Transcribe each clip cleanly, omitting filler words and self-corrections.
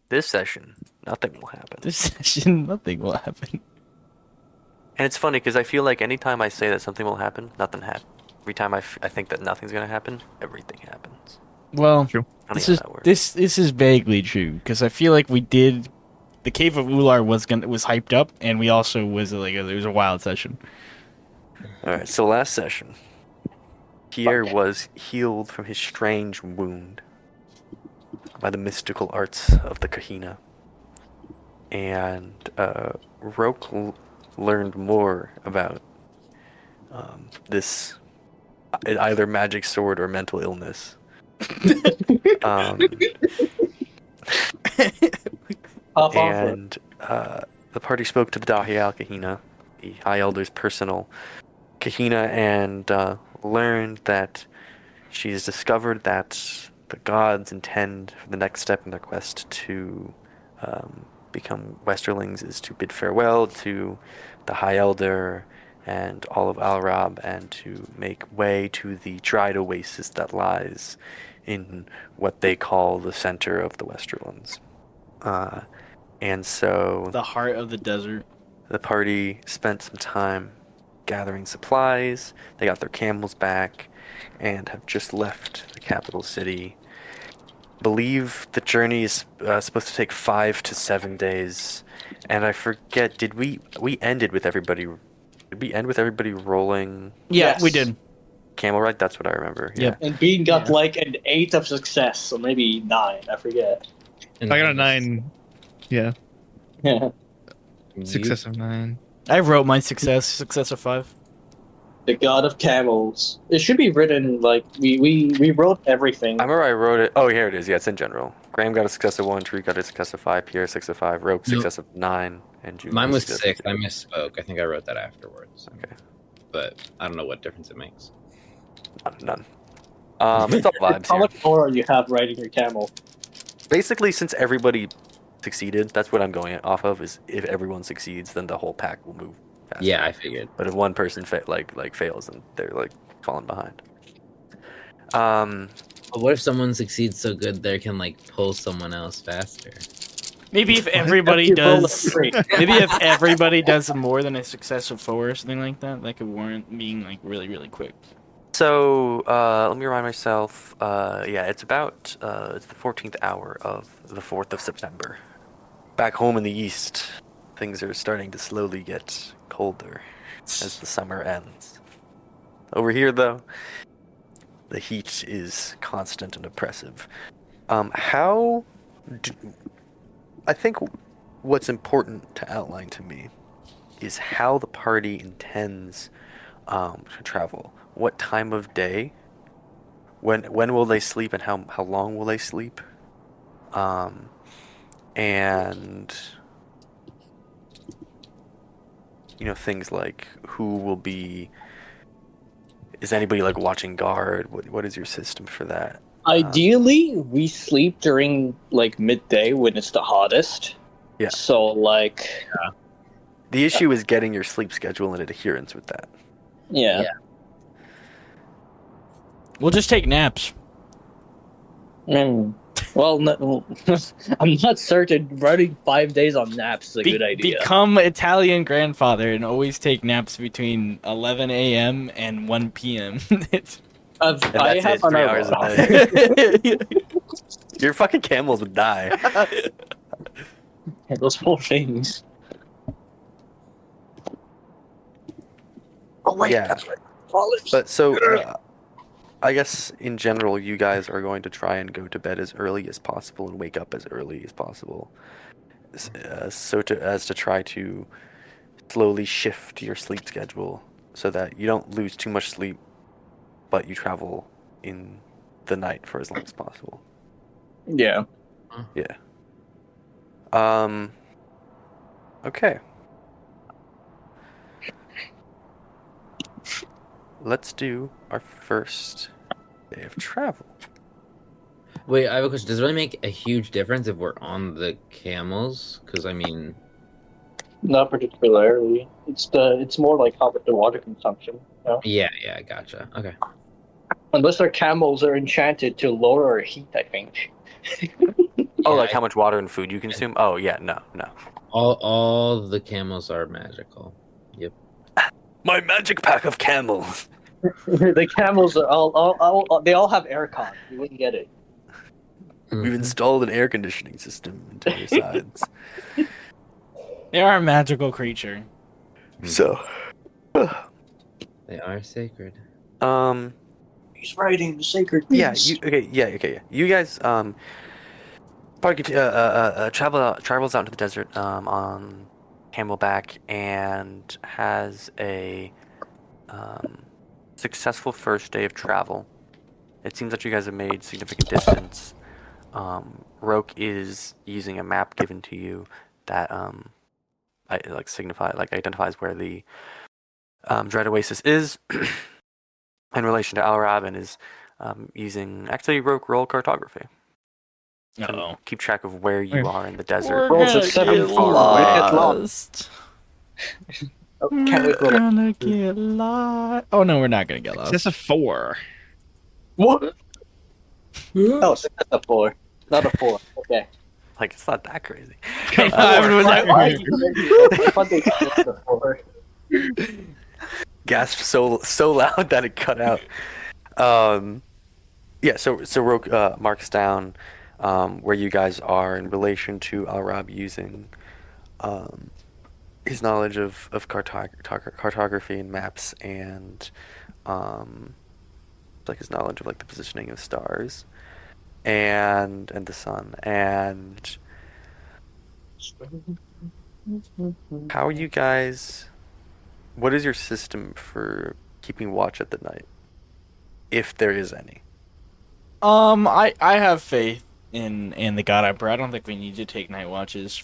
This session, nothing will happen. This session, nothing will happen. And it's funny because I feel like anytime I say that something will happen, nothing happens. Every time I think that nothing's gonna happen, everything happens. Well, True. Funny this how is that works. this is vaguely true because I feel like we did. The Cave of Ular was hyped up, and we also was like there was a wild session. All right, so last session, Pierre was healed from his strange wound by the mystical arts of the Kahina, and Roke learned more about this either magic sword or mental illness. Um, Hop on for it. and the party spoke to the Dahial Kahina, the High Elder's personal Kahina, and learned that she has discovered that the gods intend for the next step in their quest to become Westerlings is to bid farewell to the High Elder and all of Alraab and to make way to the Dried Oasis that lies in what they call the center of the Westerlands. And so The heart of the desert. the party spent some time gathering supplies. They got their camels back and have just left the capital city. Believe the journey is supposed to take 5 to 7 days. And I forget, did we ended with everybody? Did we end with everybody rolling Yeah, Yes. we did. camel ride? That's what I remember. Yep. And Bean got Yeah. like an 8 of success, so maybe 9. I forget. I got a 9. Yeah, the success of 9. I wrote my success of 5. god of camels. It should be written like we wrote everything. I remember I wrote it. Oh, here it is. Yeah, it's in general. Graham got a success of 1, Tree got a success of 5, Pierre 6 of 5, Roke Nope. success of 9, and June. Mine was success of 6. I 2. misspoke. I think I wrote that afterwards. Okay. But I don't know what difference it makes. None. It's all vibes How here. much more you have riding your camel? Basically, since everybody succeeded, that's what I'm going off of. Is if everyone succeeds, then the whole pack will move faster. Yeah, I figured. But if one person fails, then they're like falling behind. But what if someone succeeds so good they can like pull someone else faster? Maybe if everybody You roll a does. 3. Maybe if everybody does more than a success of 4 or something like that, that could warrant being like really, really quick. So let me remind myself. Yeah, it's about it's the 14th hour of the 4th of September. Back home in the east, things are starting to slowly get colder as the summer ends. Over here, though, the heat is constant and oppressive. I think what's important to outline to me is how the party intends to travel. What time of day? When will they sleep, and how long will they sleep? And things like who will be. Is anybody like watching guard? What is your system for that? Ideally, we sleep during like midday when it's the hottest. Yeah. So like, The issue is getting your sleep schedule and adherence with that. yeah. Yeah. We'll just take naps. Well, no, I'm not certain. Running 5 days on naps is a good idea. Become Italian grandfather and always take naps between 11 a.m. and 1 p.m. And I that's have it, 3 an hours a alarm. day. Your fucking camels would die. Those poor things. Oh wait, Yeah. that's right. Olives. But so, I guess in general, you guys are going to try and go to bed as early as possible and wake up as early as possible, as to try to slowly shift your sleep schedule so that you don't lose too much sleep, but you travel in the night for as long as possible. Yeah. Yeah. Okay. Let's do our first day of travel. Wait, I have a question. Does it really make a huge difference if we're on the camels? Because I mean, Not particularly. It's more like how the water consumption. You know? yeah, gotcha. Okay. Unless our camels are enchanted to lower our heat, I think. Oh, like how much water and food you consume? Oh, yeah, no. all the camels are magical. Yep. My magic pack of camels. The camels are all they all have aircon. You wouldn't get it. We've installed an air conditioning system into their sides. They are a magical creature. So, They are sacred. He's riding the sacred yeah, beast. yeah. You guys, probably travels out into the desert, on camelback and has a, successful first day of travel. It seems that you guys have made significant distance. Roke is using a map given to you that identifies where the Dried Oasis is in relation to Alraab, and is using actually Roke roll cartography to Uh-oh. keep track of where you Where? are in the desert. Rolls a 7 far away. Get lost. Oh, can't wait for gonna get lost. Oh no, we're not gonna get lost. That's a 4. What? Oh, so that's a 4. Not a 4. Okay. Like, it's not that crazy. Everyone was like, Why are you I thought they said a 4. Gasped so loud that it cut out. Yeah, so Roke marks down where you guys are in relation to Alraab, using his knowledge of cartography and maps, and like his knowledge of like the positioning of stars and the sun. And how are you guys? What is your system for keeping watch at the night, if there is any? I have faith in the God Emperor. I don't think we need to take night watches.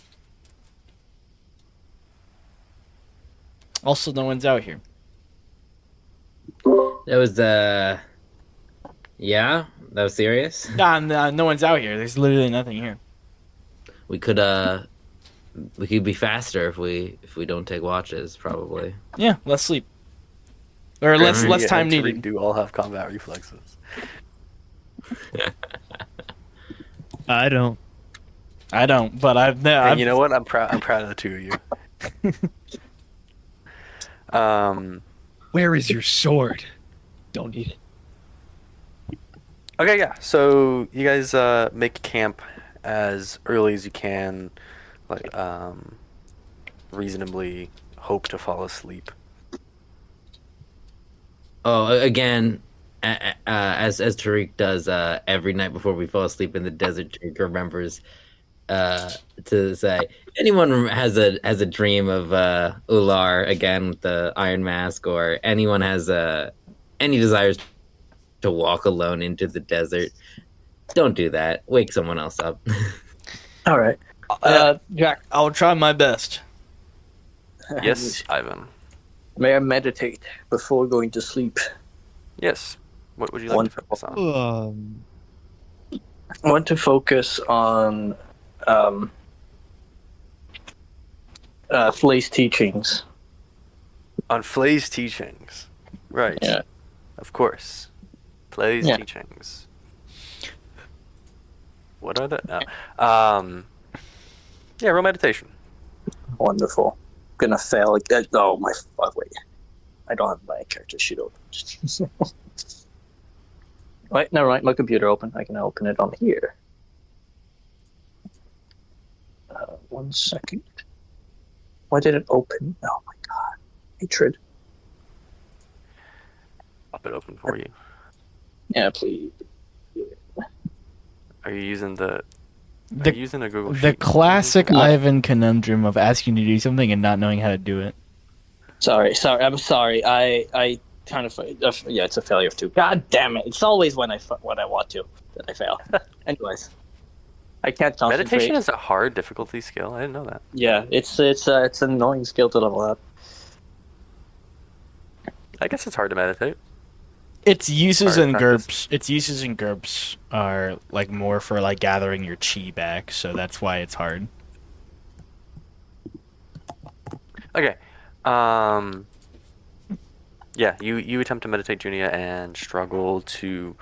Also, no one's out here. That was yeah, that was serious. No one's out here. There's literally nothing here. We could be faster if we don't take watches, probably. Yeah, less sleep. Or less Yeah, time actually needed. do all have combat reflexes. I don't. I don't, but I've And you know what? I'm proud of the two of you. Where is your sword? Don't need it. Okay, yeah. So you guys make camp as early as you can, like reasonably hope to fall asleep. Oh, again, as Tariq does every night before we fall asleep in the desert, Tariq remembers to say, anyone has a dream of Ular again with the iron mask, or anyone has any desires to walk alone into the desert, don't do that. Wake someone else up. All right. Jack, I'll try my best. Yes, Ivan. may I meditate before going to sleep? Yes. What would you like to focus on? I want to focus on Flay's teachings. On Flay's teachings. Right. Yeah. Of course. Flay's Yeah. teachings. What are the... yeah, roll meditation. Wonderful. Gonna fail again. Oh my fuck! Wait, I don't have my character sheet open. Wait, never mind. My computer open. I can open it on here. 1 second. Why did it open? Oh my god! Hatred. Pop it open for you. Yeah, please. Are you using Are The- you using a Google Sheet? The classic No. Ivan conundrum of asking to do something and not knowing how to do it. Sorry. I'm sorry. I kind of yeah. It's a failure of 2. God damn it! It's always when I want to that I fail. Anyways, I can't concentrate. Meditation is a hard difficulty skill. I didn't know that. Yeah, it's an annoying skill to level up. I guess it's hard to meditate. Its uses Hard in practice. GURPS are like more for like gathering your chi back, so that's why it's hard. Okay. Yeah, you attempt to meditate, Junia, and struggle to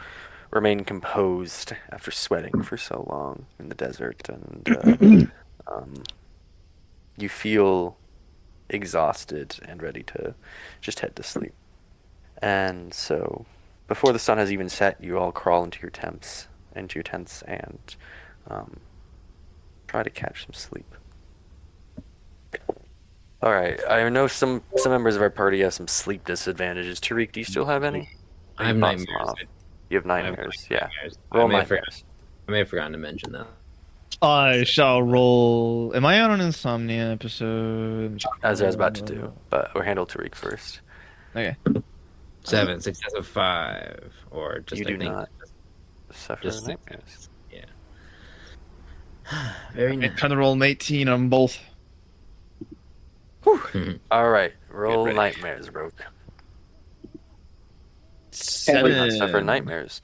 remain composed after sweating for so long in the desert, and you feel exhausted and ready to just head to sleep. And so, before the sun has even set, you all crawl into your tents, and try to catch some sleep. All right. I know some members of our party have some sleep disadvantages. Tariq, do you still have any? I have You bought some nightmares. off. You have I have nightmares. Yeah. nightmares. Roll I nightmares. may have forgotten to mention that. I shall roll. Am I on an insomnia episode? As I was about to do, but we'll handle Tariq first. Okay. 7, success of 5, or just You I do think not suffer just nightmares. yeah. Very I nice. trying to roll an 18 on both. All right. Roll ready. nightmares, Roke. You do not 7. suffer nightmares.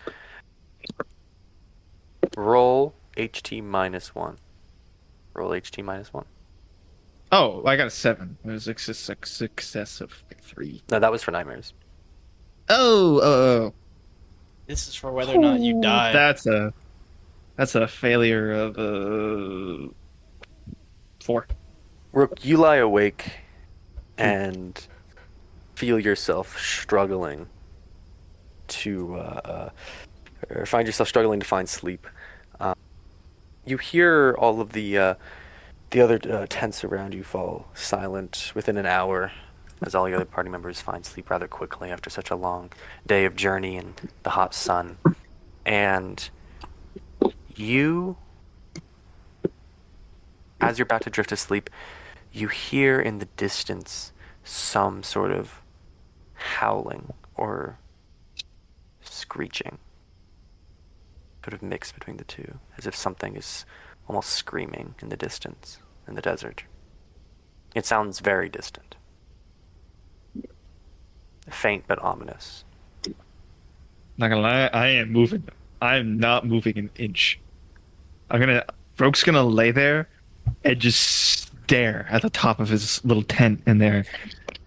Roll HT -1. Roll HT -1. Oh, I got a 7. It was a success of 3. No, that was for nightmares. Oh. This is for whether or not you die. That's a failure of 4. Rook, you lie awake and feel yourself struggling to, or find yourself struggling to find sleep. You hear all of the other tents around you fall silent within an hour, as all the other party members find sleep rather quickly after such a long day of journey in the hot sun. And you, as you're about to drift to sleep, you hear in the distance some sort of howling or screeching, sort of mix between the two, as if something is almost screaming in the distance in the desert. It sounds very distant, faint but ominous. Not gonna lie, I am moving. I'm not moving an inch. Roke's gonna lay there and just stare at the top of his little tent in there.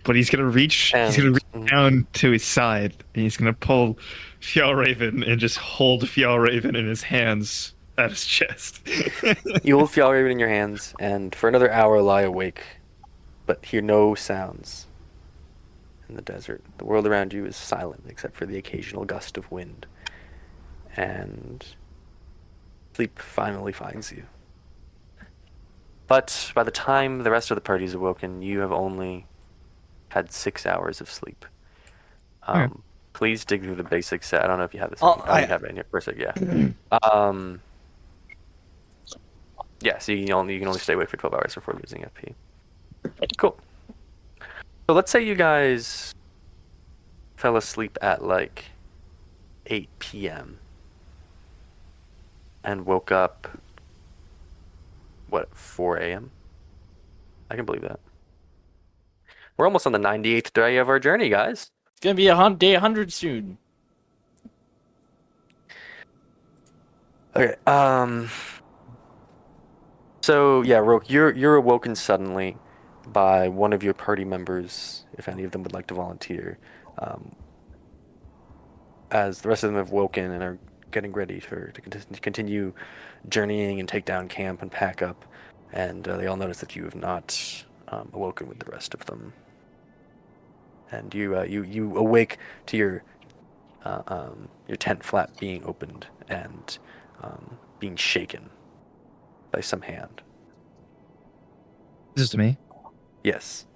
But he's gonna reach down to his side, and he's gonna pull Fjallraven and just hold Fjallraven in his hands at his chest. You hold Fjallraven in your hands, and for another hour lie awake, but hear no sounds in the desert. The world around you is silent, except for the occasional gust of wind. And sleep finally finds you. But by the time the rest of the party is awoken, you have only had 6 hours of sleep. Okay. Please dig through the basics. I don't know if you have this. Oh, You have it in your first, yeah. Yeah, so you can only stay awake for 12 hours before losing FP. Cool. So let's say you guys fell asleep at like 8 p.m. and woke up, 4 a.m.? I can believe that. We're almost on the 98th day of our journey, guys. It's gonna be day 100 soon. Okay. So yeah, Roke, you're awoken suddenly by one of your party members, if any of them would like to volunteer. As the rest of them have woken and are getting ready to continue journeying and take down camp and pack up, and they all notice that you have not awoken with the rest of them. And you awake to your tent flap being opened and being shaken by some hand. This is to me. Yes.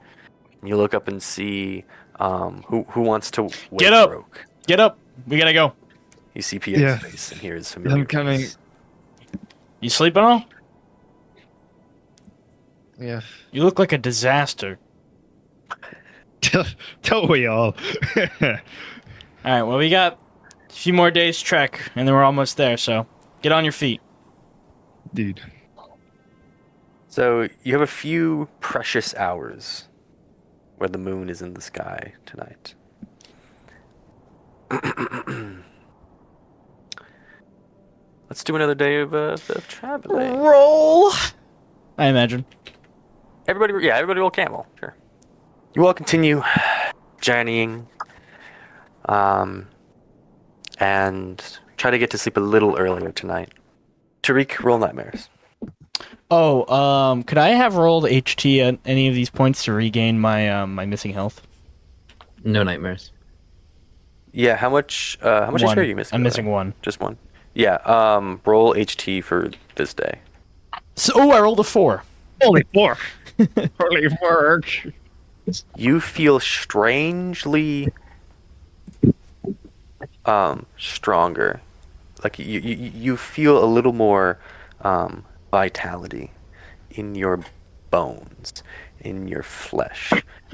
And you look up and see who wants to wake Get up! Roke. Get up! We gotta go. You see Pierre's Yeah. face and hear his familiar I'm coming. voice. You sleeping all? Yeah. You look like a disaster. Don't we all? Alright, well, we got a few more days trek, and then we're almost there, so get on your feet. Dude. So you have a few precious hours where the moon is in the sky tonight. Let's do another day of traveling. Roll! I imagine. Everybody roll camel. Sure. You all continue journeying, and try to get to sleep a little earlier tonight. Tariq, roll nightmares. Oh, could I have rolled HT at any of these points to regain my missing health? No nightmares. Yeah, how much HP are you missing? I'm by the missing way? one. Just one. Yeah, roll HT for this day. So, I rolled a 4. Holy four. Holy work. You feel strangely stronger. Like you feel a little more vitality in your bones, in your flesh,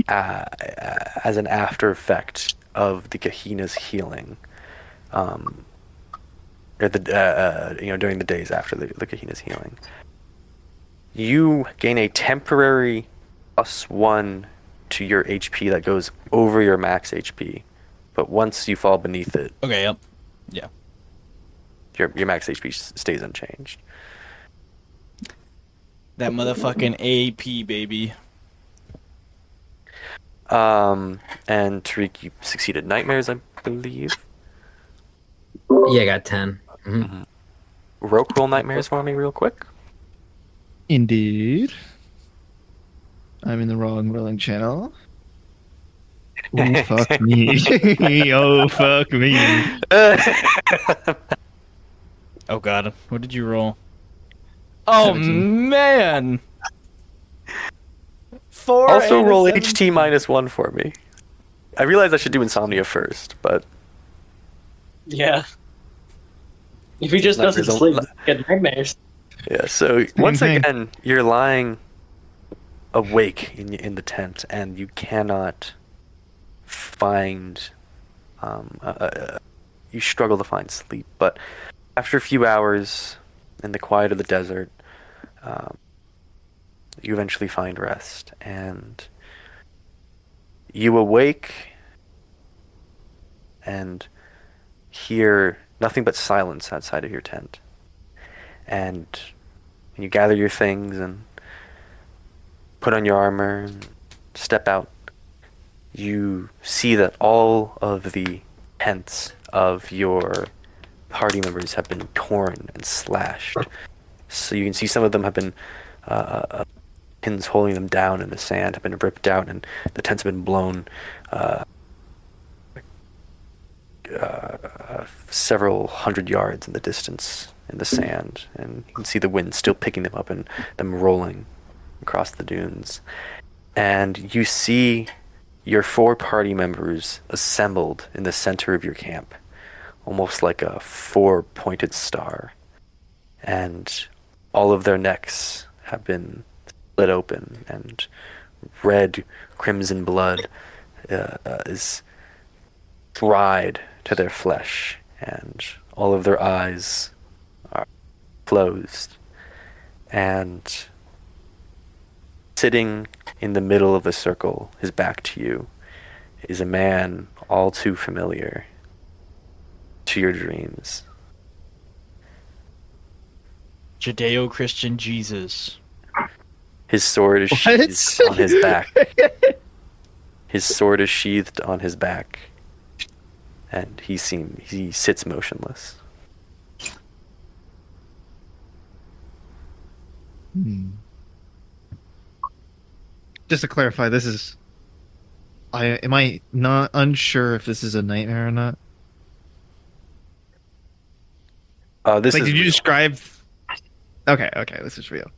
as an after effect of the Kahina's healing, or during the days after the Kahina's healing. You gain a temporary +1 to your HP that goes over your max HP, but once you fall beneath it, Okay, yep. Yeah. your max HP stays unchanged. That motherfucking AP, baby. And Tariq, you succeeded nightmares, I believe. Yeah, I got 10. Roke, roll nightmares for me real quick. Indeed. I'm in the wrong rolling channel. Oh, fuck me. Oh, fuck me. Oh god, what did you roll? Oh 17. man! 4 Also and a roll 7. HT -1 for me. I realize I should do insomnia first, but Yeah. If he just doesn't Nightmares sleep, get nightmares. yeah. So once thing. again, you're lying awake in the tent, and you cannot find. You struggle to find sleep, but after a few hours in the quiet of the desert, you eventually find rest, and you awake and hear nothing but silence outside of your tent. And when you gather your things and put on your armor and step out, you see that all of the tents of your party members have been torn and slashed. So you can see some of them have been pins holding them down in the sand have been ripped out, and the tents have been blown several hundred yards in the distance in the sand, and you can see the wind still picking them up and them rolling across the dunes. And you see your 4 party members assembled in the center of your camp, almost like a 4-pointed star, and all of their necks have been split open, and red crimson blood is dried to their flesh, and all of their eyes are closed. And sitting in the middle of the circle, his back to you, is a man all too familiar to your dreams. Judeo-Christian Jesus. His sword is What? sheathed on his back. His sword is sheathed on his back, and he sits motionless. Just to clarify, this is. Am I not unsure if this is a nightmare or not? This Like, is did you real. describe? Okay, this is real.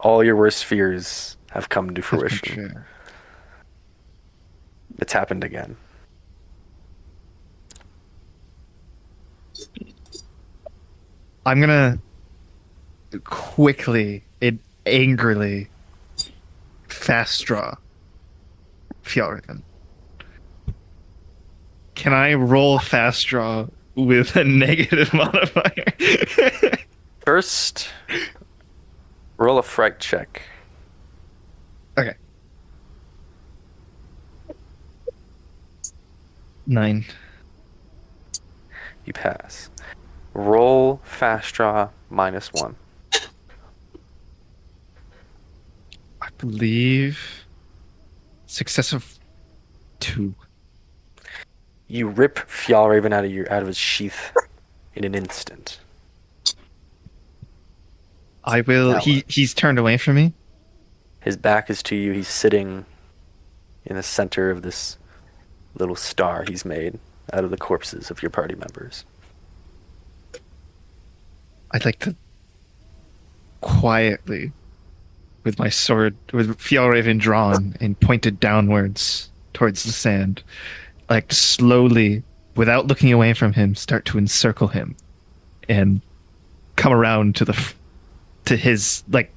All your worst fears have come to Just make fruition. sure. It's happened again. I'm gonna quickly and angrily fast draw Fjallraven. Can I roll fast draw with a negative modifier? First, roll a fright check. Okay. 9. You pass. Roll fast draw -1. I believe success of 2. You rip Fjallraven out of his sheath in an instant. I will. Now, He's turned away from me. his back is to you. He's sitting in the center of this little star he's made out of the corpses of your party members. I'd like to quietly, with my sword, with Fjallraven drawn and pointed downwards towards the sand, like slowly, without looking away from him, start to encircle him, and come around to his, like,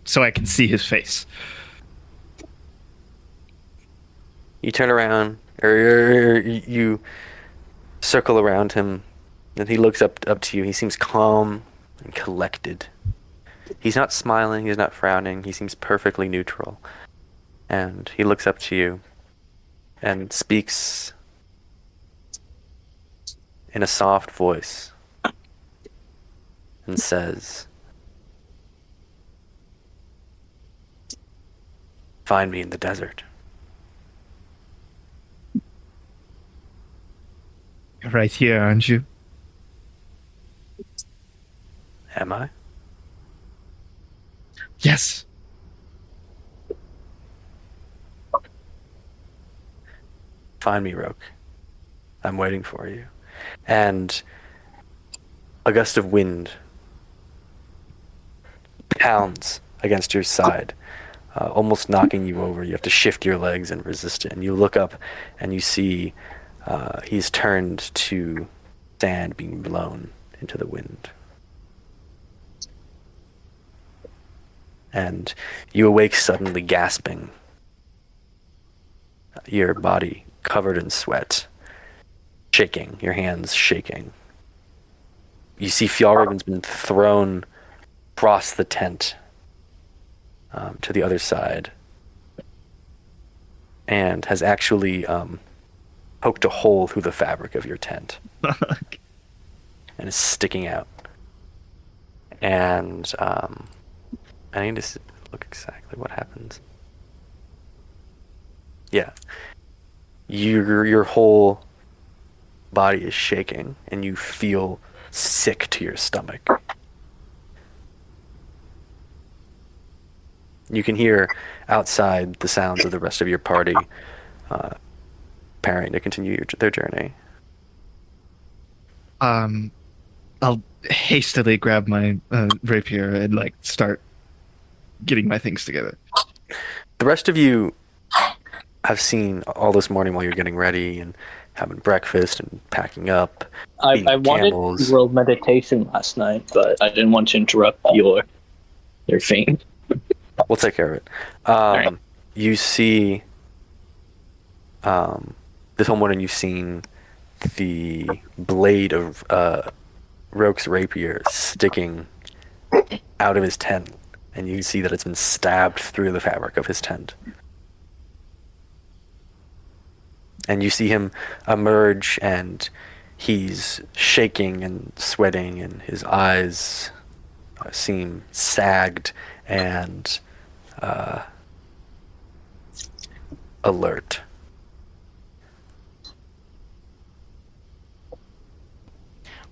so I can see his face. You turn around, or you circle around him, and he looks up to you. He seems calm and collected. He's not smiling, he's not frowning, he seems perfectly neutral. And he looks up to you and speaks in a soft voice and says, "Find me in the desert." You're right here, aren't you? Am I? Yes. Find me, Roke. I'm waiting for you. And a gust of wind pounds against your side, almost knocking you over. You have to shift your legs and resist it. And you look up and you see he's turned to sand being blown into the wind. And you awake suddenly gasping, your body covered in sweat, shaking, your hands shaking. You see Fjallraven's been thrown across the tent to the other side and has actually poked a hole through the fabric of your tent and is sticking out. And I need to look exactly what happens. Yeah. Your whole body is shaking and you feel sick to your stomach. You can hear outside the sounds of the rest of your party preparing to continue their journey. I'll hastily grab my rapier and like start getting my things together. The rest of you have seen all this morning while you're getting ready and having breakfast and packing up. I wanted camels. to roll meditation last night, but I didn't want to interrupt your thing. We'll take care of it. Right. You see, this whole morning you've seen the blade of Roke's rapier sticking out of his tent, and you see that it's been stabbed through the fabric of his tent. And you see him emerge, and he's shaking and sweating, and his eyes seem sagged and alert.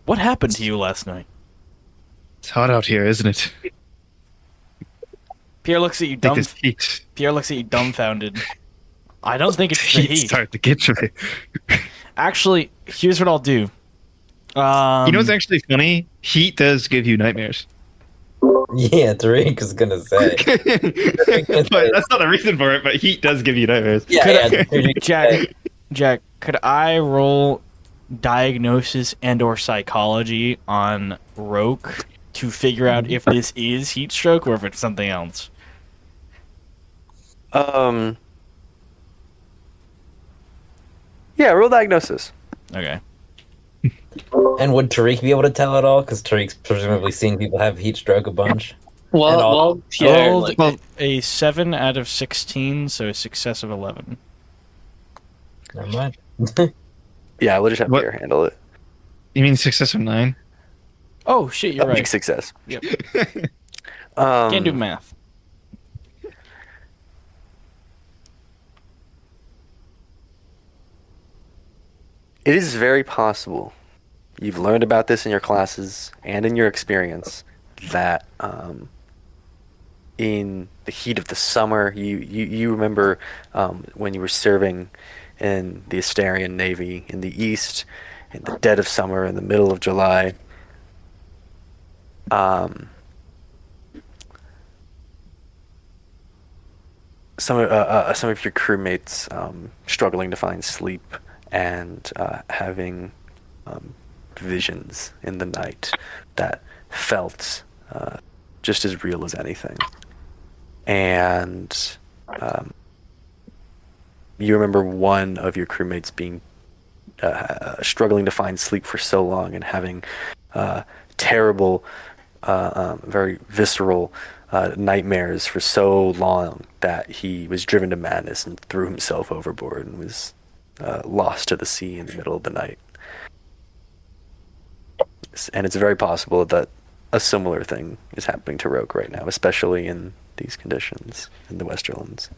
What happened to you last night? It's hot out here, isn't it? Pierre looks at you Take this heat. Pierre looks at you dumbfounded. I don't think it's the Heat heat. start to get to me. Actually, here's what I'll do. You know what's actually funny? Heat does give you nightmares. Yeah, Tariq is gonna say. But that's not a reason for it, but heat does give you nightmares. Jack, could I roll diagnosis and/or psychology on Roke to figure out if this is heat stroke or if it's something else? Yeah, roll diagnosis. Okay. And would Tariq be able to tell at all? Because Tariq's presumably seeing people have heat stroke a bunch. Well, Pierre, Rolled a 7 out of 16, so a success of 11. Never mind. Yeah, we'll just have What? Pierre handle it. You mean success of 9? Oh shit, you're Big right. success. Yep. Can't do math. It is very possible you've learned about this in your classes and in your experience that in the heat of the summer, you remember when you were serving in the Astarian Navy in the east, in the dead of summer, in the middle of July. Some of your crewmates struggling to find sleep and having visions in the night that felt just as real as anything. And you remember one of your crewmates being struggling to find sleep for so long and having terrible, very visceral nightmares for so long that he was driven to madness and threw himself overboard and was lost to the sea in the middle of the night. And it's very possible that a similar thing is happening to Roke right now, especially in these conditions in the Westerlands.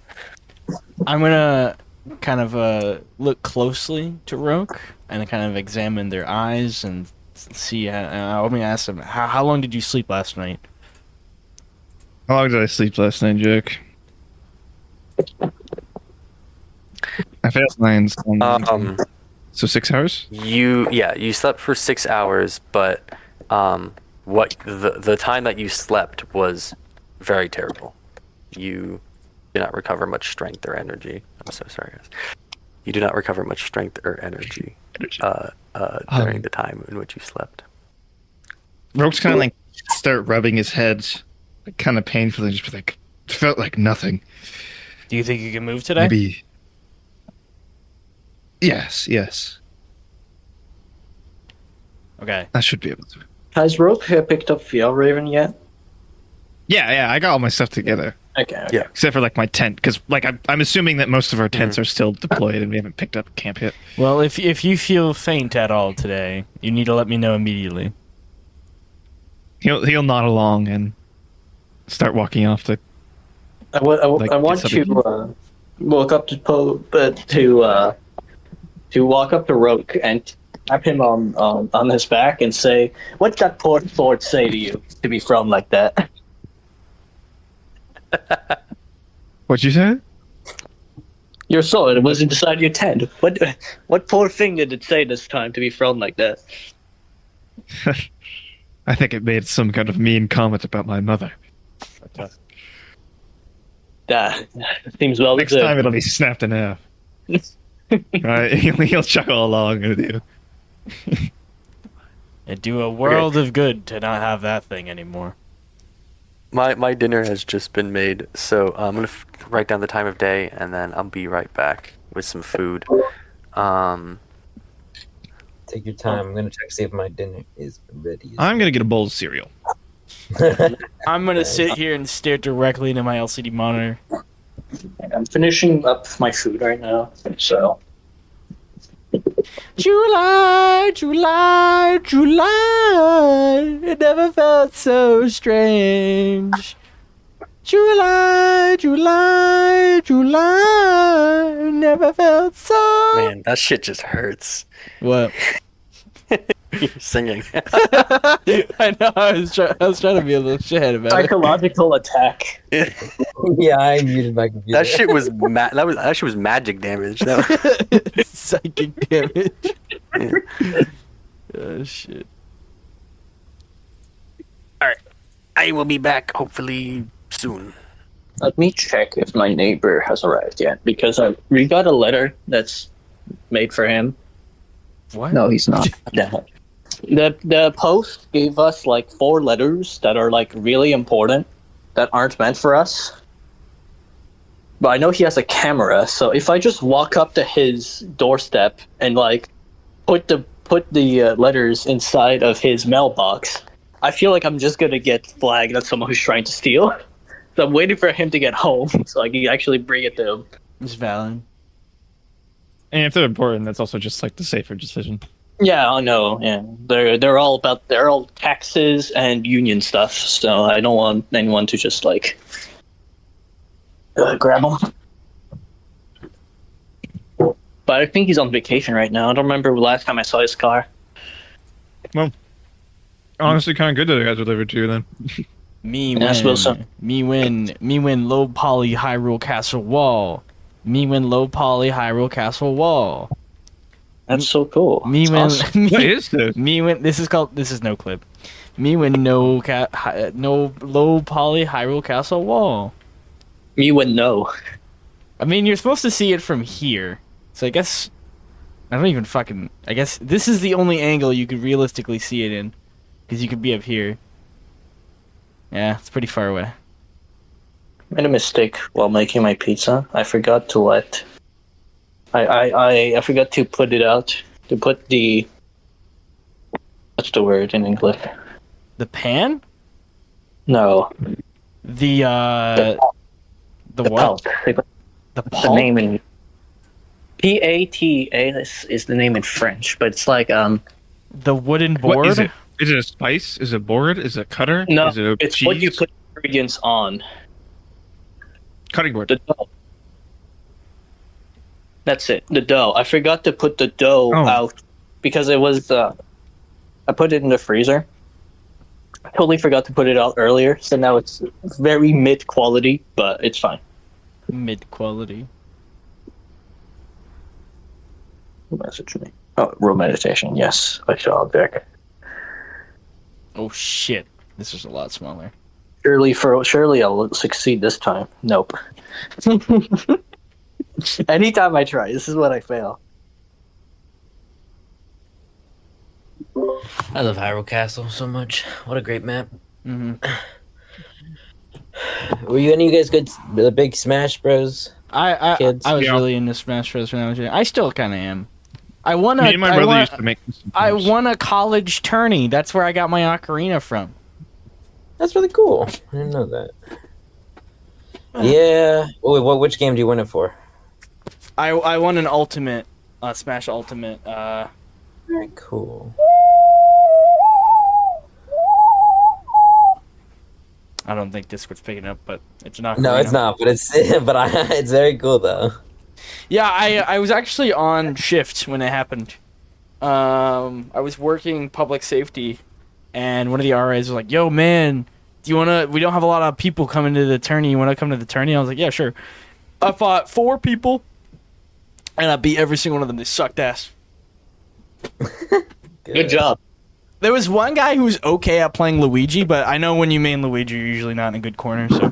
I'm gonna kind of look closely to Roke and kind of examine their eyes and see. Let me ask them, how long did you sleep last night? How long did I sleep last night, Jack? I failed mines. So 6 hours? You slept for 6 hours, but what the time that you slept was very terrible. You did not recover much strength or energy. I'm so sorry, guys. You do not recover much strength or energy during the time in which you slept. Roke's kind of like start rubbing his head, like, kind of painfully, just be like, it felt like nothing. Do you think you can move today? Maybe. Yes. Okay. I should be able to. Has Roke picked up Fjallraven yet? Yeah, I got all my stuff together. Okay. Yeah. Except for like my tent, because like I'm assuming that most of our tents are still deployed and we haven't picked up camp yet. Well, if you feel faint at all today, you need to let me know immediately. He'll nod along and start walking off to. I want to walk up to walk up to Roke and tap him on his back and say, "What's that poor sword say to you to be from like that?" What'd you say? Your sword was inside your tent. What poor thing did it say this time to be from like that? I think it made some kind of mean comment about my mother. Seems well Next deserved. time it'll be snapped in half. Right? He'll chuckle along with you. It'd do a world of good to not have that thing anymore. My dinner has just been made, so I'm gonna write down the time of day, and then I'll be right back with some food. Take your time. I'm gonna check to see if my dinner is ready. I'm gonna get a bowl of cereal. I'm gonna sit here and stare directly into my LCD monitor. I'm finishing up my food right now, so. July, July, July. It never felt so strange. July, July, July. It never felt so. Man, that shit just hurts. What? You're singing. I know. I was trying to be a little shithead about it. Psychological attack. Yeah, I muted my computer. That shit was that shit was magic damage. That was... Psychic damage. Yeah. Oh shit. I will be back hopefully soon. Let me check if my neighbor has arrived yet, because we got a letter that's made for him. What? No, he's not. Damn it. The post gave us like 4 letters that are like really important that aren't meant for us. But I know he has a camera, so if I just walk up to his doorstep and like put the letters inside of his mailbox, I feel like I'm just gonna get flagged as someone who's trying to steal. So I'm waiting for him to get home so I can actually bring it to him. It's valid. And if they're important, that's also just like the safer decision. Yeah, I know. Yeah, they're all taxes and union stuff. So I don't want anyone to just like grab them. but I think he's on vacation right now. I don't remember the last time I saw his car. Honestly, kind of good that I got delivered to you then. Me Yes, win. Wilson. Me win. Me win. Low poly Hyrule Castle wall. Me win. Low poly Hyrule Castle wall. That's so cool. Me It's win. awesome. What is this? Me win. This is no clip. Me win. No no low poly Hyrule Castle wall. Me would know. I mean, you're supposed to see it from here, so I guess I don't even fucking. I guess this is the only angle you could realistically see it in, because you could be up here. Yeah, it's pretty far away. Made a mistake while making my pizza. I forgot to let. I forgot to put it out. To put the. What's the word in English? The pan? No. The The what? pulp. The The pulp? name in. PATA is the name in French, but it's like The wooden What board? is it? Is it a spice? Is it a board? Is it a cutter? no, Is it a it's cheese? what you put ingredients on. Cutting board. The dough. That's it. The dough. I forgot to put the dough Oh. out because it was. I put it in the freezer. I totally forgot to put it out earlier, so now it's very mid quality, but it's fine. Mid quality. Who messaged me? Oh, room meditation. Yes, I saw Vic. Oh shit. This is a lot smaller. Surely I'll succeed this time. Nope. Anytime I try, this is what I fail. I love Hyrule Castle so much. What a great map. Mm-hmm. Were you any of you guys good? The big Smash Bros. I Kids. was Yeah. really into Smash Bros. When I was young. I still kind of am. I won a. Me and my I brother won- used to make this I sometimes. won a college tourney. That's where I got my ocarina from. That's really cool. I didn't know that. Yeah. Oh, wait, which game do you win it for? I won an ultimate, Smash Ultimate. Very cool. I don't think Discord's picking up, but it's an ocarina. No, it's not. But it's it's very cool though. Yeah, I was actually on shift when it happened. I was working public safety, and one of the RAs was like, "Yo, man, do you wanna? We don't have a lot of people coming to the tourney. You wanna come to the tourney?" I was like, "Yeah, sure." I fought 4 people, and I beat every single one of them. They sucked ass. Good job. There was one guy who was okay at playing Luigi, but I know when you main Luigi, you're usually not in a good corner. So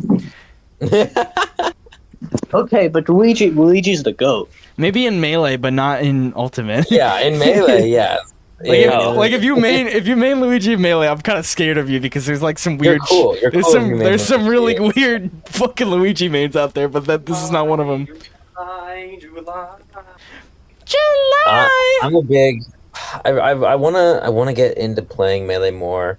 Okay, but Luigi's the goat. maybe in melee, but not in ultimate. Yeah, in melee, yeah. Like if you main Luigi in melee, I'm kind of scared of you because there's like some You're weird. cool. You're There's cool if some you main there's some really Luigi. weird fucking Luigi mains out there, but this is not one of them. July. I'm a big. I wanna get into playing melee more.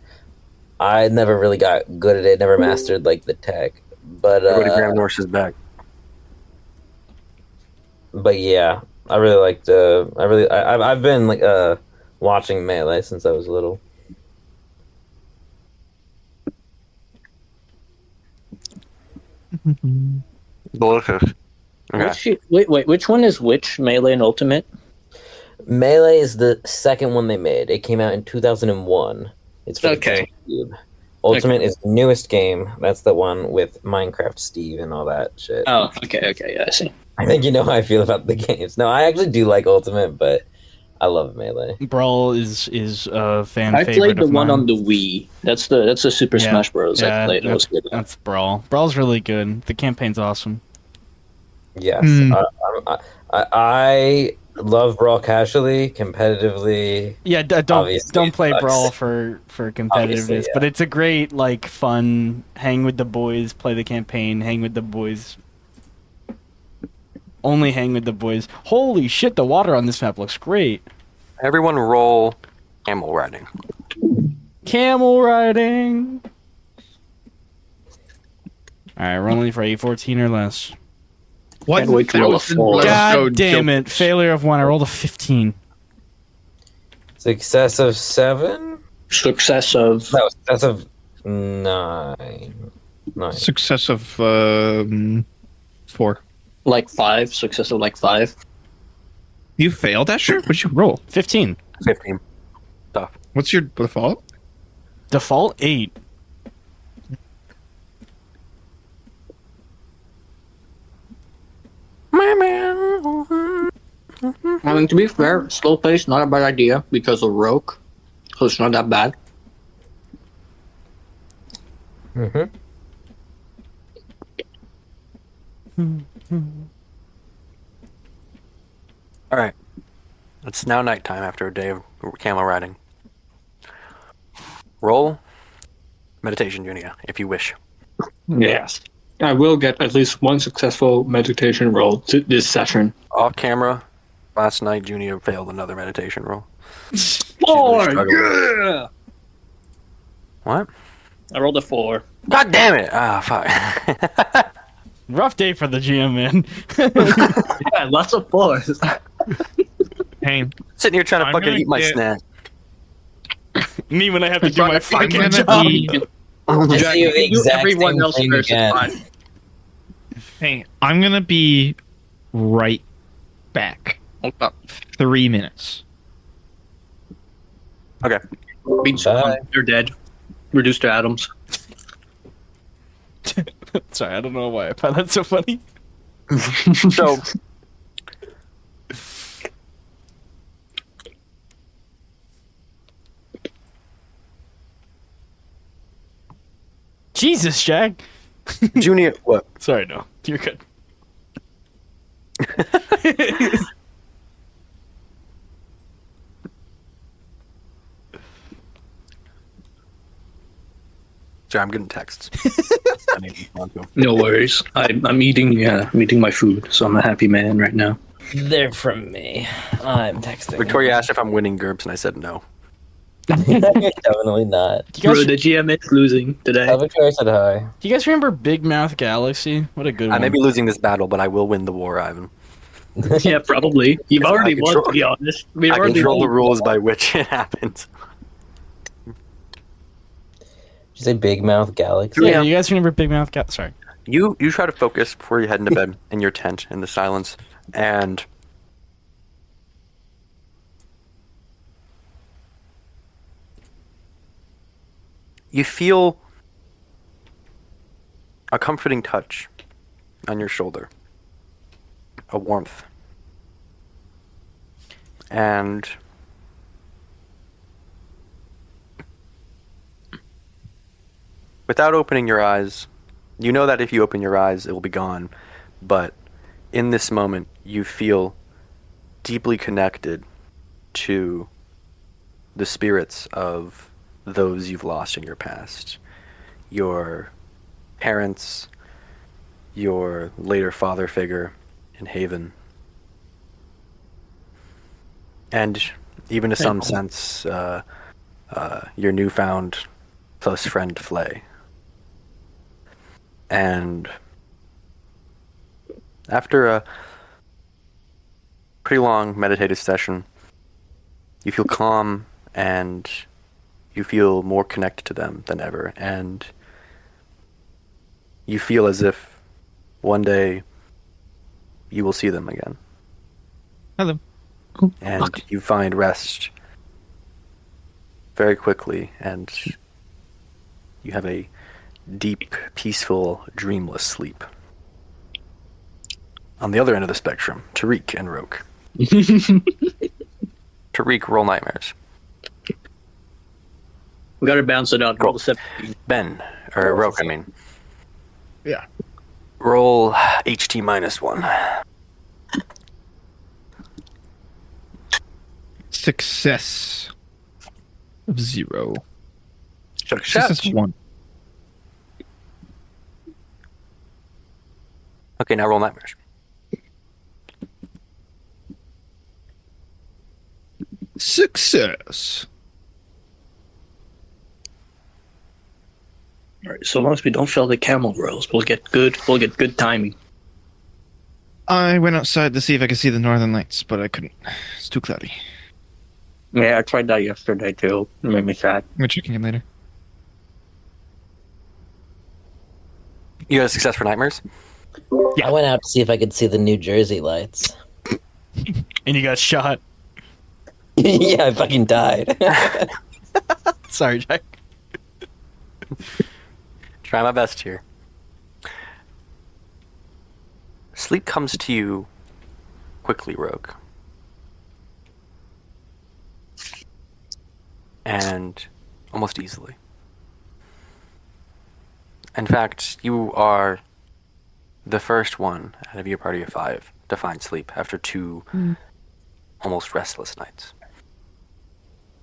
I never really got good at it. Never mastered like the tech, but Everybody Grand Norse is back. but yeah, I really liked. I've been like watching melee since I was little. Delicious. Okay. Wait, which one is which? Melee and Ultimate? Melee is the second one they made. It came out in 2001. It's for the Okay. GameCube. Ultimate is the newest game. That's the one with Minecraft Steve and all that shit. Oh, okay, yeah, I see. I think you know how I feel about the games. No, I actually do like Ultimate, but I love Melee. Brawl is a fan I favorite played the of one mine. on the Wii. That's the Super Yeah, Smash Bros. I played. It was good. That's Brawl. Brawl's really good. The campaign's awesome. Yes, Hmm. I love Brawl casually, competitively. Yeah, don't Obviously, it play sucks. Brawl for competitiveness, Obviously, yeah. but it's a great like fun hang with the boys, play the campaign, hang with the boys. Only hang with the boys. Holy shit, the water on this map looks great. Everyone roll camel riding. Camel riding. All right, we're only for 814 or less. What? Can't wait to roll a four. God damn it! Failure of 1. I rolled a 15. Success of 7? Success of No, success of 9. 9. Success of 4. like 5. Success of like 5. You failed that shit? What'd you roll? 15. 15. Tough. What's your default? Default 8. I mean, to be fair, slow pace not a bad idea because of Roke, so it's not that bad. Mm-hmm. All right. It's now nighttime after a day of camel riding. Roll meditation, Junia, if you wish. Yes. I will get at least one successful meditation roll this session. Off camera, last night Junia failed another meditation roll. Four! struggling. Yeah! What? I rolled a 4. God damn it! Ah, fuck. Rough day for the GM, man. Yeah, lots of 4s. Hey, Sitting here trying to I'm fucking gonna eat my get- snack. Me when I have to do my I'm fucking gonna job. be. I Jack, see you the can do exact everyone same else thing first, it's again. fine. Hey, I'm gonna be right back. Hold up. 3 minutes. Okay. Beats Bye. They're dead. Reduced to atoms. Sorry, I don't know why I found that so funny. So, Jesus, Jack. Junia, what? Sorry, no. You're good. Sorry, I'm getting texts. I need to respond to 'em. No worries. I'm eating my food, so I'm a happy man right now. They're from me. I'm texting. Victoria asked if I'm winning Gurps, and I said no. Definitely not. Do you guys, The GM is losing today. Victoria said hi. do you guys remember Big Mouth Galaxy? What a good I one. may be losing this battle, but I will win the war, Ivan. Yeah, probably. You've Yes, already I won, control- to be honest. We've I already control the won. rules by which it happens. Did you say Big Mouth Galaxy? Yeah, you guys remember Big Mouth Galaxy? Sorry. You try to focus before you head into bed in your tent in the silence, and you feel a comforting touch on your shoulder, a warmth, and without opening your eyes, you know that if you open your eyes, it will be gone. But in this moment, you feel deeply connected to the spirits of those you've lost in your past. Your parents, your later father figure in Haven, and even to some sense, your newfound close friend Flay. And after a pretty long meditative session, you feel calm and you feel more connected to them than ever. And you feel as if one day you will see them again. Hello. And you find rest very quickly, and you have a deep, peaceful, dreamless sleep. On the other end of the spectrum, Tariq and Roke. Tariq, roll nightmares. We gotta bounce it out. Roll the 17. Ben, or Roke, I mean. Yeah. Roll HT -1. Success of 0. Success. Success 1. Okay, now roll nightmares. Success. Alright, so long as we don't fail the camel rolls, we'll get good timing. I went outside to see if I could see the northern lights, but I couldn't. It's too cloudy. Yeah, I tried that yesterday too. It made me sad. I'm checking in later. You got a success for nightmares? Yeah. I went out to see if I could see the New Jersey lights. And And you got shot. Yeah, I fucking died. Sorry, Jack. Try my best here. Sleep comes to you quickly, Roke. And almost easily. In fact, you are the first one out of your party of 5 to find sleep after 2 almost restless nights.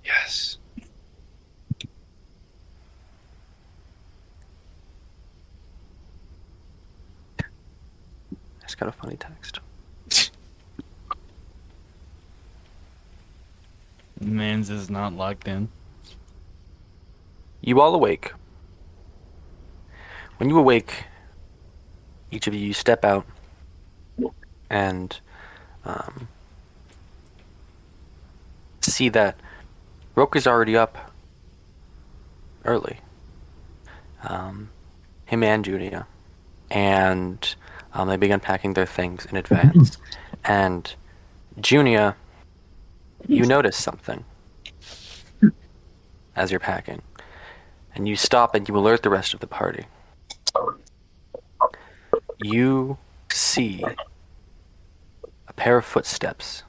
Yes. I just got a funny text. Man's is not locked in. You all awake. When you awake, each of you step out and see that Roke is already up early. Him and Junia. And they began packing their things in advance. And Junia, you notice something as you're packing. And you stop and you alert the rest of the party. You see a pair of footsteps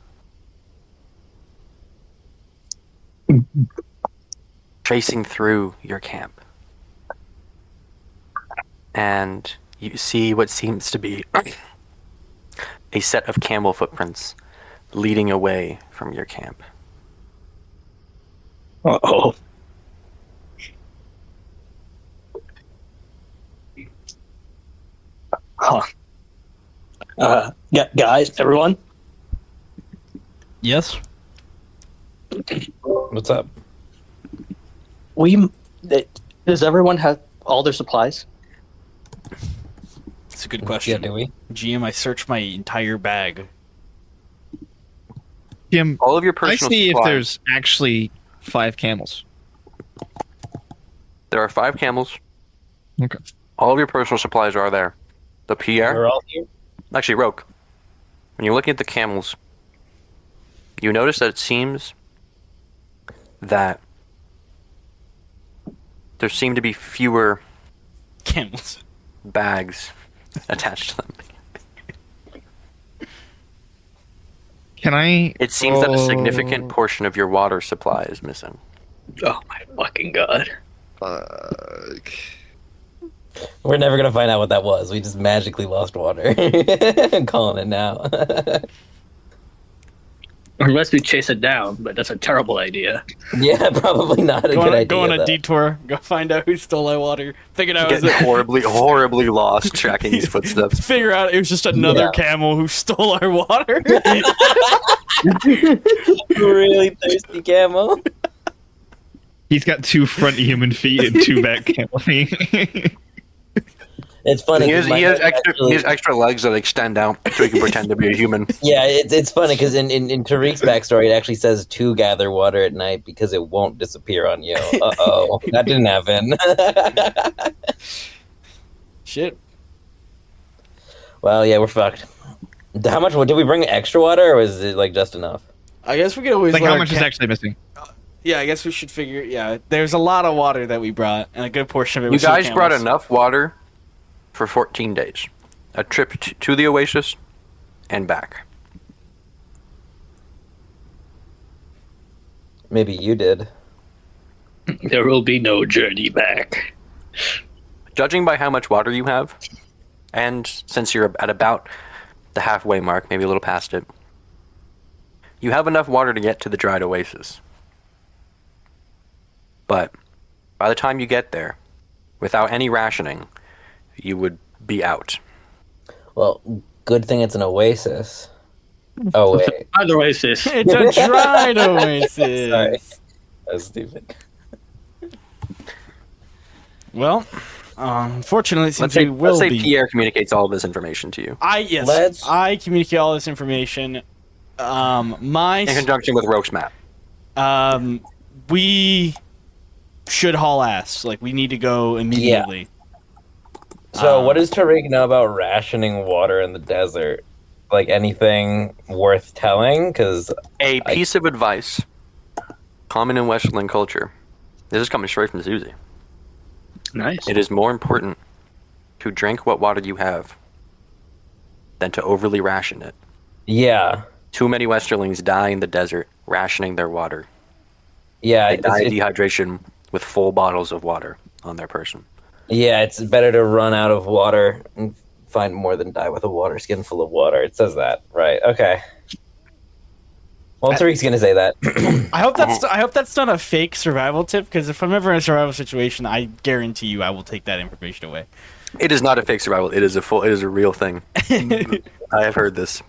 tracing through your camp. And you see what seems to be a set of camel footprints leading away from your camp. Uh-oh. Huh. Yeah, guys, everyone. Yes? What's up? Does everyone have all their supplies? It's a good question. Yeah, do we? GM, I searched my entire bag. Jim, All of your I personal see if supplies. there's actually 5 camels. There are 5 camels. Okay. All of your personal supplies are there. The Pierre. We're all here. Actually, Roke. When you're looking at the camels, you notice that it seems that there seem to be fewer Camels. bags attached to them. Can I? It seems that a significant portion of your water supply is missing. Oh my fucking god. Fuck. We're never gonna find out what that was. We just magically lost water. I'm calling it now. Unless we chase it down, but that's a terrible idea. Yeah, probably not a good idea. Go on a though. detour. Go find out who stole our water. Figure out Getting horribly lost tracking these footsteps. Figure out it was just another camel who stole our water. Really thirsty camel. He's got 2 front human feet and 2 back camel feet. It's funny. He has 'cause my dad actually- extra legs that extend out so he can pretend to be a human. Yeah, it's funny because in Tariq's backstory, it actually says to gather water at night because it won't disappear on you. Uh-oh. That didn't happen. Shit. Well, yeah, we're fucked. How much? Did we bring extra water, or was it like just enough? I guess we could always Like, let how our much is actually missing? Yeah, I guess we should figure. Yeah, there's a lot of water that we brought, and a good portion of it You was for the guys brought camels. enough water for 14 days. A trip to the Oasis and back. Maybe you did. There will be no journey back. Judging by how much water you have, and since you're at about the halfway mark, maybe a little past it, you have enough water to get to the Dried Oasis. But by the time you get there, without any rationing, you would be out. Well, good thing it's an oasis. Oh wait, Other Oasis. It's a dried oasis. sorry, that's stupid. Well, unfortunately, it seems Let's we will say be. Pierre communicates all of this information to you I communicate all this information. in conjunction with Roke's map. We should haul ass. Like, we need to go immediately. So, what does Tariq know about rationing water in the desert? like anything worth telling? Because A piece of advice, common in Westerland culture. This is coming straight from Susie. Nice. It is more important to drink what water you have than to overly ration it. yeah, Too many Westerlings die in the desert rationing their water. yeah, They die of dehydration with full bottles of water on their person. yeah. It's better to run out of water and find more than die with a water skin full of water. It says that, right? Okay. Well, Tariq's gonna say that. I hope that's not a fake survival tip, because if I'm ever in a survival situation, I guarantee you I will take that information away. It is not a fake survival. It is a real thing. I have heard this.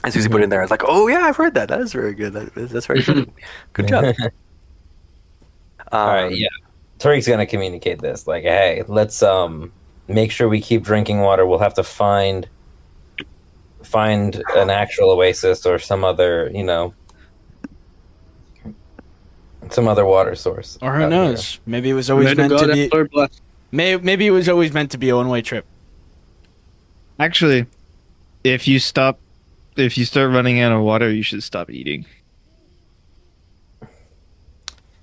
As Susie put it in there, I was like, "Oh yeah, I've heard that. That is very good. That's very good. Good job." All right, yeah. Tariq's gonna communicate this. Like, hey, let's make sure we keep drinking water. We'll have to find an actual oasis or some other, some other water source. Or who out knows? Maybe it was always May the meant to God be. Emperor bless. Maybe it was always meant to be a one-way trip. Actually, if you start running out of water, you should stop eating.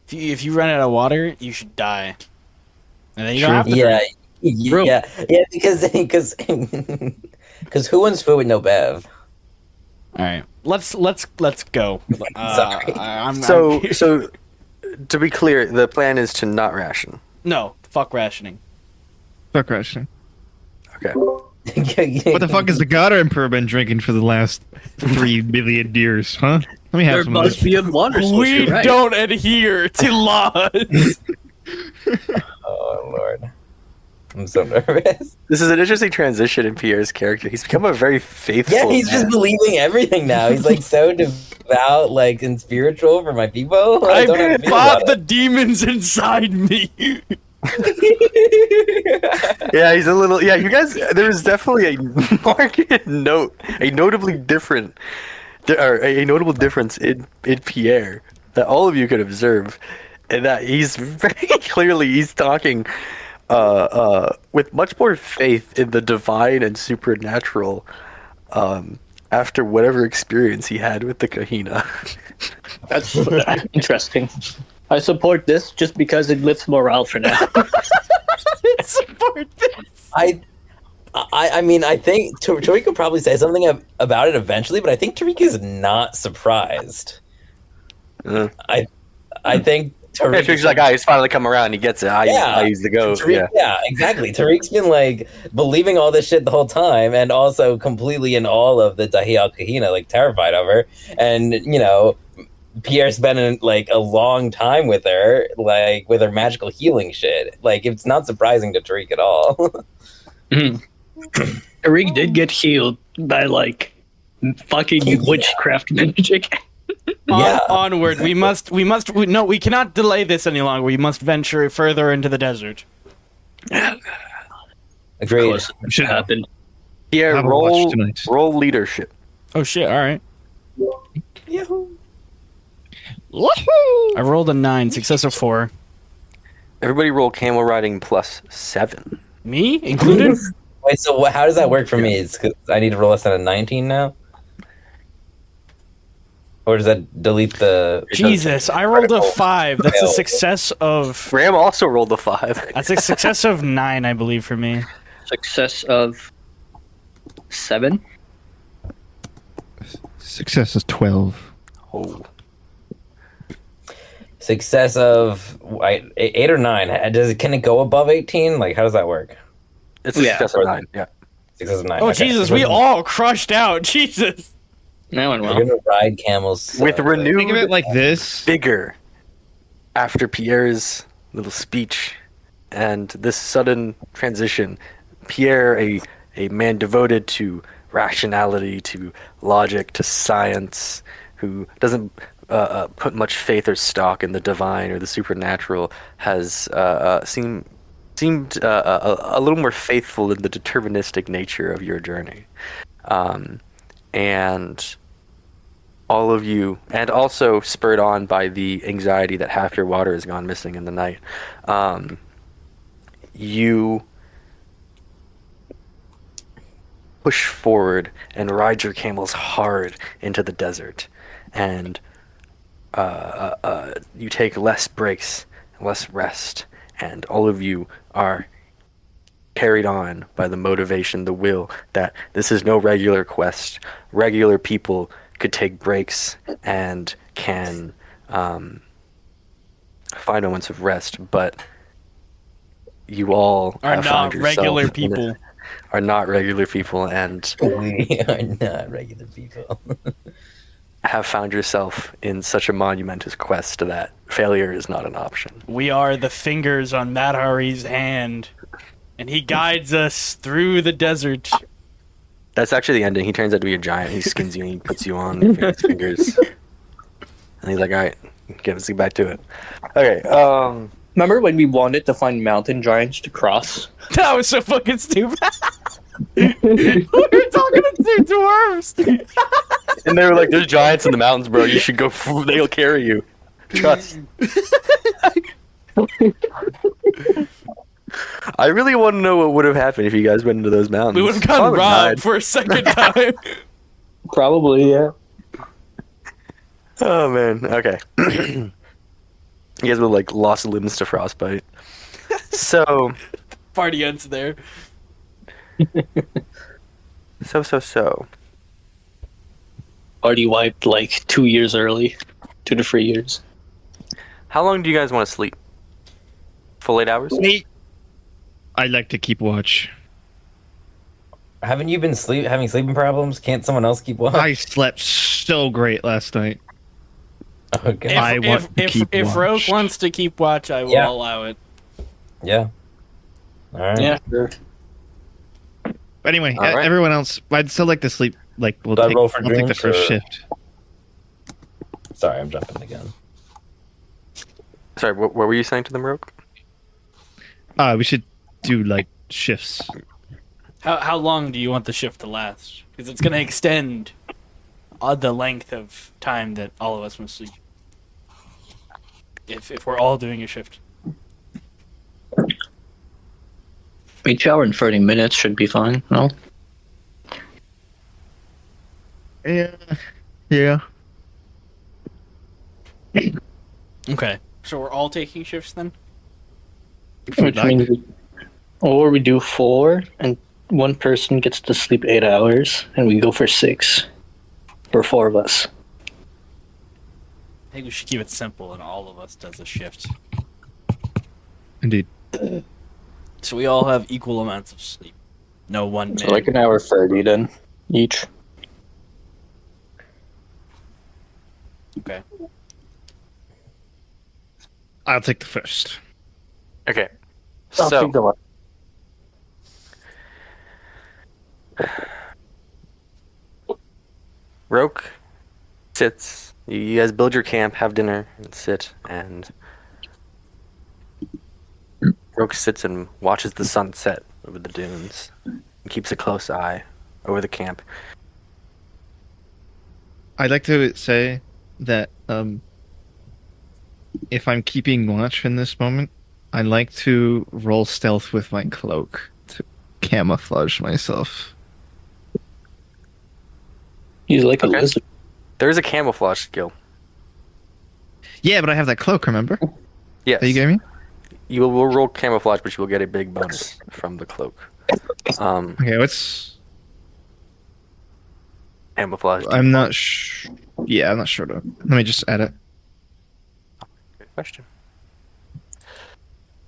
If you run out of water, you should die. And then you don't True. have to Yeah, drink. yeah, because who wants food with no bev? All right, let's go. Sorry. So to be clear, the plan is to not ration. No, fuck rationing. Fuck rationing. Okay. What the fuck has the God Emperor been drinking for the last 3 billion years, huh? Let me have There some of this. must be a water source. We you're right. don't adhere to laws. Oh Lord, I'm so nervous. This is an interesting transition in Pierre's character. He's become a very faithful. Yeah, he's just man. believing everything now. He's like so devout, like and spiritual for my people. I don't know how I to feel fought about the demons inside me. Yeah, he's a little. Yeah, you guys. There is definitely a marked notably different, or a notable difference in Pierre that all of you could observe, and that he's very clearly he's talking, with much more faith in the divine and supernatural, after whatever experience he had with the Kahina. That's interesting. I support this just because it lifts morale for now. Support this. I mean, I think Tariq will probably say something about it eventually, but I think Tariq is not surprised. I think Tariq. Tariq's like, he's finally come around. He gets it. I use the go. Tariq, yeah, exactly. Tariq's been like believing all this shit the whole time, and also completely in awe of the Dahi al Kahina, like terrified of her, and Pierre's been in like a long time with her, like with her magical healing shit. Like it's not surprising to Tariq at all. Tariq did get healed by like fucking witchcraft magic. Yeah. Onward. We cannot delay this any longer. We must venture further into the desert. Agreed. Should Happened. Pierre, Have a watch tonight. roll leadership. Oh shit! All right. Yahoo. I rolled a 9, success of 4. Everybody roll camel riding +7. Me included. Wait, so how does that work for me? It's 'cause I need to roll less than a 19 now? Or does that delete the... Jesus, I rolled a 5. That's a success of. Ram also rolled a 5. That's a success of 9, I believe, for me. Success of 7. Success is 12. Oh. Success of 8 or 9. Can it go above 18? Like, how does that work? It's a success of 9. Yeah. Success of 9. Oh okay. Jesus, we all crushed out. Jesus. That went We're well. gonna ride camels. With renewed Think of it like this. vigor after Pierre's little speech and this sudden transition, Pierre, a man devoted to rationality, to logic, to science, who doesn't put much faith or stock in the divine or the supernatural, has seemed a little more faithful in the deterministic nature of your journey. And all of you, and also spurred on by the anxiety that half your water has gone missing in the night, you push forward and ride your camels hard into the desert, and you take less breaks, less rest, and all of you are carried on by the motivation, the will that this is no regular quest. Regular people could take breaks and can find moments of rest, but you all Are have not found yourself regular in a- people. are not regular people, and We are not regular people. have found yourself in such a monumentous quest that failure is not an option. We are the fingers on Madhari's hand, and he guides us through the desert. That's actually the ending. He turns out to be a giant. He skins you and he puts you on his fingers. And he's like, all right, let's get back to it. Okay, Remember when we wanted to find mountain giants to cross? That was so fucking stupid. We were talking to two dwarves. and they were like, there's giants in the mountains, bro. You should go. They'll carry you. Trust. I really want to know what would have happened if you guys went into those mountains. We would have Probably gotten robbed died. for a second time. Probably, yeah. Oh, man. Okay. You guys would have, like, lost limbs to frostbite. So... Party ends there. So. Already wiped like 2 years early. 2 to 3 years. How long do you guys want to sleep? Full 8 hours? Me, I like to keep watch. Haven't you been having sleeping problems? Can't someone else keep watch? I slept so great last night. Okay. I want to keep if Roke watch. wants to keep watch, I will Yeah. allow it. Yeah. All right. Yeah, sure. But anyway, All right. everyone else, I'd still like to sleep. Like, Do I roll for I'll take the dreams, first or- shift. Sorry, I'm jumping again. Sorry, what were you saying to them, Roke? We should do like shifts. How long do you want the shift to last? Because it's going to extend the length of time that all of us must sleep. If we're all doing a shift. 8 hour and 30 minutes should be fine, no? Yeah. Okay. So we're all taking shifts then? Which means or we do 4 and one person gets to sleep 8 hours and we go for 6 for 4 of us. I think we should keep it simple and all of us does a shift. Indeed. So we all have equal amounts of sleep. No one man. So like an hour 30 then each. Okay. I'll take the first. Okay. I'll So, take the one. Roke sits. You guys build your camp, have dinner, and sit. And Roke sits and watches the sunset over the dunes. And keeps a close eye over the camp. I'd like to say that if I'm keeping watch in this moment, I'd like to roll stealth with my cloak to camouflage myself. He's like Okay. a lizard. There is a camouflage skill. Yeah, but I have that cloak, remember? Yes. Are you getting me? You will roll camouflage, but you will get a big bonus from the cloak. Okay, what's... Camouflage. I'm not Yeah, I'm not sure though. Let me just add it. Good question.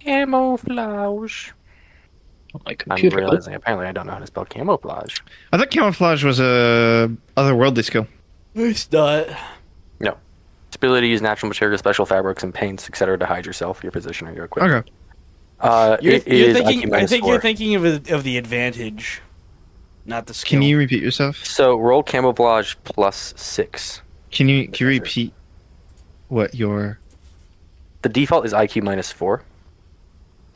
Camouflage. My I'm computer. realizing apparently I don't know how to spell camouflage. I thought camouflage was a otherworldly skill. It's not. No. Its ability to use natural materials, special fabrics, and paints, etc. to hide yourself, your position, or your equipment. Okay. It is IQ I think -4. you're thinking of the advantage, not the skill. Can you repeat yourself? So roll camouflage +6. Can you repeat what your The default is IQ -4.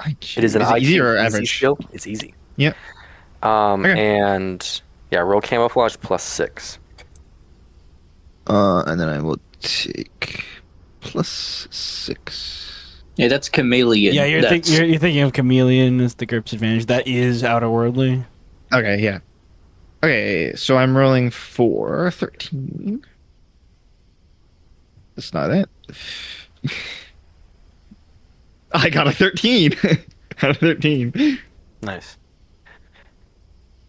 IQ It is an IQ easy or easy average? skill. It's easy. Yeah. Okay. And yeah, roll camouflage +6. And then I will take +6. Yeah, that's chameleon. Yeah, you're thinking of chameleon as the Gurps advantage. That is outerworldly. Okay, yeah. Okay, so I'm rolling for 13. That's not it. I got a 13. Got a 13. Nice.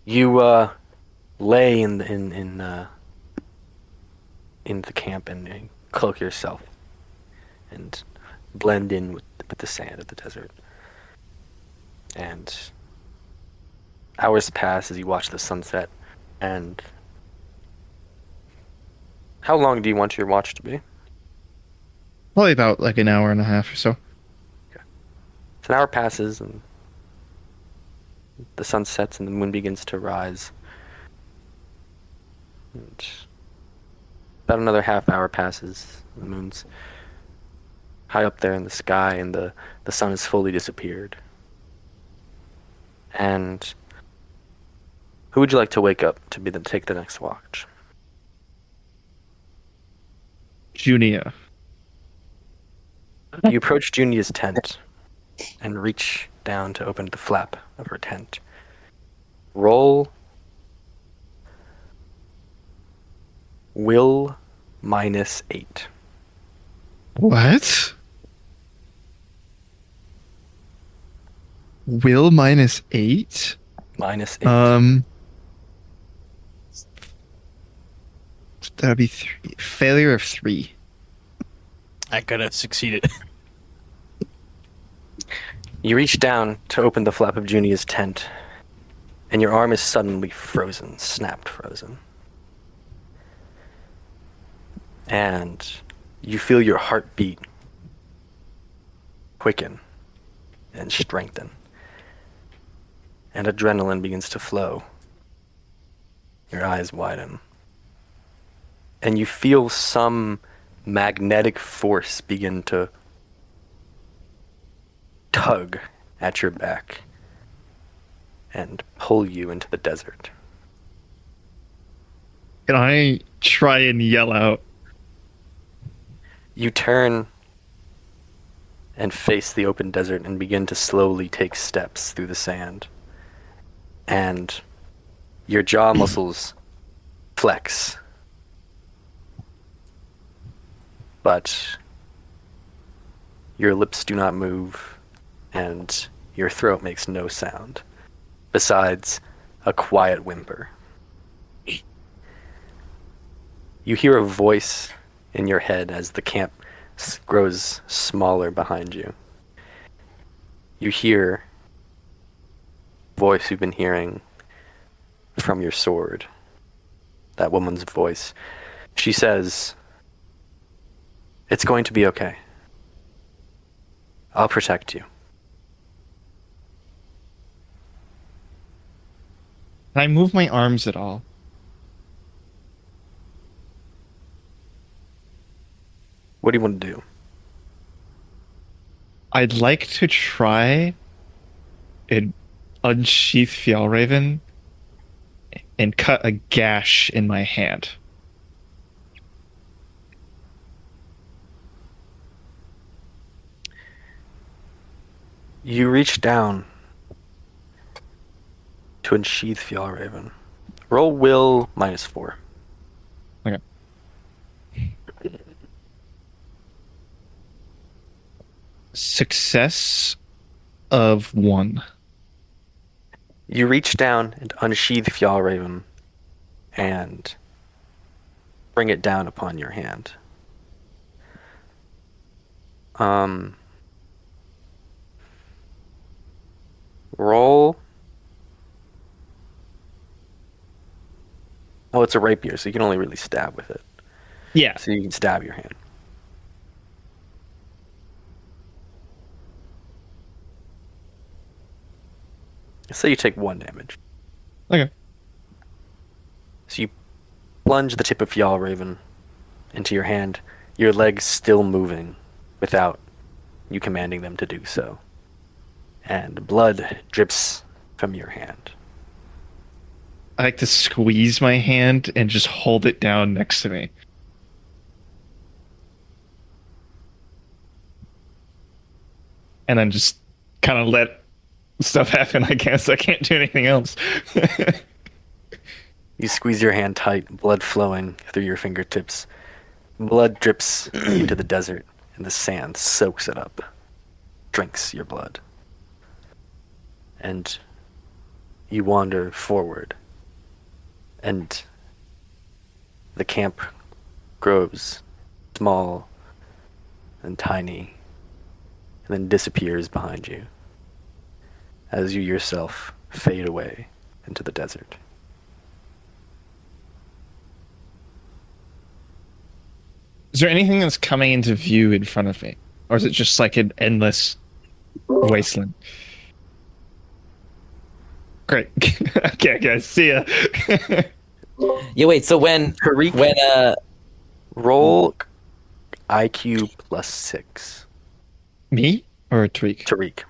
You lay in the camp and cloak yourself and blend in with the sand of the desert. And hours pass as you watch the sunset. And how long do you want your watch to be? Probably about like an hour and a half or so. So an hour passes and the sun sets and the moon begins to rise. And about another half hour passes. The moon's high up there in the sky and the sun has fully disappeared. And who would you like to wake up to take the next watch? Junia. You approach Junia's tent and reach down to open the flap of her tent. Roll will -8. What? Will -8? -8. That would be 3. Failure of 3. I could have succeeded. You reach down to open the flap of Junia's tent, and your arm is suddenly frozen, snapped frozen. And you feel your heartbeat quicken and strengthen. And adrenaline begins to flow. Your eyes widen. And you feel some magnetic force begin to tug at your back and pull you into the desert. Can I try and yell out? You turn and face the open desert and begin to slowly take steps through the sand. And your jaw muscles flex. But your lips do not move, and your throat makes no sound, besides a quiet whimper. You hear a voice in your head as the camp grows smaller behind you. You hear a voice you've been hearing from your sword, that woman's voice. She says, "It's going to be okay. I'll protect you." Can I move my arms at all? What do you want to do? I'd like to try and unsheath Fjallraven and cut a gash in my hand. You reach down to unsheath Fjallraven. Roll will -4. Okay. Success of 1. You reach down and unsheath Fjallraven and bring it down upon your hand. Roll. Oh, it's a rapier, so you can only really stab with it. Yeah. So you can stab your hand. Say you take 1 damage. Okay. So you plunge the tip of Fjallraven into your hand, your legs still moving without you commanding them to do so. And blood drips from your hand. I like to squeeze my hand and just hold it down next to me. And then just kind of let stuff happen, I guess. I can't do anything else. You squeeze your hand tight, blood flowing through your fingertips. Blood drips into the desert, and the sand soaks it up, drinks your blood. And you wander forward, and the camp grows small and tiny, and then disappears behind you as you yourself fade away into the desert. Is there anything that's coming into view in front of me? Or is it just like an endless wasteland? Great. Okay, guys, see ya. Yeah, wait. So when Tariq, roll IQ +6. Me or Tariq? Tariq.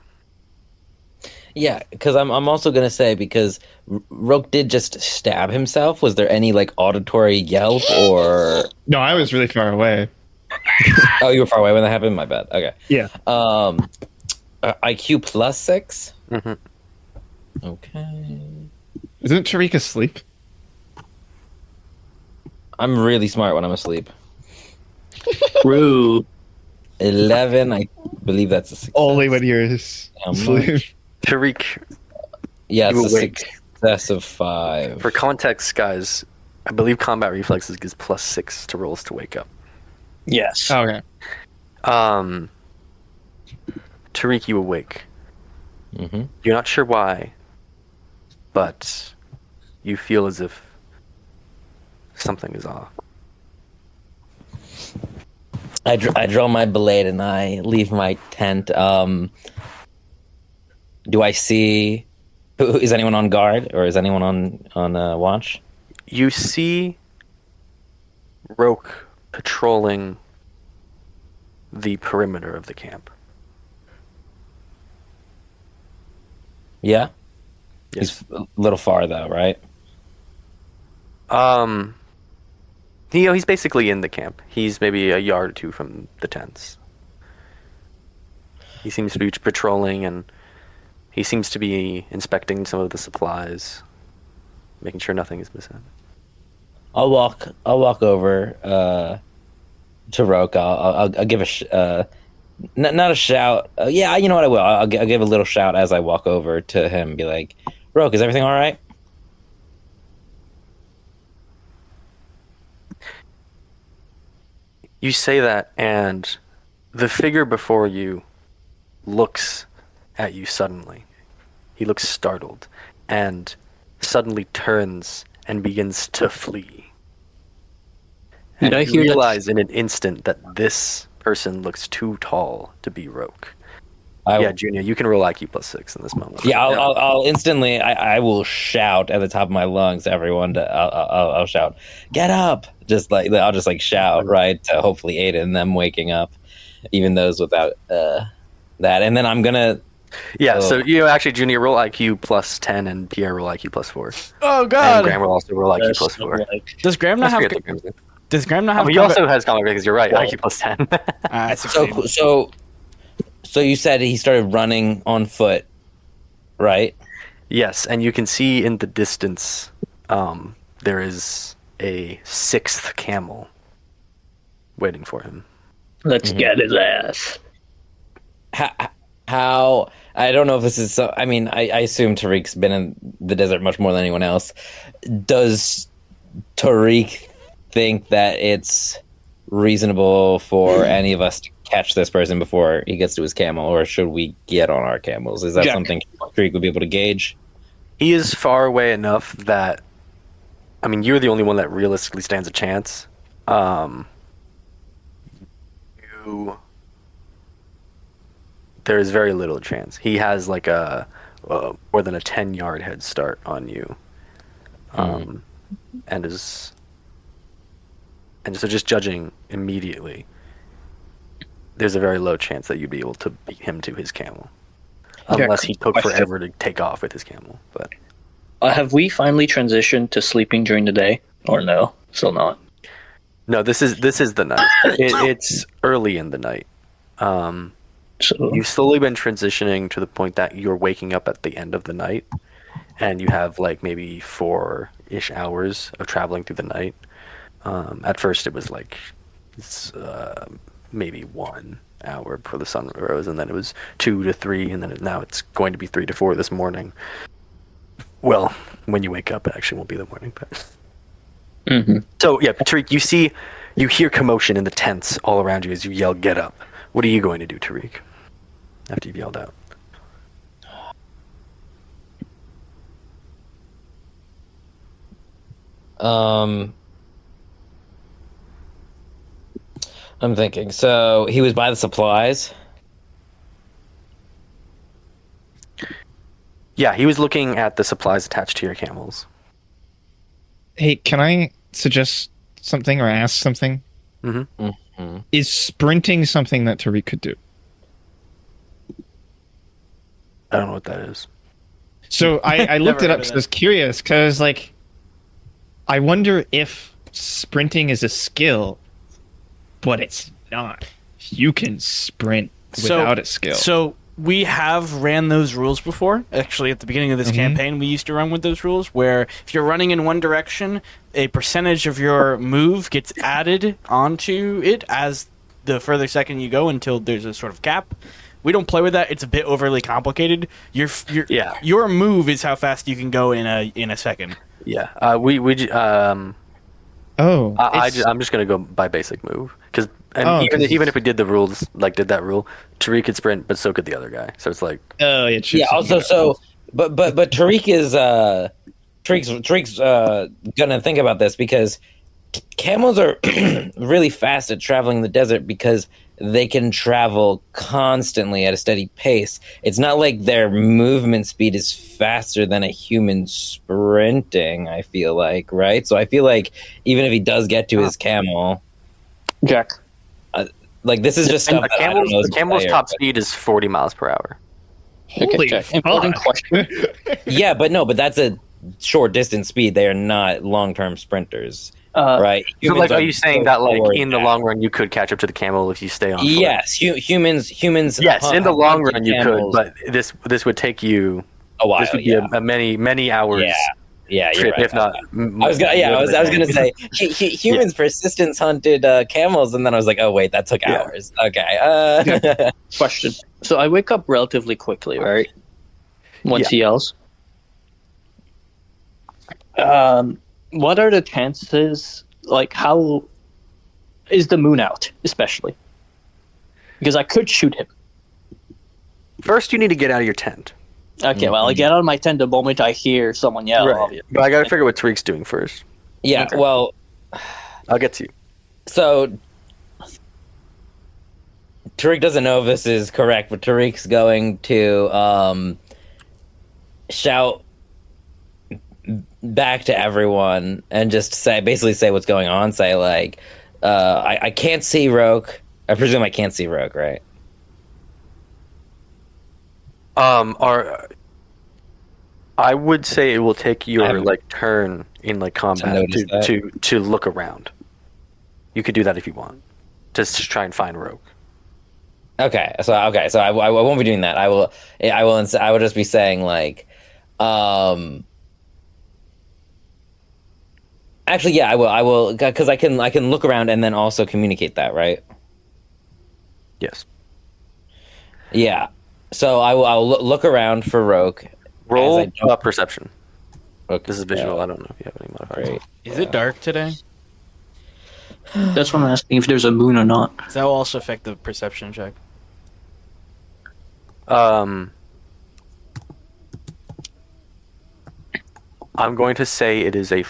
yeah, because I'm also gonna say because Roke did just stab himself. Was there any like auditory yelp or? No, I was really far away. Oh, you were far away when that happened. My bad. Okay. Yeah. IQ +6. Mm-hmm. Okay. Isn't Tariq asleep? I'm really smart when I'm asleep. Rude. 11. I believe that's a success. Only when you're How asleep. Tariq, Yeah, it's You a awake. success of 5. for context, guys, I believe combat reflexes gives +6 to rolls to wake up. Yes. Okay. Tariq, you awake. Mm-hmm. You're not sure why, but you feel as if something is off. I draw my blade and I leave my tent. Do I see? Is anyone on guard or is anyone on watch? You see Roke patrolling the perimeter of the camp. Yeah, Yes. he's a little far though, right? He's basically in the camp. He's maybe a yard or two from the tents. He seems to be patrolling, and he seems to be inspecting some of the supplies, making sure nothing is missing. I'll walk over to Roke. I'll give not a shout. Yeah, you know what I will. I'll give a little shout as I walk over to him. Be like, Roke, is everything all right? You say that, and the figure before you looks at you suddenly. He looks startled, and suddenly turns and begins to flee. And Did I you hear that? realize in an instant that this person looks too tall to be Roke. Yeah, Junior, you can roll IQ +6 in this moment. Yeah, I'll instantly. I will shout at the top of my lungs. To everyone, I'll shout, "Get up!" I'll just like shout right to hopefully aid in them waking up, even those without that. And then I'm gonna. Yeah, so you actually, Junior, roll IQ +10, and Pierre roll IQ +4. Oh And God! Graham will also roll IQ There's +4. like- Does Graham not I have? forget the Graham's name. Does Graham not have? He also has combat because you're right. Well- IQ +10. I succeed. So you said he started running on foot, right? Yes, and you can see in the distance there is a 6th camel waiting for him. Let's get his ass. How I don't know if this is so. I mean, I assume Tariq's been in the desert much more than anyone else. Does Tariq think that it's reasonable for any of us to catch this person before he gets to his camel, or should we get on our camels? Is that Jack. something Tariq would be able to gauge? He is far away enough that, I mean, you're the only one that realistically stands a chance. There is very little chance. He has like a more than a 10-yard head start on you, and so just judging immediately, there's a very low chance that you'd be able to beat him to his camel, unless he took question. forever to take off with his camel. But Have we finally transitioned to sleeping during the day, or no? Still not. no, this is the night. It's early in the night. So You've slowly been transitioning to the point that you're waking up at the end of the night, and you have like maybe 4-ish hours of traveling through the night. At first, it was like maybe 1 hour before the sun rose, and then it was 2 to 3, and then now it's going to be 3 to 4 this morning. Well, when you wake up, it actually won't be the morning, but. So yeah, Tariq, you hear commotion in the tents all around you as you yell, "Get up!" What are you going to do, Tariq? After you've yelled out. I'm thinking. So he was by the supplies. Yeah, he was looking at the supplies attached to your camels. Hey, can I suggest something or ask something? Is sprinting something that Tariq could do? I don't know what that is. So I looked it Never up heard because of I was curious, because like, I wonder if sprinting is a skill, but it's not. You can sprint without a skill. So we have ran those rules before. Actually, at the beginning of this campaign, we used to run with those rules where if you're running in one direction, a percentage of your move gets added onto it as the further second you go until there's a sort of cap. We don't play with that. It's a bit overly complicated. Your move is how fast you can go in a second. Yeah, I'm just gonna go by basic move because even if we did the rules did that rule, Tariq could sprint, but so could the other guy. So it's like but Tariq is Tariq's gonna think about this because camels are really fast at traveling the desert because they can travel constantly at a steady pace. It's not like their movement speed is faster than a human sprinting, I feel like, right? So I feel like even if he does get to his camel... Jack. This is just stuff that I don't know the camel's top speed is 40 miles per hour. Holy Jack. Important question. Yeah, but that's a short distance speed. They are not long-term sprinters. Right. So are you saying that in the long run you could catch up to the camel if you stay on foot? Yes, humans. Yes, in the long run you could, but this would take you a while. This would be a many hours. Yeah, trip, right. if not. I was gonna say humans persistence hunted camels, and then I was like, oh wait, that took hours. Okay. Question. So I wake up relatively quickly, right? Once he yells. What are the chances? How is the moon out, especially? Because I could shoot him. First, you need to get out of your tent. Okay, well, I get out of my tent the moment I hear someone yell. Right. But I got to figure what Tariq's doing first. Yeah, okay. Well... I'll get to you. So... Tariq doesn't know if this is correct, but Tariq's going to shout back to everyone and just basically say what's going on. Say, I can't see Roke. I presume I can't see Roke, right? I would say it will take your turn in combat to look around. You could do that if you want, just to try and find Roke. Okay, so I won't be doing that. I will just be saying actually, yeah, I will because I can look around and then also communicate that, right? Yes. Yeah. So I'll look around for Roke. Roll perception. Okay. This is visual. I don't know if you have any modifiers. Great. Is it dark today? That's what I'm asking, if there's a moon or not. That will also affect the perception check. I'm going to say it is a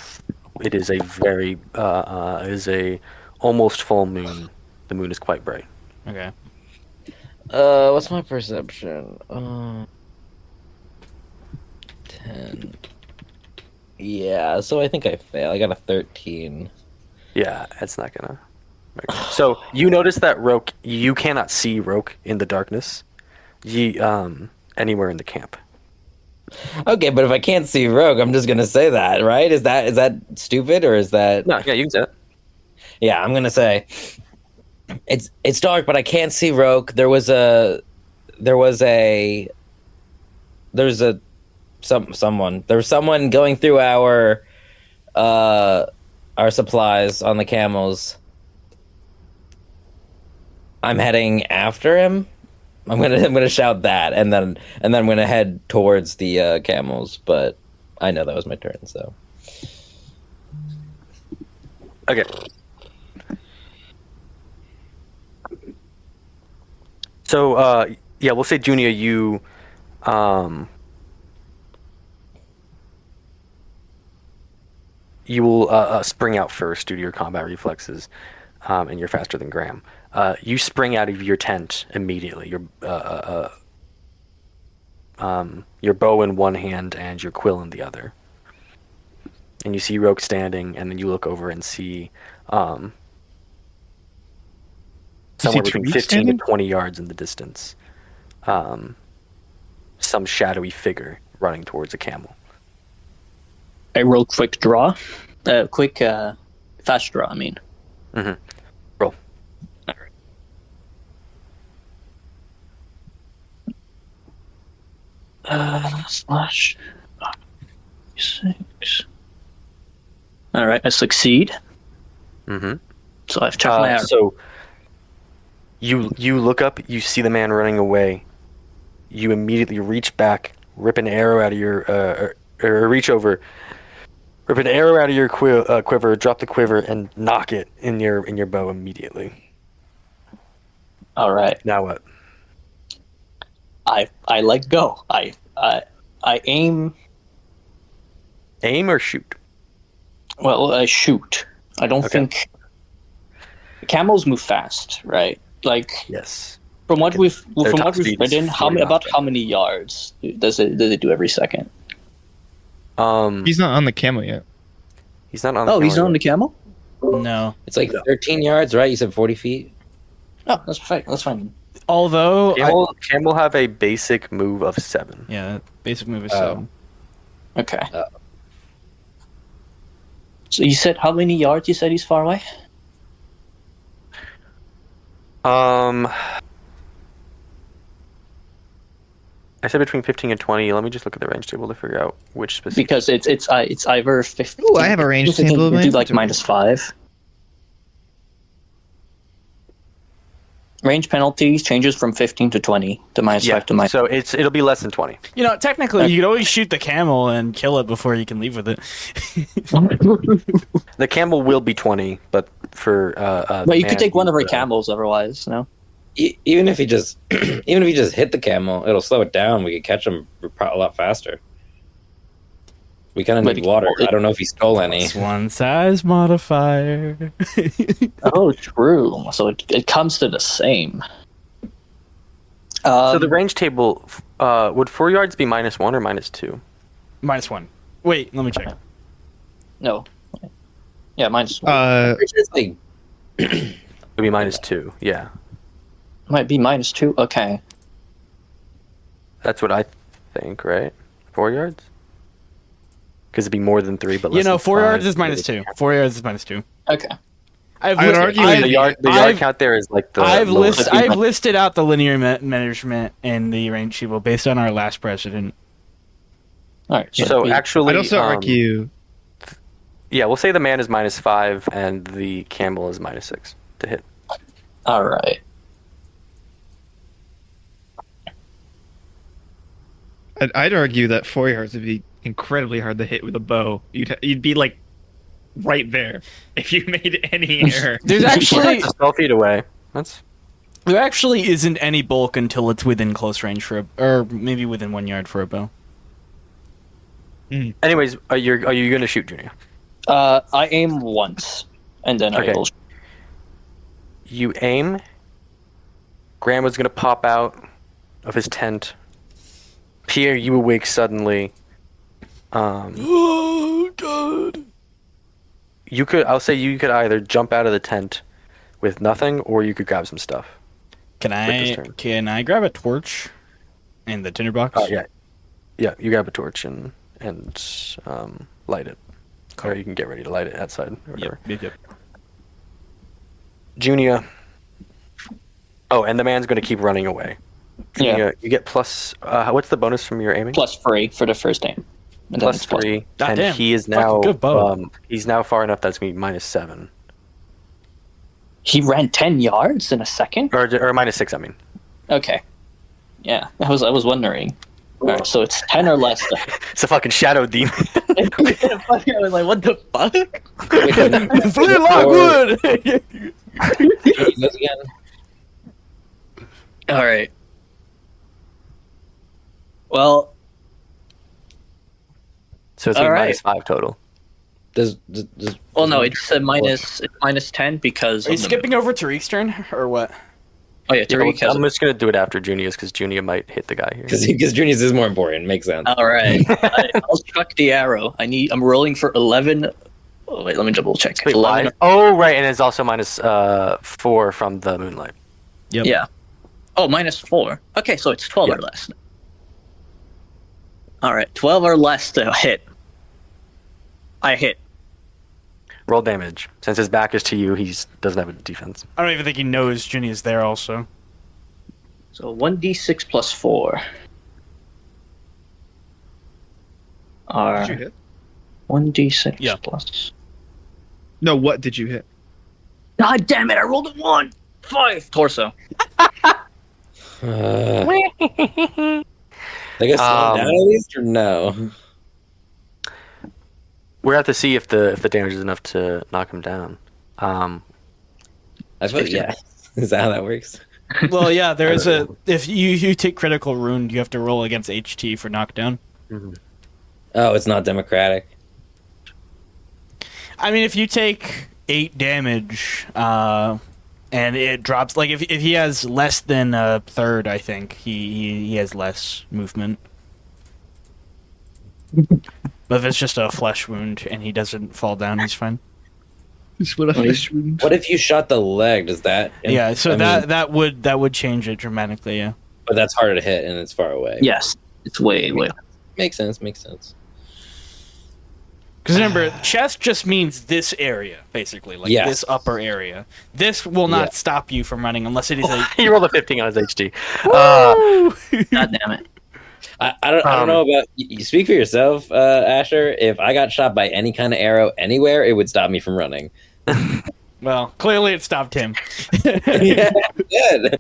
almost full moon. The moon is quite bright. Okay. What's my perception? 10. Yeah, so I think I fail. I got a 13. Yeah, it's not gonna. So you notice that Roke, you cannot see Roke in the darkness, anywhere in the camp. Okay, but if I can't see Roke, I'm just gonna say that, right? Is that stupid or is that? No, yeah, you can say it. Yeah, I'm gonna say it's dark, but I can't see Roke. There's a someone. There was someone going through our supplies on the camels. I'm heading after him. I'm gonna shout that, and then I'm gonna head towards the camels. But I know that was my turn, so. Okay. So, yeah, we'll say, Junia, you will spring out first due to your combat reflexes, and you're faster than Graham. You spring out of your tent immediately. Your bow in one hand and your quill in the other. And you see Roke standing, and then you look over and see somewhere between Tariq 15 standing? to 20 yards in the distance, some shadowy figure running towards a camel. I roll quick draw. Fast draw, I mean. Mm-hmm. Roll. Slash 6. Alright, I succeed. Mm-hmm. So I've checked my arrow. So you look up, you see the man running away. You immediately reach back, rip an arrow out of your or reach over, rip an arrow out of your quiver, drop the quiver, and knock it in your bow immediately. Alright. Now what? I let go. I aim. Aim or shoot? Well, I shoot. I don't Okay. think camels move fast, right? Like Yes. from what Their we've top speed is written, 40 about knots. how many yards does it do every second? He's not on the camel yet. He's not on. The Oh, he's camera not on the yet. camel. No. It's like 13 yards, right? You said 40 feet. Oh, that's fine. That's fine. Although, Camel have a basic move of 7. yeah, basic move is Oh. 7. Okay. So you said how many yards? You said he's far away. I said between 15 and 20. Let me just look at the range table to figure out which specific. Because it's either 15. Ooh, I have a range table of my Do like inventory. -5. Range penalties changes from 15 to 20 to -5 to -. So it'll be less than 20. You know, technically, you could always shoot the camel and kill it before you can leave with it. The camel will be 20, but for But you could take one of our camels otherwise, no? Even if he just hit the camel, it'll slow it down. We could catch him a lot faster. We kind of But need water. I don't know if he stole any. It's one size modifier. Oh, true. So it comes to the same. So the range table would 4 yards be -1 or -2? -1. Wait, let me check. No. Yeah, -1. It's like It'd be -2. Yeah, Might be -2. Okay. that's what I think. Right? 4 yards. Because it'd be more than 3, but less You know, than 4 yards 5. is -2. 4 yards is -2. Okay. I would argue The yard count there is like the. I've lowest. listed out the linear measurement in the range table based on our last precedent. All right. So actually, I'd also argue. yeah, we'll say the man is -5 and the camel is -6 to hit. All right. I'd argue that 4 yards would be incredibly hard to hit with a bow. You'd be like right there if you made any error. There's actually It's 12 feet away. there actually isn't any bulk until it's within close range or maybe within 1 yard for a bow. Anyways, are you going to shoot, Junior? I aim once, and then Okay. I will. You aim. Grandma's going to pop out of his tent. Pierre, you awake suddenly. Oh god. I'll say you could either jump out of the tent with nothing, or you could grab some stuff. Can this I turn. grab a torch and the tinderbox? Oh yeah. You grab a torch and light it, or you can get ready to light it outside. Or whatever. Yep. Junia. Oh, and the man's going to keep running away. Junia, you get plus. What's the bonus from your aiming? +3 for the first aim. And then Plus it's plus- 3, God and damn. he is Fucking now good bow. he's now far enough that's me -7 He ran 10 yards in a second? or -6. I mean, Okay. Yeah, I was wondering. Alright, so it's 10 or less. it's a fucking shadow demon. I was like, what the fuck? Flint Lockwood. Again. Alright. Well, So it's All right. -5 total. well, no, it's -10 because. Are you of the- skipping over Tariq's turn or what? Oh yeah, Yeah, Tariq has. I'm just gonna do it after Junia's because Junia might hit the guy here. Because Junior's is more important. Makes sense. All right, I'll chuck the arrow. I'm rolling for 11. Oh, wait, let me double check. Wait, 11. why? Oh, right, and it's also -4 from the moonlight. Yep. Yeah. Oh, -4. Okay, so it's 12 or less. All right, 12 or less to hit. I hit. Roll damage. Since his back is to you, he doesn't have a defense. I don't even think he knows Junior's there. Also, So 1d6 plus 4. Did you hit? 1d6 Yeah. plus. No, what did you hit? God damn it! I rolled a 1. 5 torso. They got slowed down at least, or no? We're gonna have to see if the damage is enough to knock him down. I suppose, yeah. Is that how that works? well, yeah, there is a. If you take critical wound, you have to roll against HT for knockdown. Oh, it's not democratic. I mean, if you take 8 damage, and it drops, like if he has less than a third, I think he has less movement. But if it's just a flesh wound and he doesn't fall down, he's fine. What a flesh wound. What if you shot the leg? Does that? Yeah, so I mean, that would change it dramatically. Yeah. but that's harder to hit and it's far away. Yes, it's way. Makes sense. Makes sense. Because remember, chest just means this area, basically, like Yes. this upper area. This will not Yeah. stop you from running unless it is a. He rolled a 15 on his HT. God damn it. I don't know about you. Speak for yourself, Asher. If I got shot by any kind of arrow anywhere, it would stop me from running. Well, clearly it stopped him. Yeah, good.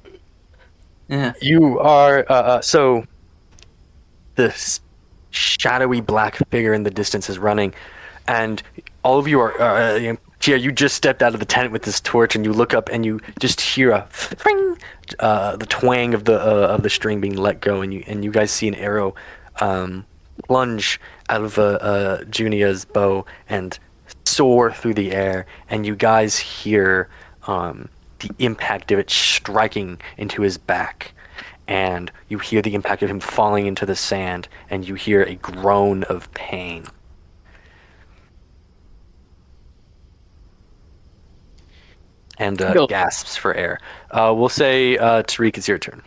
Yeah. You are so this shadowy black figure in the distance is running, and all of you are. Pierre, you just stepped out of the tent with this torch, and you look up, and you just hear a ring, the twang of the string being let go, and you guys see an arrow plunge out of Junia's bow and soar through the air, and you guys hear the impact of it striking into his back, and you hear the impact of him falling into the sand, and you hear a groan of pain. And gasps for air. We'll say, Tariq, it's your turn.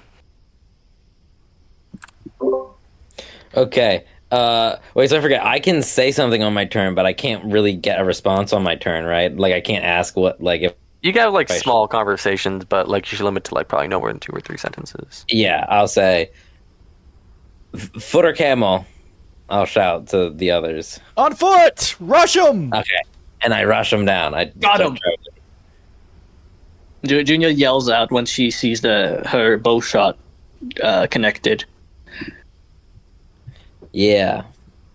Okay. Wait, so I forget. I can say something on my turn, but I can't really get a response on my turn, right? Like, I can't ask what, like, if. You got like Right. small conversations, but like you should limit to like probably no more than 2 or 3 sentences. Yeah, I'll say. Foot or camel? I'll shout to the others. On foot, rush him! Okay. And I rush them down. I Got him. Junior yells out when she sees her bow shot connected. Yeah,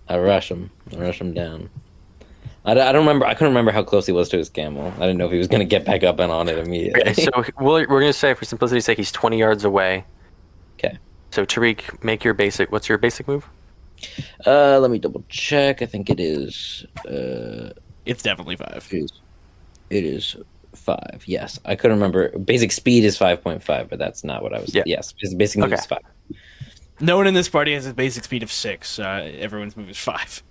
I rush him. I rush him down. I don't remember. I couldn't remember how close he was to his camel. I didn't know if he was going to get back up and on it immediately. Okay, so we're going to say, for simplicity's sake, he's 20 yards away. Okay. So Tariq, make your basic. What's your basic move? Let me double check. I think it is. It's definitely 5. It is 5. Yes, I couldn't remember. Basic speed is 5.5, but that's not what I was. Yeah. Yes, his basic move Okay. is 5. No one in this party has a basic speed of 6. Everyone's move is 5.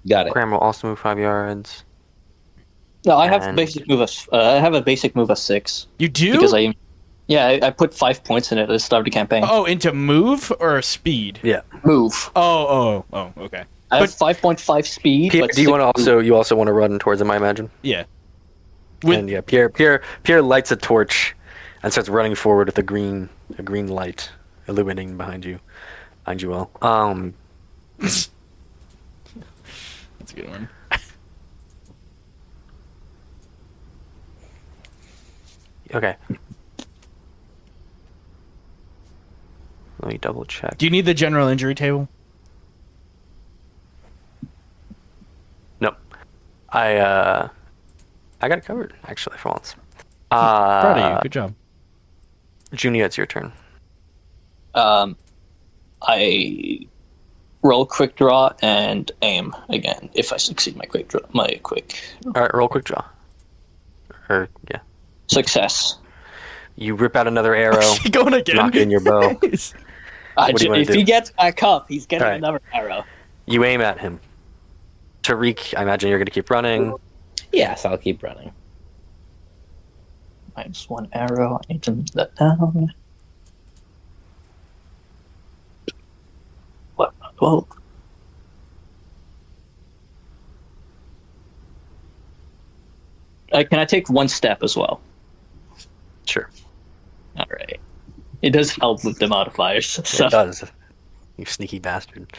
Got it. Graham will also move 5 yards. No, I have And- basic move of. I have a basic move of 6 You do? because I put 5 points in it at the start of the campaign. Oh, into move or speed? Yeah. Move. Oh, okay. I have 5.5 speed. Pierre, but do you 6 want to you also want to run towards him? I imagine. Yeah. And yeah, Pierre lights a torch and starts running forward with a green light illuminating behind you all. That's a good one. Okay. Let me double check. Do you need the general injury table? No. I got it covered, actually, for once. Proud of you. Good job. Junia, it's your turn. I roll quick draw and aim again if I succeed my quick draw. All right, roll quick draw. Or yeah, Success. you rip out another arrow, Going again. knock in your bow. What do you wanna If do? he gets back up, he's getting Alright. another arrow. You aim at him. Tariq, I imagine you're going to keep running. Yes, I'll keep running. Minus one arrow. I need to move that down. What? Well. Can I take one step as well? Sure, All right. It does help with the modifiers. So. it does. You sneaky bastard.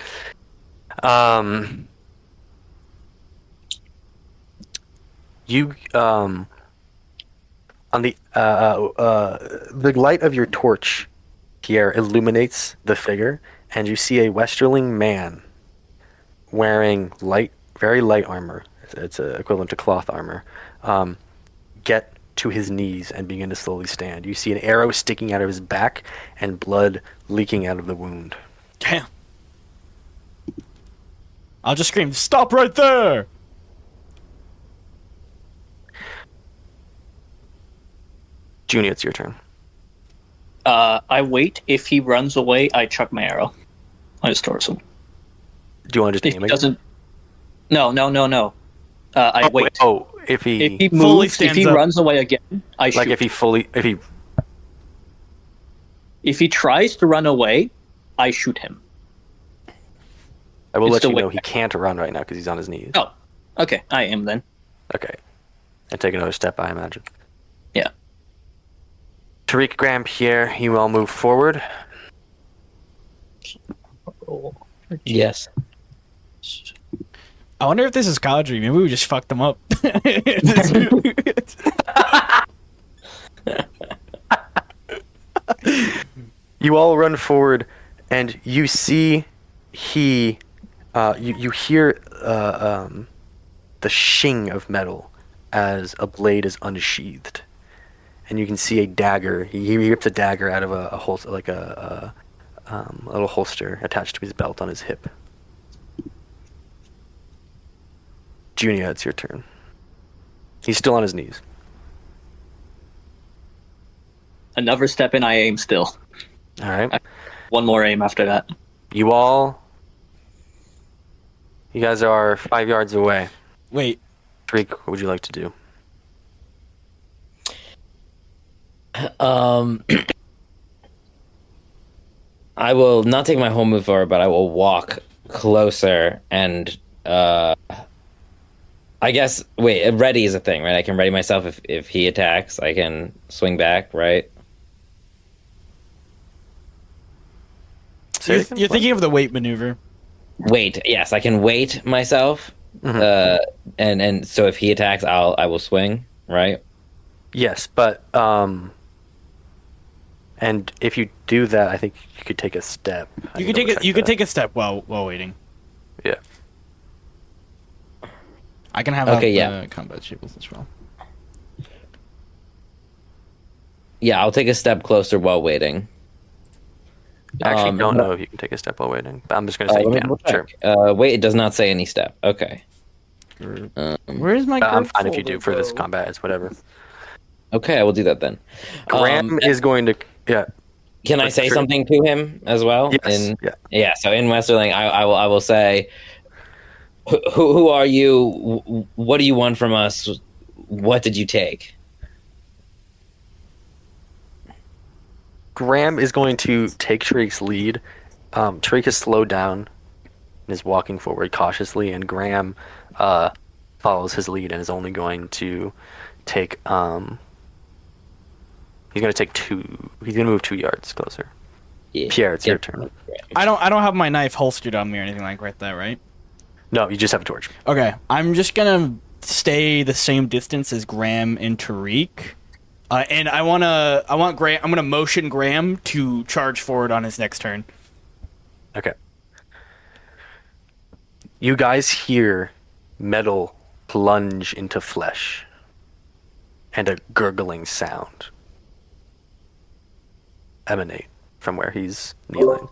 You on the light of your torch, Pierre, illuminates the figure, and you see a Westerling man wearing very light armor. It's equivalent to cloth armor. Get to his knees and begin to slowly stand. You see an arrow sticking out of his back and blood leaking out of the wound. Damn. I'll just scream, "Stop right there!" Junia, it's your turn. I wait. If he runs away, I chuck my arrow on his torso. Do you want to If just he aim again? doesn't. No. I wait. If he If he Fully moves, if stands he up. runs away again, I shoot. like If he tries to run away, I shoot him. I will It's let the you know way- he can't run right now because he's on his knees. Oh, okay. I am then. Okay. And take another step, I imagine. Yeah. Tariq, Graham, Pierre, you all move forward. Yes. I wonder if this is Kahdri. Maybe we just fucked them up. You all run forward, and you see you hear the shing of metal as a blade is unsheathed, and you can see a dagger. He rips a dagger out of a holster, like a little holster attached to his belt on his hip. Junia, it's your turn. He's still on his knees. Another step and I aim still. All right. One more aim after that. You guys are 5 yards away. Wait. Tariq, what would you like to do? I will not take my whole move forward, but I will walk closer and I guess ready is a thing, right? I can ready myself if he attacks, I can swing back, right? You're thinking of the wait maneuver. Wait, yes, I can wait myself. Mhm. And so if he attacks, I will swing, right? Yes, but and if you do that, I think you could take a step. You could take a step while waiting. Yeah. I can have combat tables as well. Yeah, I'll take a step closer while waiting. I actually don't know if you can take a step while waiting, but I'm just going to say you let me can. double Sure. check. Wait, it does not say any step. Okay. Where is my? I'm Gurp fine if you folder, do for this bro? combat. It's whatever. Okay, I will do that then. Graham is going to. Yeah. Can I say Sure. something to him as well? Yes. Yeah. So in Westerling, I will say, who are you? What do you want from us? What did you take? Graham is going to take Tariq's lead. Tariq has slowed down and is walking forward cautiously, and Graham follows his lead and is only going to take. He's going to take two. He's going to move 2 yards closer. Yeah. Pierre, it's your turn. I don't have my knife holstered on me or anything like that, right? No, you just have a torch. Okay, I'm just gonna stay the same distance as Graham and Tariq, and I'm gonna motion Graham to charge forward on his next turn. Okay. You guys hear metal plunge into flesh and a gurgling sound emanate from where he's kneeling.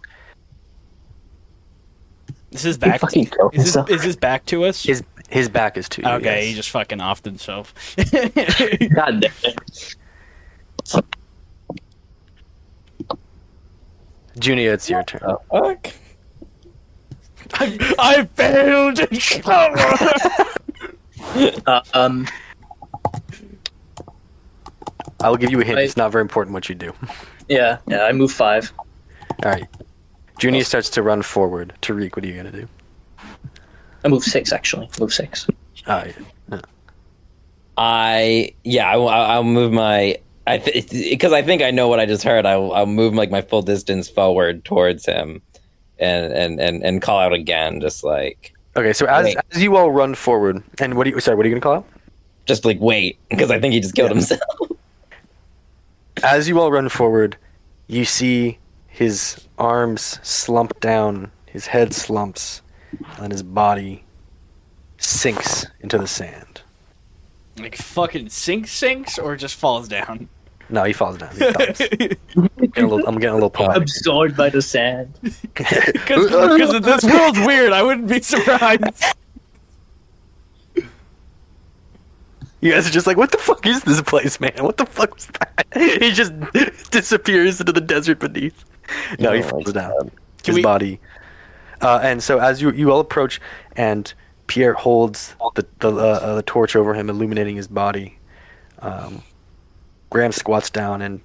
This is back. fucking kill Is himself. this back to us? His back is to you. Okay, yes. he just fucking offed himself. God damn it. Junia, it's your turn. Fuck. I failed. I'll give you a hint. It's not very important what you do. Yeah, I move 5. All right. Junia starts to run forward. Tariq, what are you gonna do? I move 6 actually. Move 6. Oh, yeah. I'll move my. Because I think I know what I just heard. I'll move like my full distance forward towards him, and call out again, just like. Okay, so as you all run forward, and what are you gonna call out? Just like wait, because I think he just killed himself. As you all run forward, you see his arms slump down, his head slumps, and then his body sinks into the sand. Like fucking sinks or just falls down. No, he falls down. He thumps. I'm getting a little poetic. Absorbed by the sand. Because this world's weird. I wouldn't be surprised. You guys are just like, what the fuck is this place, man? What the fuck was that? He just disappears into the desert beneath. No, he falls down. His body. And so as you all approach, and Pierre holds the torch over him, illuminating his body, Graham squats down and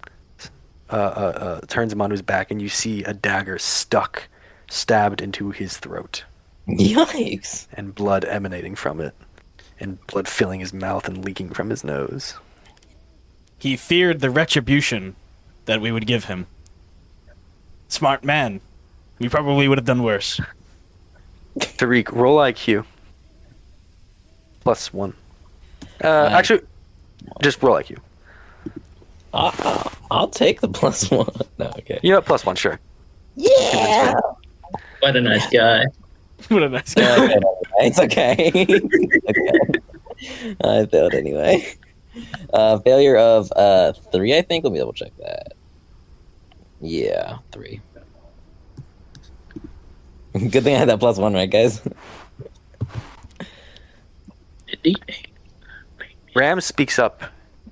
turns him onto his back, and you see a dagger stabbed into his throat. Yikes! And blood emanating from it. And blood filling his mouth and leaking from his nose. He feared the retribution that we would give him. Smart man. We probably would have done worse. Tariq, roll IQ. +1. Actually, just roll IQ. I'll take the +1. No, okay. You know what? +1, sure. Yeah. What a nice guy. What a nice guy. It's okay. Okay. I failed anyway. Failure of 3, I think. Let me double check that. Yeah, 3. Good thing I had that +1, right, guys? Ram speaks up,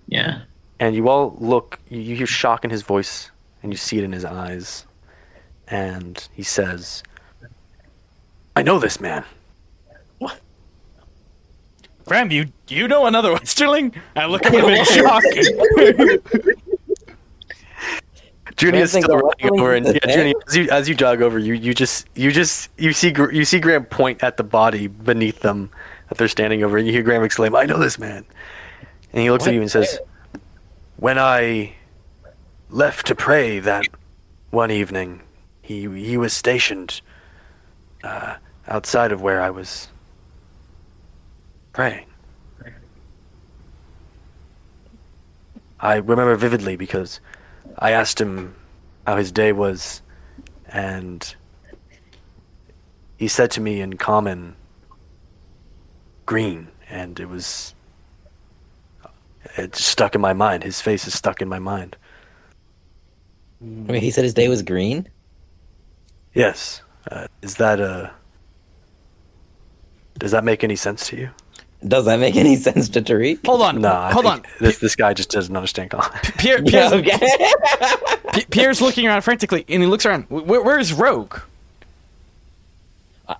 Yeah. and you all look. You hear shock in his voice, and you see it in his eyes. And he says, "I know this man." Graham, you know another Westerling? I look at him in shock. Junior's think still the running over, and Westerlings is Junior, as you jog over, you see Graham point at the body beneath them that they're standing over, and you hear Graham exclaim, "I know this man," and he looks at you and says, "When I left to pray that one evening, he was stationed outside of where I was praying. I remember vividly because I asked him how his day was, and he said to me in common, 'green,' and it's stuck in my mind. His face is stuck in my mind." Wait, he said his day was green? Yes. Does that make any sense to you? Does that make any sense to Tariq? Hold on. No, I hold on. think this guy just doesn't understand common. Pierre's looking around frantically, and he looks around. Where's Roke?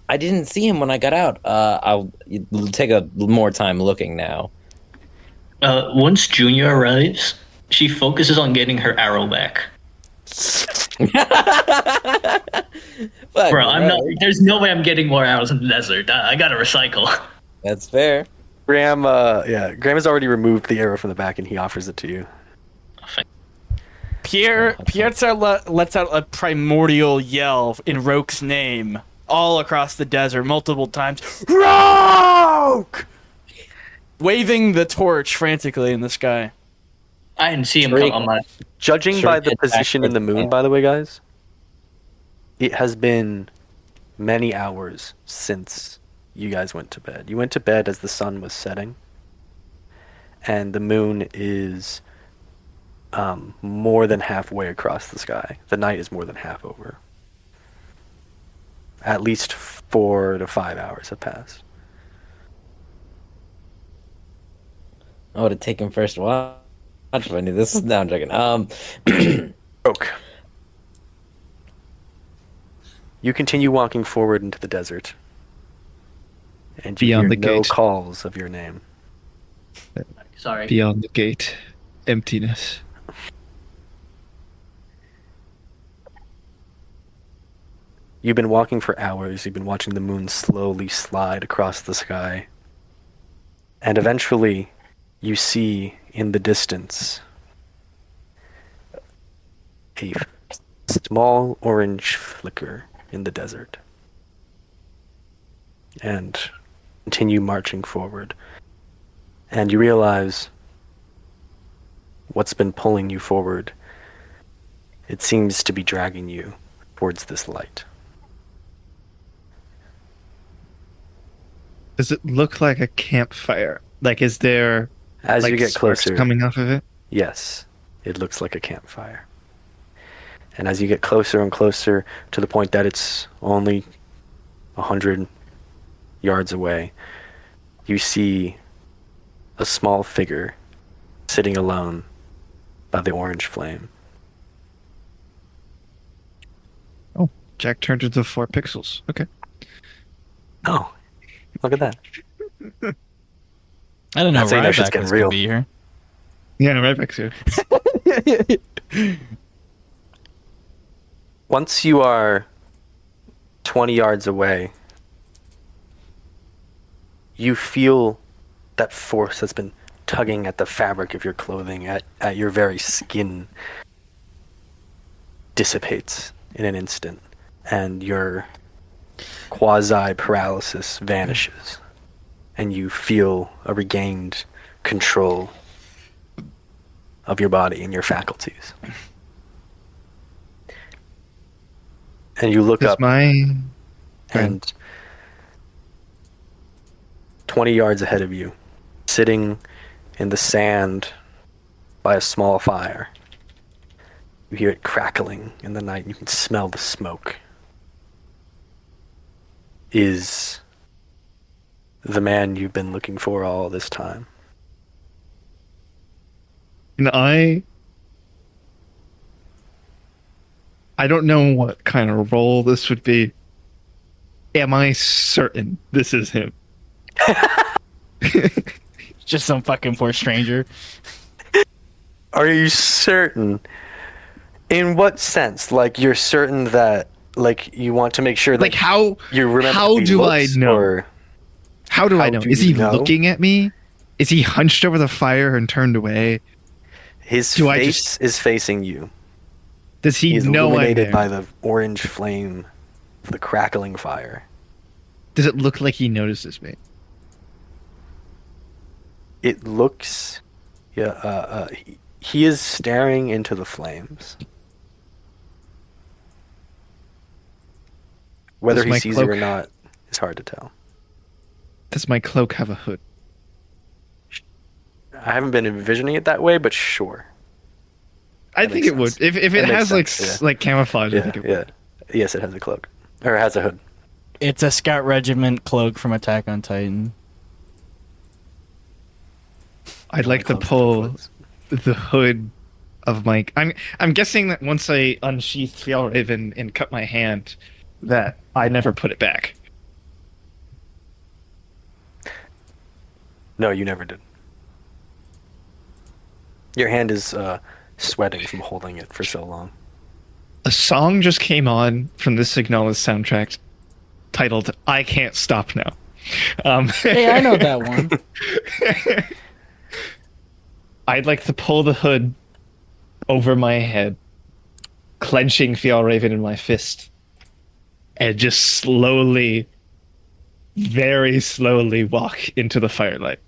I didn't see him when I got out. I'll take a more time looking now. Once Junior arrives, she focuses on getting her arrow back. Bro, I'm not. There's no way I'm getting more arrows in the desert. I gotta recycle. That's fair. Graham has already removed the arrow from the back, and he offers it to you. Pierre lets out a primordial yell in Roke's name all across the desert multiple times. Roke! Waving the torch frantically in the sky. I didn't see him come on my. Judging Sure, by the it's position in the actually- moon, by the way, guys, it has been many hours since you guys went to bed. You went to bed as the sun was setting, and the moon is more than halfway across the sky. The night is more than half over. At least 4 to 5 hours have passed. I would have taken first watch if I knew this. No, I'm joking. Roke. You continue walking forward into the desert, and you Beyond hear the no gate. calls of your name. Sorry. Beyond the gate, emptiness. You've been walking for hours. You've been watching the moon slowly slide across the sky. And eventually, you see in the distance a small orange flicker in the desert. And continue marching forward. And you realize what's been pulling you forward. It seems to be dragging you towards this light. Does it look like a campfire? Like, is there As like you get sparks closer, coming off of it? yes, it looks like a campfire. And as you get closer and closer to the point that it's only 100 yards away, you see a small figure sitting alone by the orange flame. Oh, Jack turned into 4 pixels. Okay. Oh, look at that. I don't know. That's how you know shit's Ryback getting was real. gonna be here. Yeah, right back here. Once you are 20 yards away, you feel that force that's been tugging at the fabric of your clothing, at your very skin, dissipates in an instant, and your quasi-paralysis vanishes, and you feel a regained control of your body and your faculties. And you look Does up, my and 20 yards ahead of you, sitting in the sand by a small fire, you hear it crackling in the night, and you can smell the smoke, is the man you've been looking for all this time. and I don't know what kind of role this would be. Am I certain this is him? Just some fucking poor stranger. Are you certain? In what sense? Like, you're certain that, like, you want to make sure that Like, how you remember how he do I looks, know? or How do I How know? do Is he you know? looking at me? Is he hunched over the fire and turned away? his Do I face just- is facing you. Does he He's know I'm illuminated there? by the orange flame of the crackling fire. Does it look like he notices me? It looks, he is staring into the flames. Whether Does he my sees you or cloak- not is hard to tell. Does my cloak have a hood? I haven't been envisioning it that way, but sure. I That think makes it would. sense. If it That makes has like sense, yeah. like camouflage, I Yeah, think it would. yeah. Yes, it has a cloak. Or it has a hood. It's a Scout Regiment cloak from Attack on Titan. I'd like to Cloaks, pull cloaks. the hood of my. I'm guessing that once I unsheathed Fjallraven and cut my hand, that I never put it back. No, you never did. Your hand is sweating from holding it for so long. A song just came on from the Signalis soundtrack, titled "I Can't Stop Now." Hey, I know that one. I'd like to pull the hood over my head, clenching Fjallraven in my fist, and just slowly, very slowly walk into the firelight.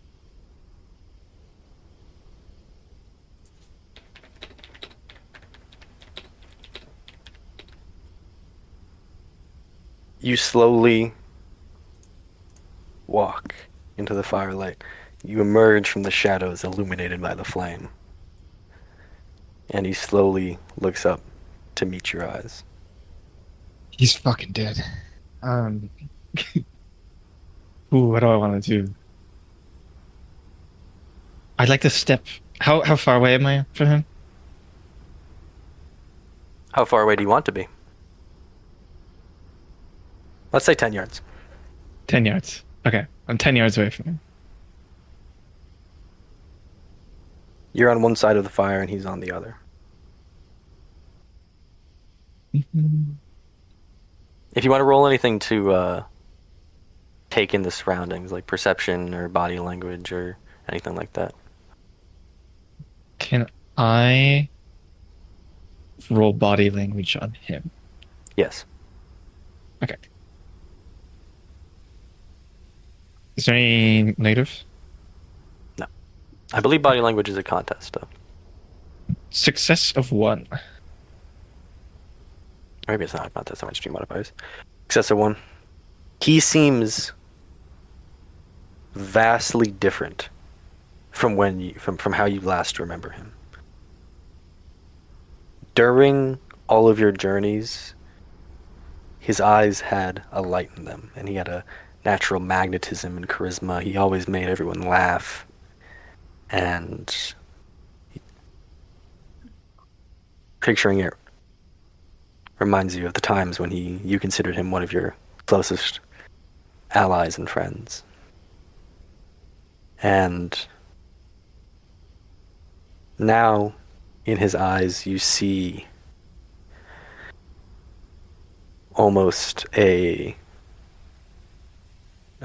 You slowly walk into the firelight. You emerge from the shadows illuminated by the flame. And he slowly looks up to meet your eyes. He's fucking dead. Ooh, what do I want to do? I'd like to step. How far away am I from him? How far away do you want to be? Let's say 10 yards. 10 yards. Okay, I'm 10 yards away from him. You're on one side of the fire and he's on the other. If you want to roll anything to take in the surroundings, like perception or body language or anything like that. Can I roll body language on him? Yes. Okay. Is there any negatives? No. I believe body language is a contest, though. Success of 1. Maybe it's not a contest, I might stream modifiers. Success of 1. He seems vastly different from from how you last remember him. During all of your journeys, his eyes had a light in them, and he had a natural magnetism and charisma. He always made everyone laugh, and picturing it reminds you of the times when you considered him one of your closest allies and friends. And now, in his eyes, you see almost a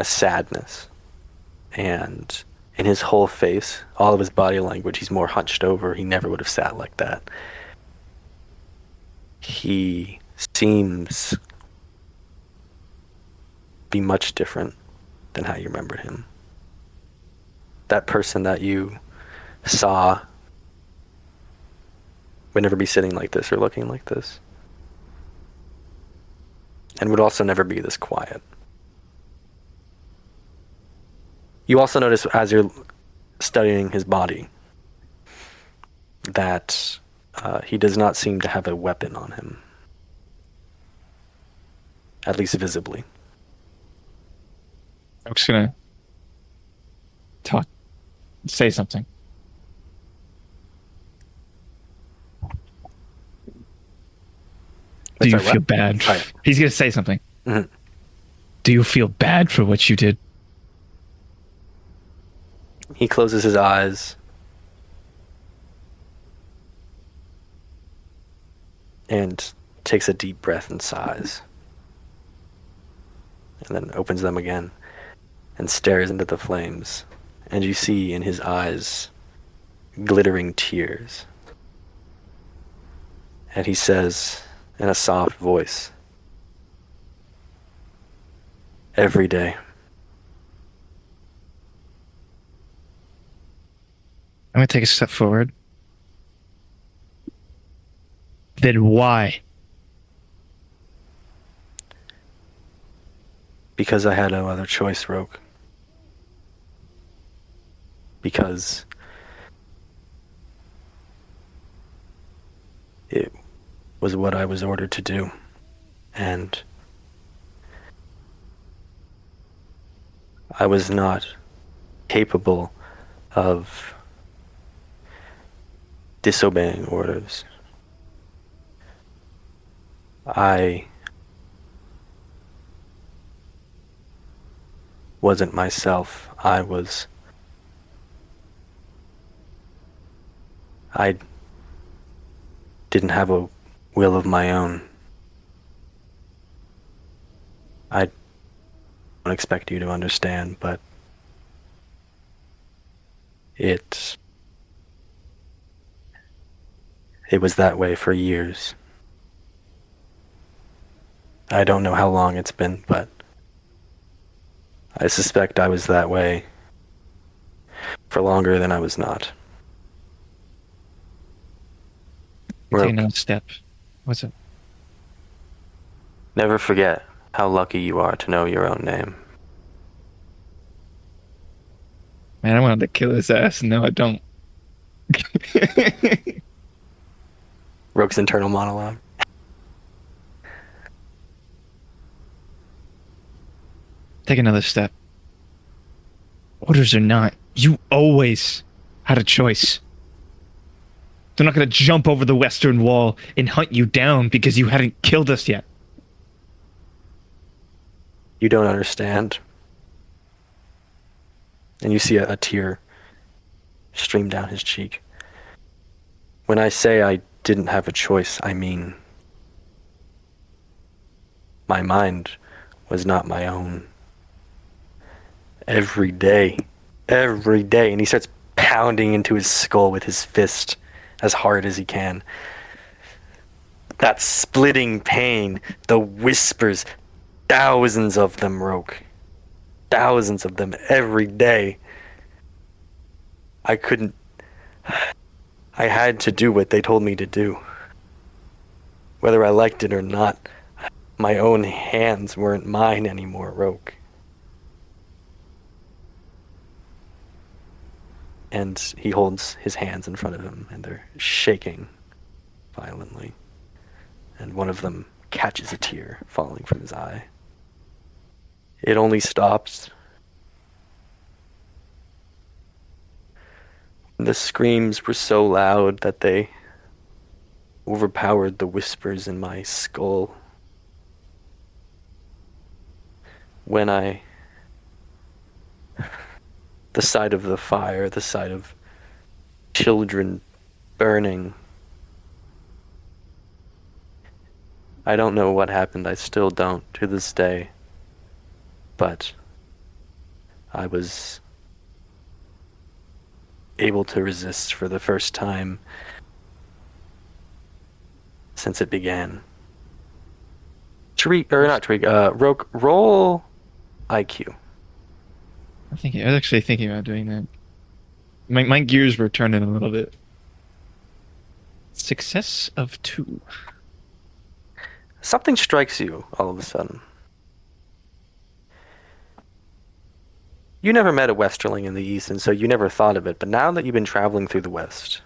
sadness. And in his whole face, all of his body language, he's more hunched over. He never would have sat like that. He seems be much different than how you remembered him. That person that you saw would never be sitting like this or looking like this. And would also never be this quiet. You also notice as you're studying his body that he does not seem to have a weapon on him. At least visibly. I'm just gonna say something. Do you feel bad? Right. He's gonna say something. Mm-hmm. Do you feel bad for what you did? He closes his eyes and takes a deep breath and sighs. And then opens them again and stares into the flames. And you see in his eyes glittering tears. And he says in a soft voice, "Every day." I'm gonna take a step forward. Then why? Because I had no other choice, Roke. Because it was what I was ordered to do. And I was not capable of disobeying orders. I wasn't myself. I didn't have a will of my own. I don't expect you to understand, but it It was that way for years. I don't know how long it's been, but I suspect I was that way for longer than I was not. Take Roke, another step. What's it? never forget how lucky you are to know your own name. Man, I wanted to kill his ass, and now I don't. Roke's internal monologue. Take another step. Orders or not, you always had a choice. They're not going to jump over the western wall and hunt you down because you hadn't killed us yet. You don't understand. And you see a tear stream down his cheek. When I say I didn't have a choice, I mean my mind was not my own. Every day, and he starts pounding into his skull with his fist as hard as he can. That splitting pain, the whispers, thousands of them, Roke. Thousands of them every day. I had to do what they told me to do. Whether I liked it or not, my own hands weren't mine anymore, Roke. And he holds his hands in front of him, and they're shaking violently. And one of them catches a tear falling from his eye. It only stops. The screams were so loud that they overpowered the whispers in my skull. The sight of the fire, the sight of children burning. I don't know what happened, I still don't to this day. But I was able to resist for the first time since it began. Roke, roll IQ. I was actually thinking about doing that. My gears were turning a little bit. Success of 2. Something strikes you all of a sudden. You never met a Westerling in the East, and so you never thought of it. But now that you've been traveling through the West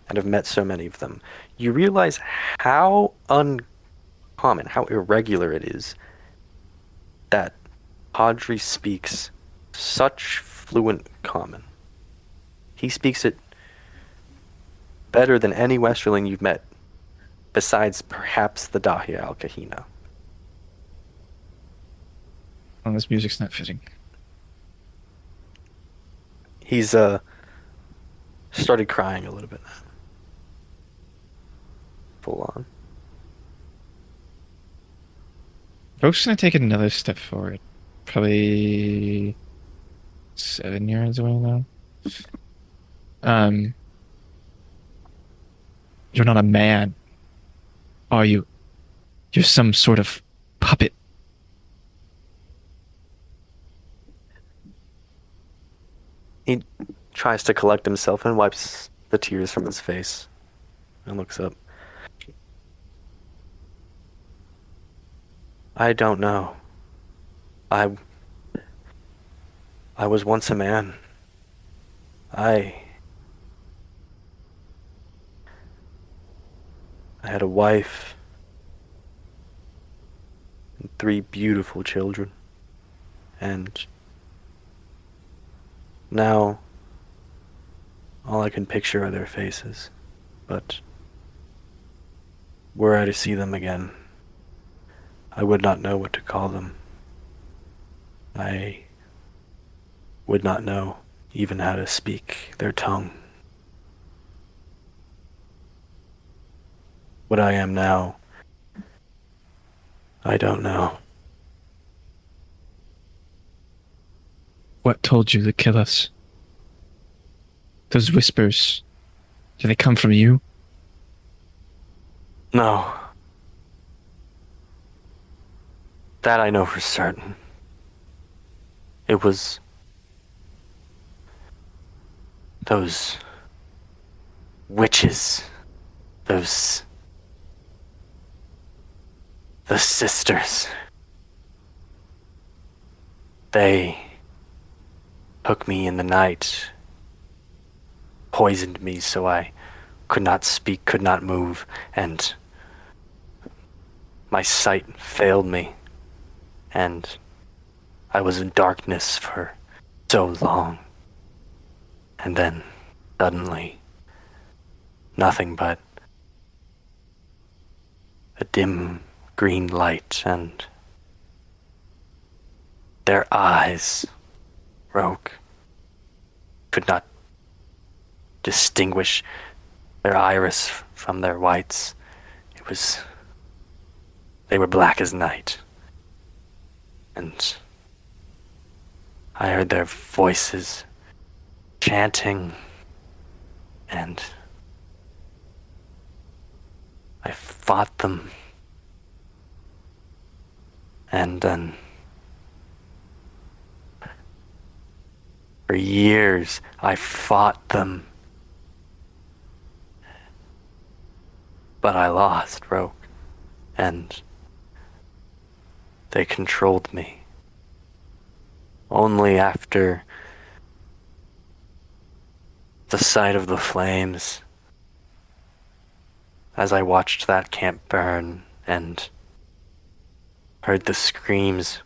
and have met so many of them, you realize how uncommon, how irregular it is that Kahdri speaks such fluent common. He speaks it better than any Westerling you've met, besides perhaps the Dahi Kahina. Oh, this music's not fitting. He's started crying a little bit now. Full on. Roke's gonna take another step forward. Probably 7 yards away now. You're not a man, are you? You're some sort of puppet. He tries to collect himself and wipes the tears from his face and looks up. I don't know. I was once a man. I had a wife and 3 beautiful children. And now all I can picture are their faces. But were I to see them again, I would not know what to call them. I would not know even how to speak their tongue. What I am now, I don't know. What told you to kill us? Those whispers, do they come from you? No. That I know for certain. It was those witches. Those the sisters. They took me in the night, poisoned me so I could not speak, could not move, and my sight failed me, and I was in darkness for so long. And then, suddenly, nothing but a dim green light, and their eyes, Roke, could not distinguish their iris from their whites. They were black as night. And I heard their voices chanting, and I fought them. And then for years I fought them. But I lost, Roke, and they controlled me. Only after the sight of the flames, as I watched that camp burn and heard the screams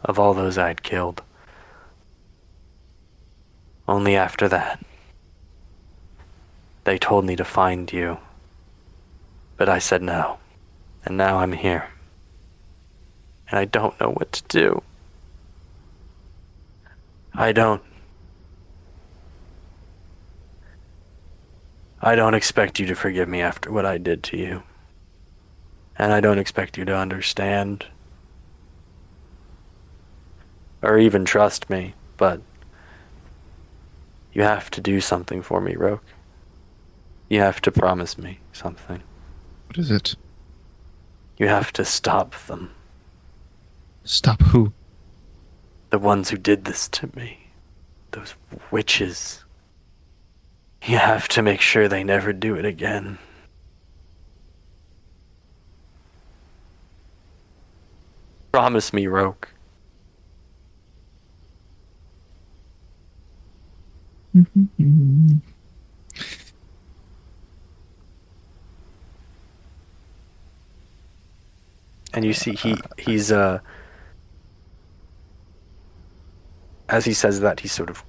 of all those I'd killed. Only after that, they told me to find you. But I said no, and now I'm here. And I don't know what to do. I don't expect you to forgive me after what I did to you. And I don't expect you to understand. Or even trust me, but you have to do something for me, Roke. You have to promise me something. What is it? You have to stop them. Stop who? The ones who did this to me. Those witches. You have to make sure they never do it again. Promise me, Roke. And you see he's as he says that, he sort of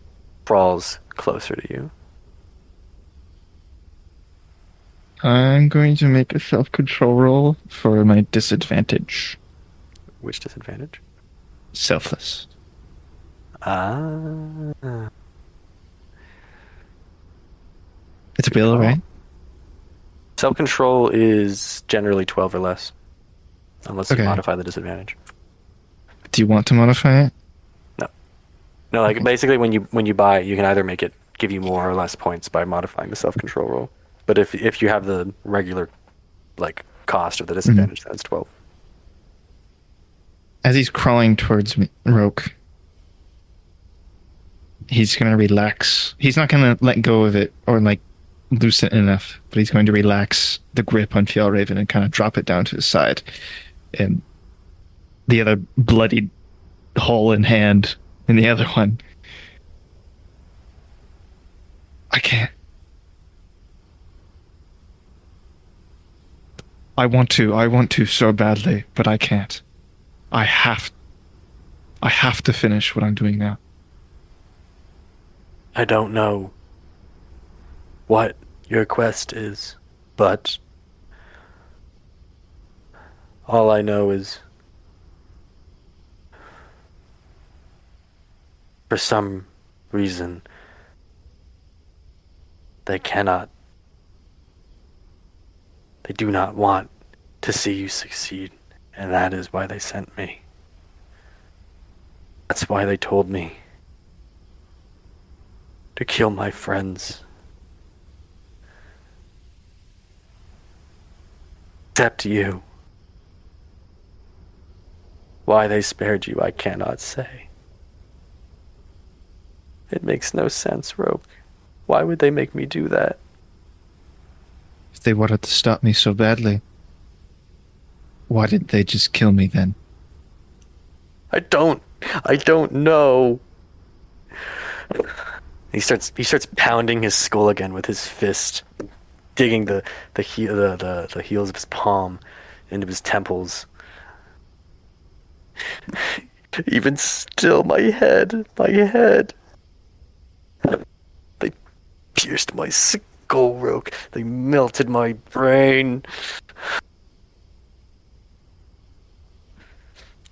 crawls closer to you. I'm going to make a self-control roll for my disadvantage. Which disadvantage? Selfless. Ah. It's a bill, right? Self-control is generally 12 or less. Unless you Okay. modify the disadvantage. Do you want to modify it? No, like basically when you buy it, you can either make it give you more or less points by modifying the self-control roll. But if you have the regular like cost of the disadvantage, then it's 12. As he's crawling towards me, Roke, he's going to relax. He's not going to let go of it or like loosen it enough, but he's going to relax the grip on Fjallraven and kind of drop it down to his side. And the other bloodied hole in hand in the other one. I can't. I want to so badly, but I can't. I have to finish what I'm doing now. I don't know what your quest is, but all I know is for some reason they do not want to see you succeed, and that is why they sent me. That's why they told me to kill my friends. except you. Why they spared you, I cannot say. It makes no sense, Roke. Why would they make me do that? If they wanted to stop me so badly, why didn't they just kill me then? I don't know. He starts pounding his skull again with his fist, digging the heels of his palm into his temples. Even still, my head. They pierced my skull, Roke. They melted my brain.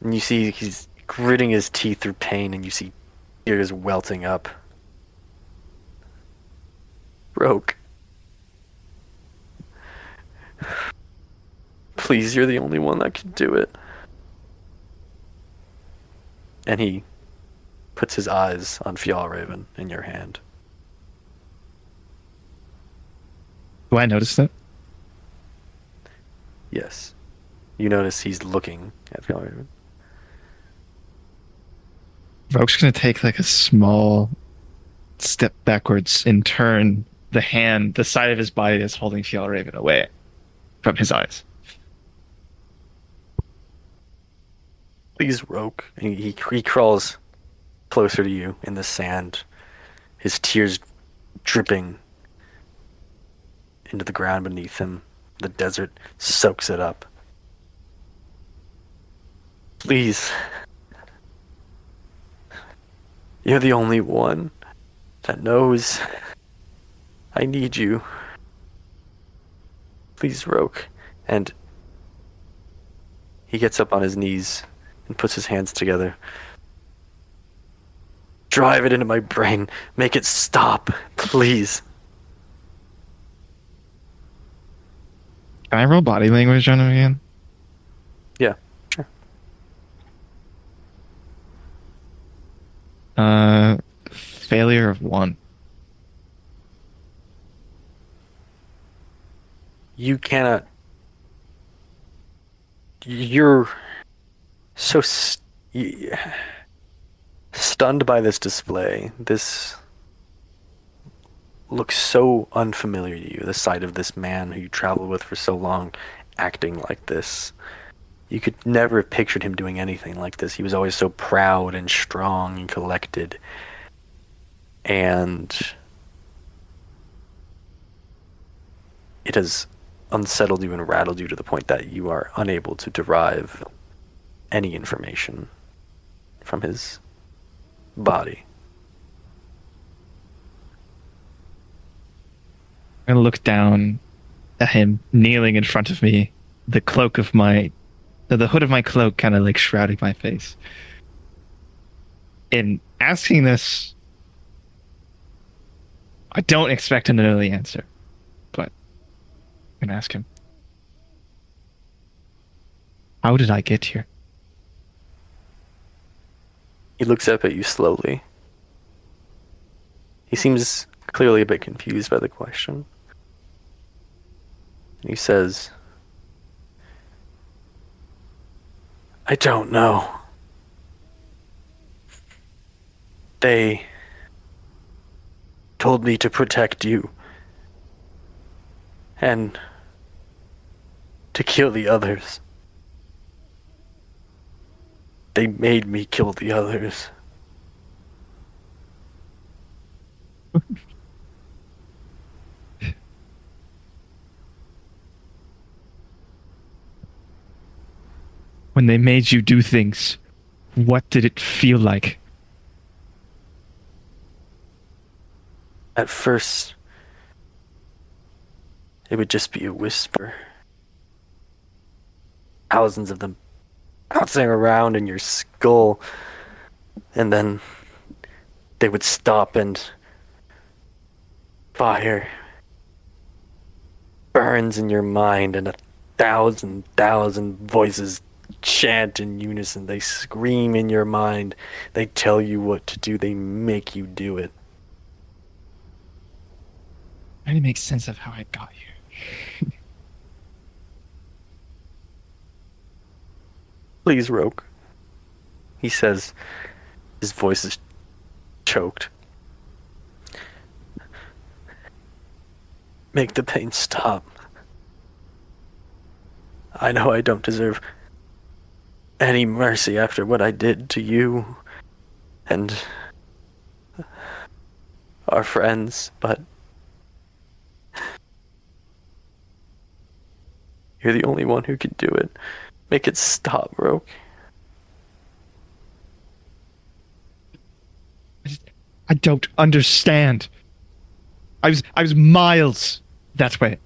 And you see he's gritting his teeth through pain, and you see tears welting up. Roke. Please, you're the only one that can do it. And he puts his eyes on Fjallraven in your hand. Do I notice that? Yes. You notice he's looking at Fjallraven. Roke's gonna take like a small step backwards and turn the side of his body that's holding Fjallraven away from his eyes. Please, Roke. And he crawls closer to you in the sand, his tears dripping into the ground beneath him. The desert soaks it up. Please. You're the only one that knows. I need you. Please, Roke. And he gets up on his knees and puts his hands together. Drive it into my brain. Make it stop. Please. Can I roll body language on him again? Yeah, sure. Failure of 1. You cannot. You're so stunned by this display. This looks so unfamiliar to you. The sight of this man who you traveled with for so long acting like this. You could never have pictured him doing anything like this. He was always so proud and strong and collected. And it has unsettled you and rattled you to the point that you are unable to derive any information from his body. I'm gonna look down at him kneeling in front of me, the hood of my cloak kind of like shrouding my face. In asking this, I don't expect to know the answer, but I'm gonna ask him. How did I get here? He looks up at you slowly. He seems clearly a bit confused by the question. And he says, I don't know. They told me to protect you and to kill the others. They made me kill the others. When they made you do things, what did it feel like? At first, it would just be a whisper. Thousands of them bouncing around in your skull. And then they would stop and fire burns in your mind, and 1,000 voices chant in unison. They scream in your mind. They tell you what to do. They make you do it. Trying to make sense of how I got here. Please, Roke. He says, his voice is choked. Make the pain stop. I know I don't deserve any mercy after what I did to you and our friends, but you're the only one who can do it. Make it stop, Roke. I don't understand. I was miles that way.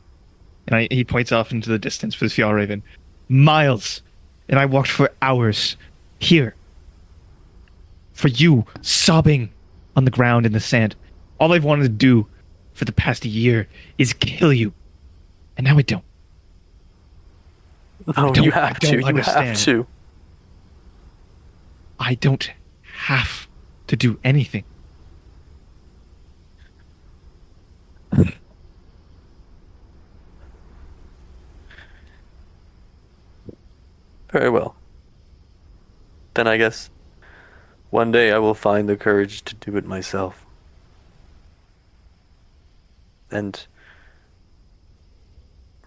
And he points off into the distance with his Fjallraven. Miles. And I walked for hours here. For you, sobbing on the ground in the sand. All I've wanted to do for the past year is kill you. And now I don't. No, you have to. You have to. I don't have to do anything. Very well. Then I guess one day I will find the courage to do it myself. And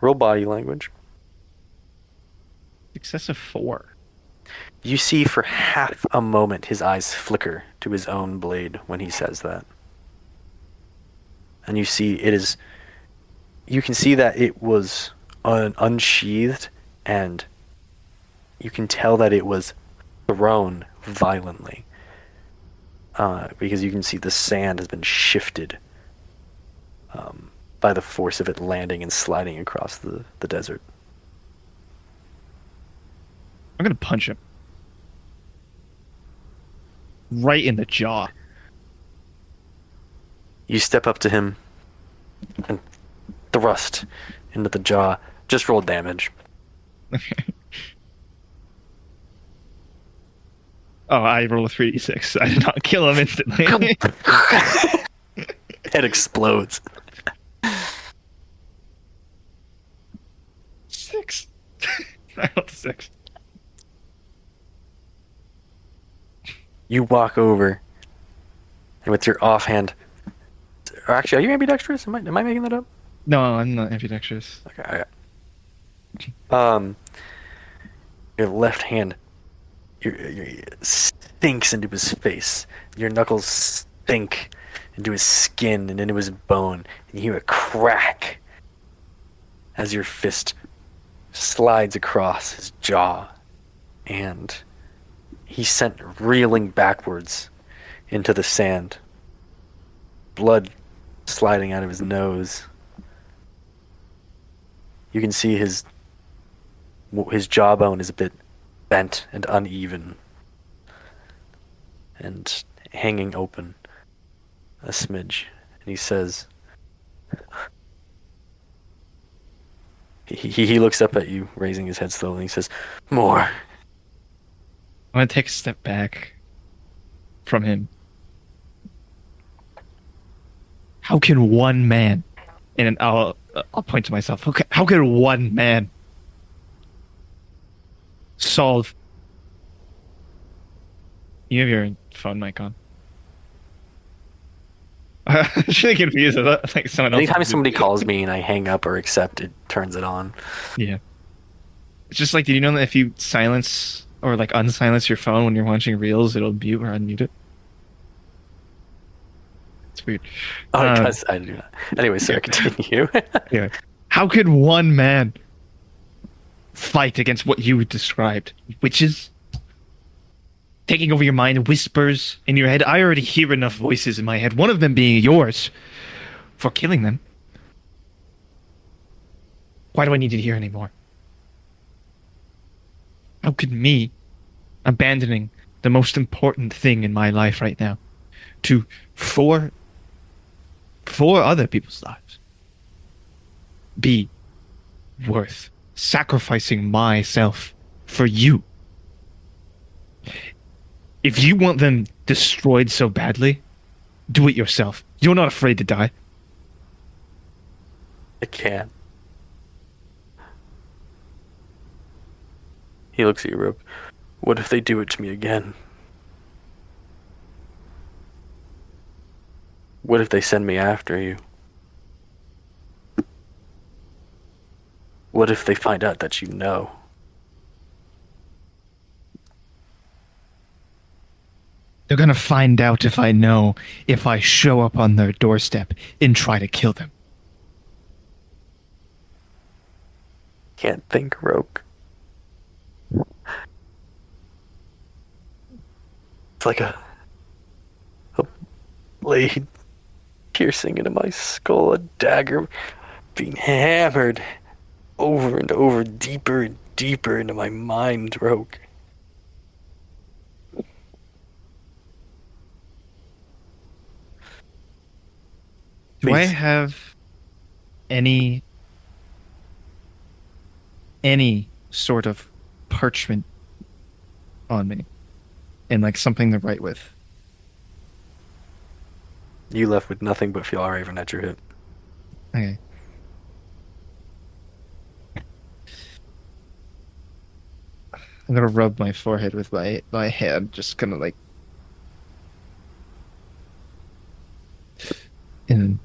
roll body language. Success of 4. You see for half a moment his eyes flicker to his own blade when he says that. And you see you can see that it was unsheathed, and you can tell that it was thrown violently. Because you can see the sand has been shifted by the force of it landing and sliding across the desert. I'm going to punch him. Right in the jaw. You step up to him and thrust into the jaw. Just roll damage. Oh, I roll a 3d6. I did not kill him instantly. Head explodes. 6. I rolled a 6. You walk over, and with your offhand, or actually, are you ambidextrous? Am I making that up? No, I'm not ambidextrous. Okay. Your left hand, your sinks into his face. Your knuckles sink into his skin and into his bone, and you hear a crack as your fist slides across his jaw, and he's sent reeling backwards into the sand. Blood sliding out of his nose. You can see his jawbone is a bit bent and uneven and hanging open a smidge. And he says, he looks up at you, raising his head slowly, and he says, "More." I'm going to take a step back from him. How can one man, and I'll point to myself, how can one man solve... You have your phone mic on. I'm really confused. I thought like someone else. Anytime somebody calls me and I hang up or accept, it turns it on. Yeah. It's just like, did you know that if you silence or like unsilence your phone when you're watching reels, it'll mute or unmute it? It's weird. Oh, it does. I do not. Anyway, so continue. Anyway, how could one man fight against what you described? Witches? Taking over your mind, whispers in your head. I already hear enough voices in my head, one of them being yours, for killing them. Why do I need to hear anymore? How could me, abandoning the most important thing in my life right now, to four other people's lives, be worth sacrificing myself for you? If you want them destroyed so badly, do it yourself. You're not afraid to die. I can't. He looks at you, Roke. What if they do it to me again? What if they send me after you? What if they find out that you know? They're gonna find out if I know if I show up on their doorstep and try to kill them. Can't think, Roke. It's like a blade piercing into my skull, a dagger being hammered over and over, deeper and deeper into my mind, Roke. Do I Please. have any sort of parchment on me and like something to write with? You left with nothing but Fjallraven at your hip. Okay. I'm gonna rub my forehead with my hand, just kind of like, and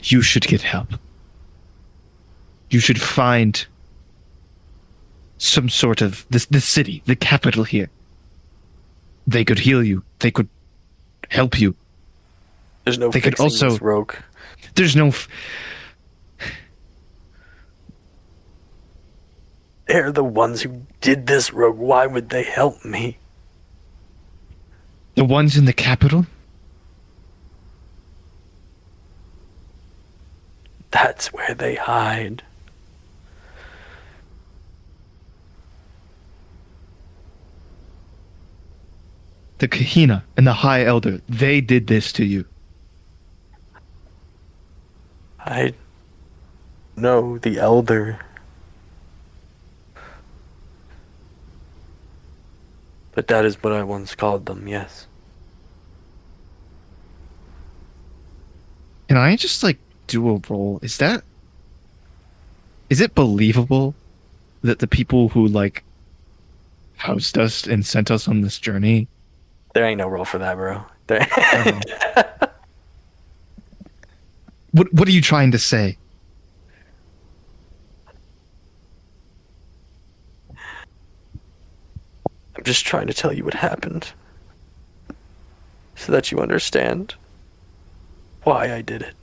you should get help. You should find some sort of the city, the capital here. They could heal you. They could help you. There's no They could fixing also- this, Roke. There's no. They're the ones who did this, Rogue. Why would they help me? The ones in the capital? That's where they hide. The Kahina and the High Elder, they did this to you. I know the Elder. But that is what I once called them, yes. Can I just like do a roll? Is it believable that the people who like housed us and sent us on this journey? There ain't no role for that, bro. There... What are you trying to say? I'm just trying to tell you what happened. So that you understand why I did it.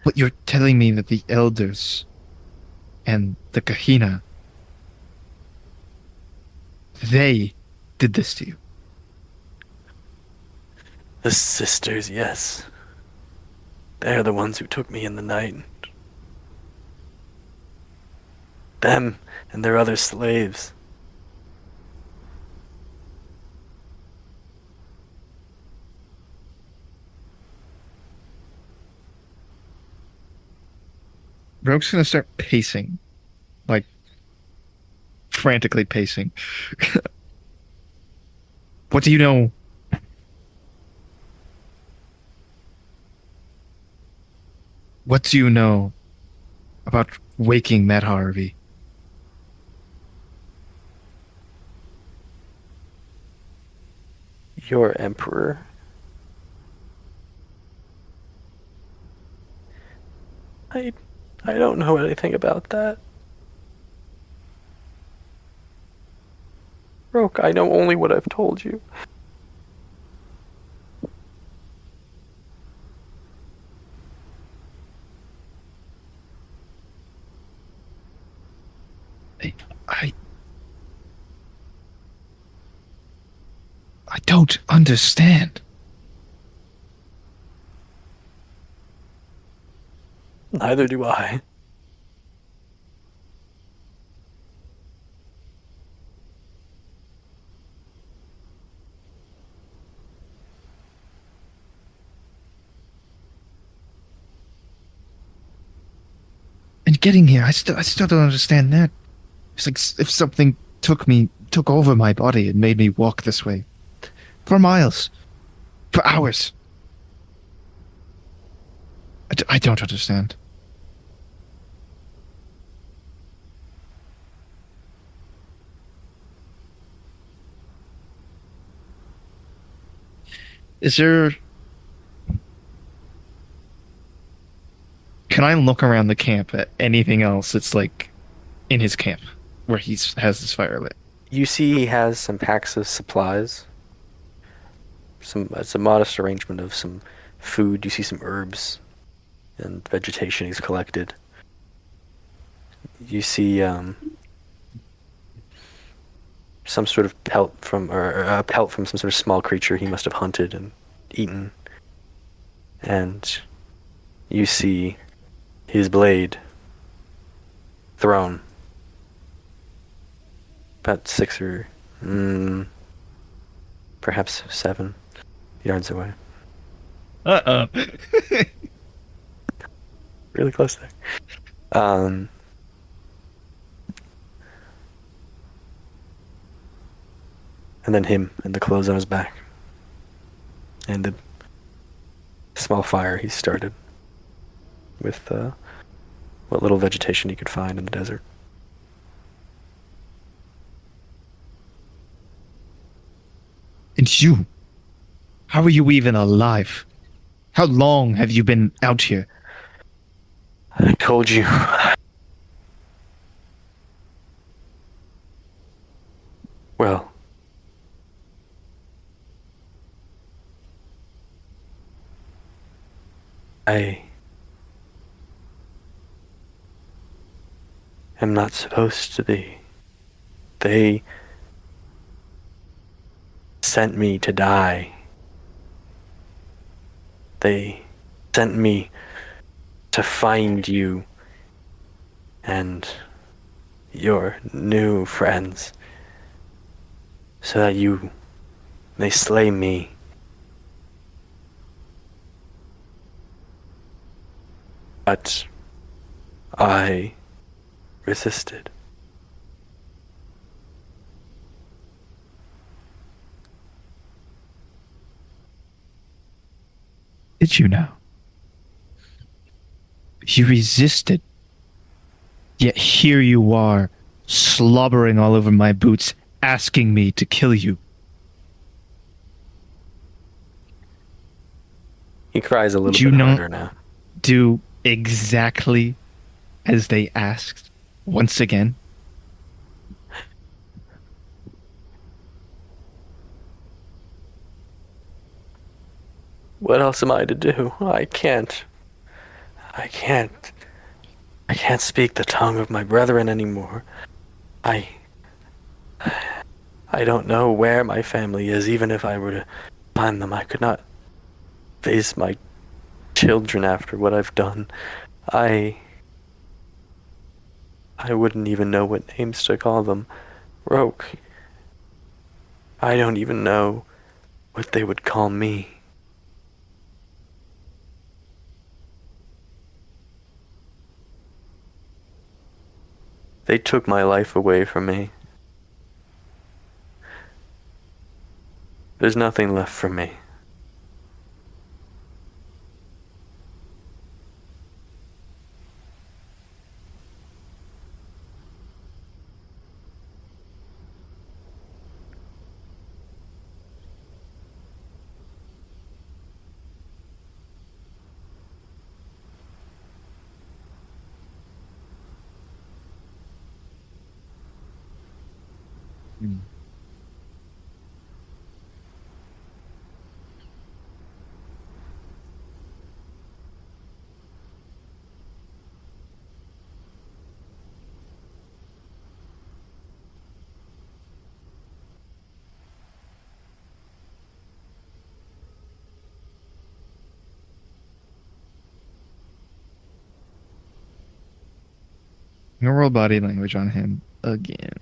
What you're telling me that the elders and the Kahina, they did this to you. The sisters, yes. They're the ones who took me in the night. Them and their other slaves. Roke's gonna start pacing. Like, frantically pacing. What do you know? What do you know about waking Matt Harvey? Your emperor. I don't know anything about that. Roke, I know only what I've told you. I don't understand. Neither do I. And getting here, I still don't understand that. It's like if something took over my body and made me walk this way. For miles. For hours. I don't understand. Is there? Can I look around the camp at anything else that's like in his camp where has this fire lit? You see, he has some packs of supplies. It's a modest arrangement of some food. You see some herbs and vegetation he's collected. You see some sort of pelt or a pelt from some sort of small creature he must have hunted and eaten. And you see his blade thrown about 6 or perhaps 7 yards away. Really close there. And then him and the clothes on his back. And the small fire he started with what little vegetation he could find in the desert. And you? How are you even alive? How long have you been out here? I told you. Well, I am not supposed to be. They sent me to die. They sent me to find you and your new friends so that you may slay me. But I resisted. Did you now? You resisted. Yet here you are, slobbering all over my boots, asking me to kill you. He cries a little Do you bit not harder now. do exactly as they asked once again? What else am I to do? I can't. I can't speak the tongue of my brethren anymore. I don't know where my family is. Even if I were to find them, I could not face my children after what I've done. I wouldn't even know what names to call them. Roke. I don't even know what they would call me. They took my life away from me. There's nothing left for me. No roll body language on him again.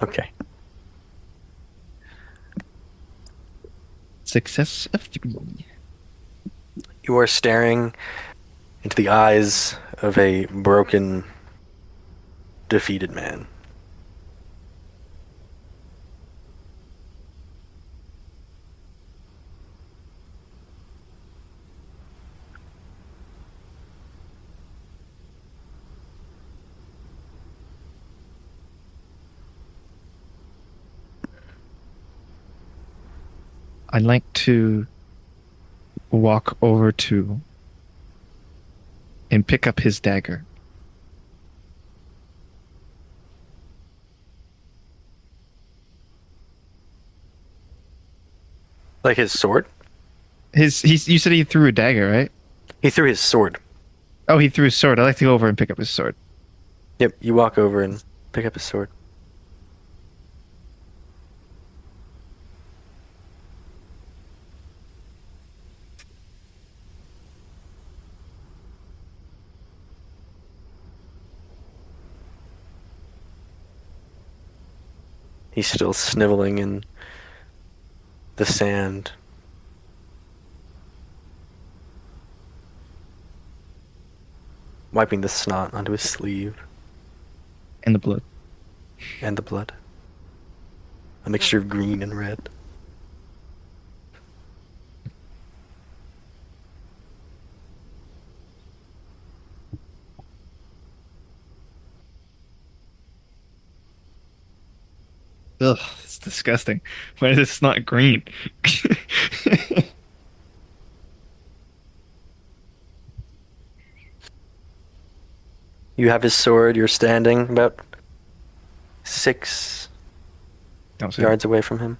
Okay. Success of 3. You are staring into the eyes of a broken, defeated man. I'd like to walk over to and pick up his dagger. Like his sword? You said he threw a dagger, right? He threw his sword. Oh, he threw his sword. I'd like to go over and pick up his sword. Yep, you walk over and pick up his sword. He's still sniveling in the sand. Wiping the snot onto his sleeve And the blood. and the blood. A mixture of green and red. Ugh, it's disgusting. Why is this not green? You have his sword, you're standing about 6 Don't say yards away from him.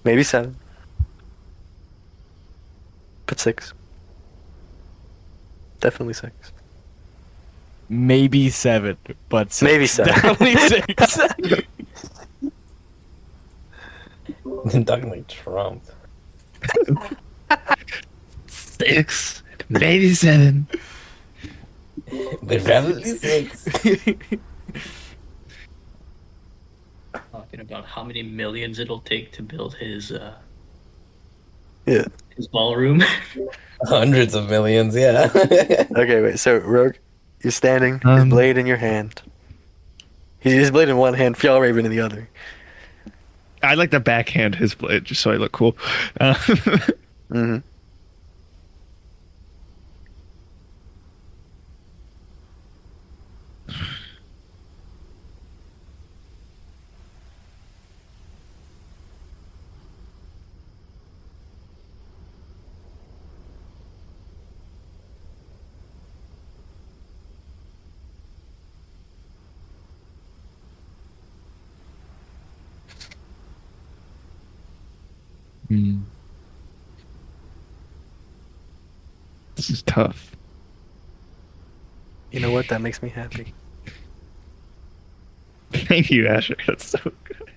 Maybe 7. But 6. Definitely 6. Maybe 7, but 6. Maybe 7. Definitely 6. Talking like Trump. 6, maybe 7. But probably 6. Talking about how many millions it'll take to build his Yeah. his ballroom. Hundreds of millions, yeah. Okay, wait. So, Roke, you're standing, his blade in your hand. His blade in one hand, Fjallraven in the other. I'd like to backhand his blade just so I look cool. Mm-hmm. This is tough. You know what? That makes me happy. Thank you, Asher. That's so good.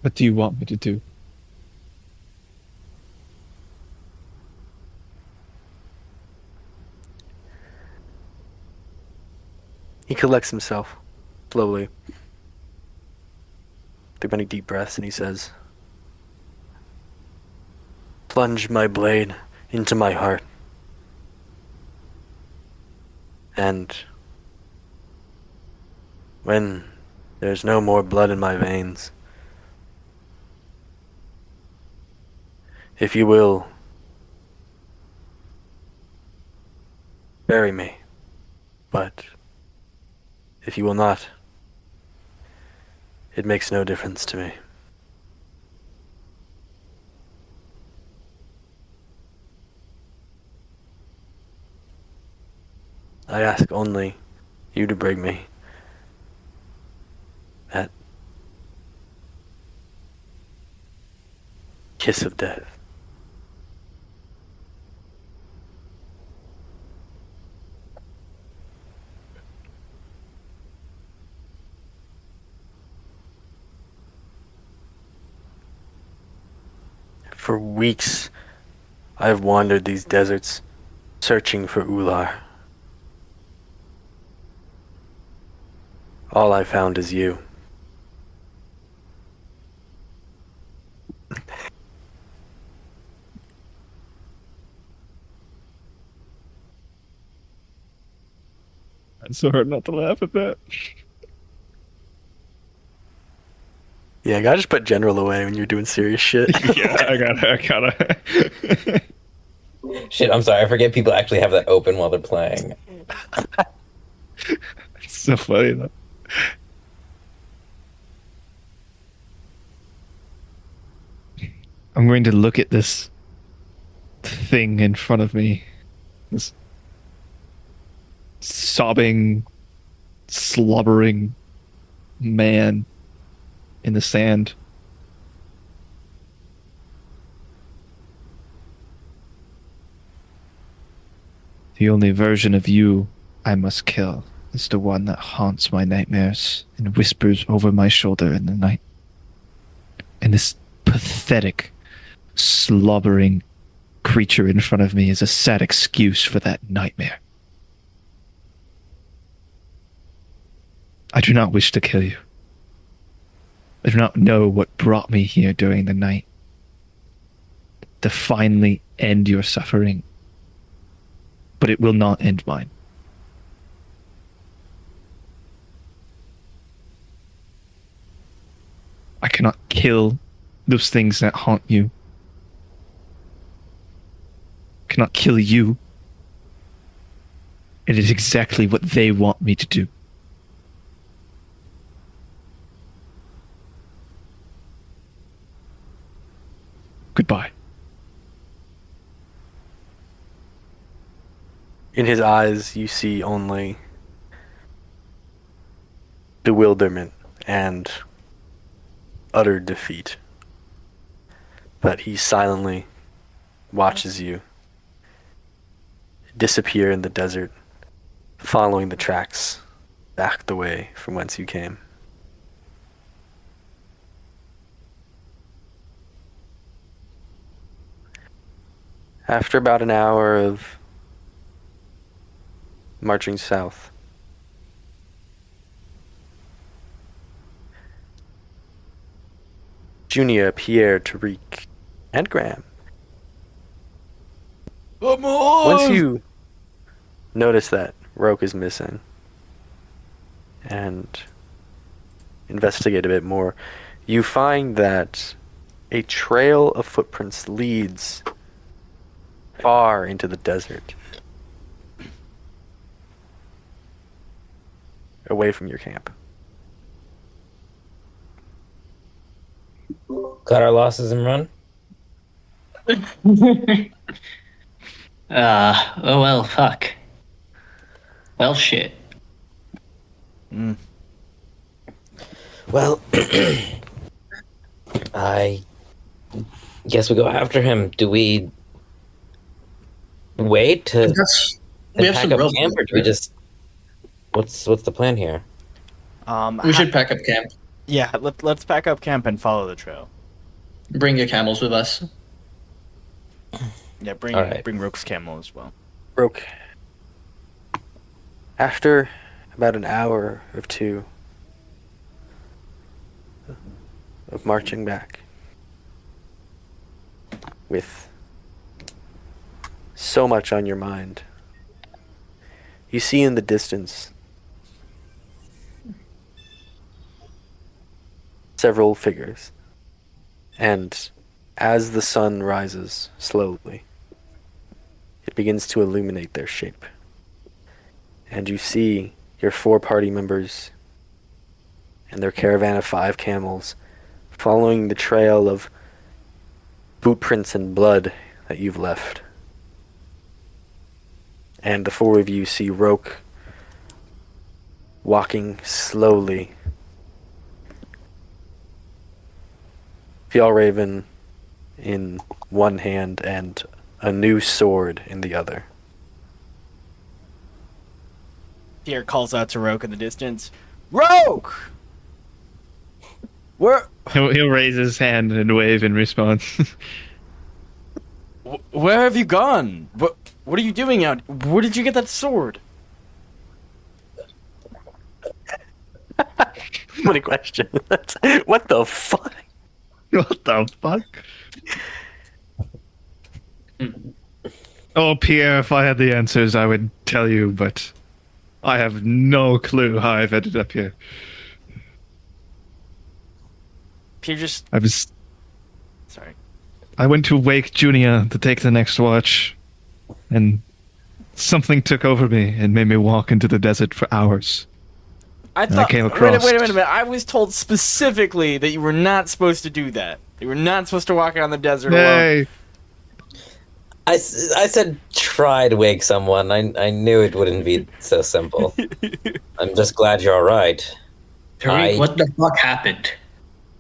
What do you want me to do? He collects himself slowly through many deep breaths, and he says, "Plunge my blade into my heart, and when there's no more blood in my veins, if you will, bury me, but if you will not, it makes no difference to me." I ask only you to bring me that kiss of death. For weeks, I have wandered these deserts, searching for Ular. All I found is you. It's so hard not to laugh at that. Yeah, I gotta just put general away when you're doing serious shit. Yeah, I gotta. Shit, I'm sorry. I forget people actually have that open while they're playing. It's so funny though. I'm going to look at this thing in front of me. This sobbing, slobbering man in the sand. The only version of you I must kill is the one that haunts my nightmares and whispers over my shoulder in the night. And this pathetic, slobbering creature in front of me is a sad excuse for that nightmare. I do not wish to kill you. I do not know what brought me here during the night. To finally end your suffering. But it will not end mine. I cannot kill those things that haunt you. I cannot kill you. It is exactly what they want me to do. Goodbye. In his eyes, you see only bewilderment and utter defeat. But he silently watches you disappear in the desert, following the tracks back the way from whence you came. After about an hour of marching south, Junia, Pierre, Tariq, and Graham, once you notice that Roke is missing and investigate a bit more, you find that a trail of footprints leads far into the desert, away from your camp. Cut our losses and run. Oh well, fuck. Well, shit. Well, I guess we go after him. Do we wait to We have pack some up rope. camp, or do we just? What's the plan here? We should pack up camp. Yeah, let's pack up camp and follow the trail. Bring your camels with us. Yeah, All right. bring Roke's camel as well. Roke, after about an hour or two of marching back, with so much on your mind, you see in the distance several figures, and as the sun rises slowly, it begins to illuminate their shape. And you see your 4 party members and their caravan of 5 camels following the trail of boot prints and blood that you've left. And the 4 of you see Roke walking slowly, Fjallraven in one hand and a new sword in the other. Pierre calls out to Roke in the distance. Roke! Where He'll raise his hand and wave in response. where have you gone? What are you doing out? Where did you get that sword? What a question. What the fuck? What the fuck? Oh, Pierre, if I had the answers, I would tell you, but I have no clue how I've ended up here. Pierre just I was. sorry. I went to wake Junia to take the next watch, and something took over me and made me walk into the desert for hours. I came wait across- a minute. I was told specifically that you were not supposed to do that. You were not supposed to walk out in the desert alone. Hey, I said try to wake someone. I knew it wouldn't be so simple. I'm just glad you're all right. Tariq, what the fuck happened?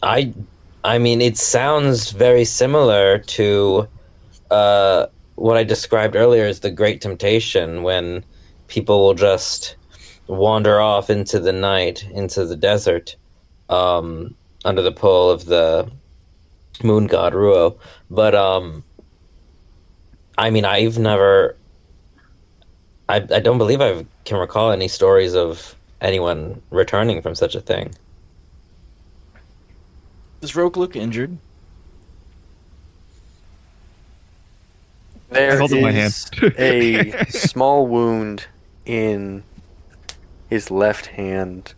I mean, it sounds very similar to what I described earlier as the Great Temptation, when people will just wander off into the night, into the desert, under the pull of the moon god Ruo. But I mean, I don't believe I can recall any stories of anyone returning from such a thing. Does Roke look injured? There hold up my is hand. a small wound in his left hand,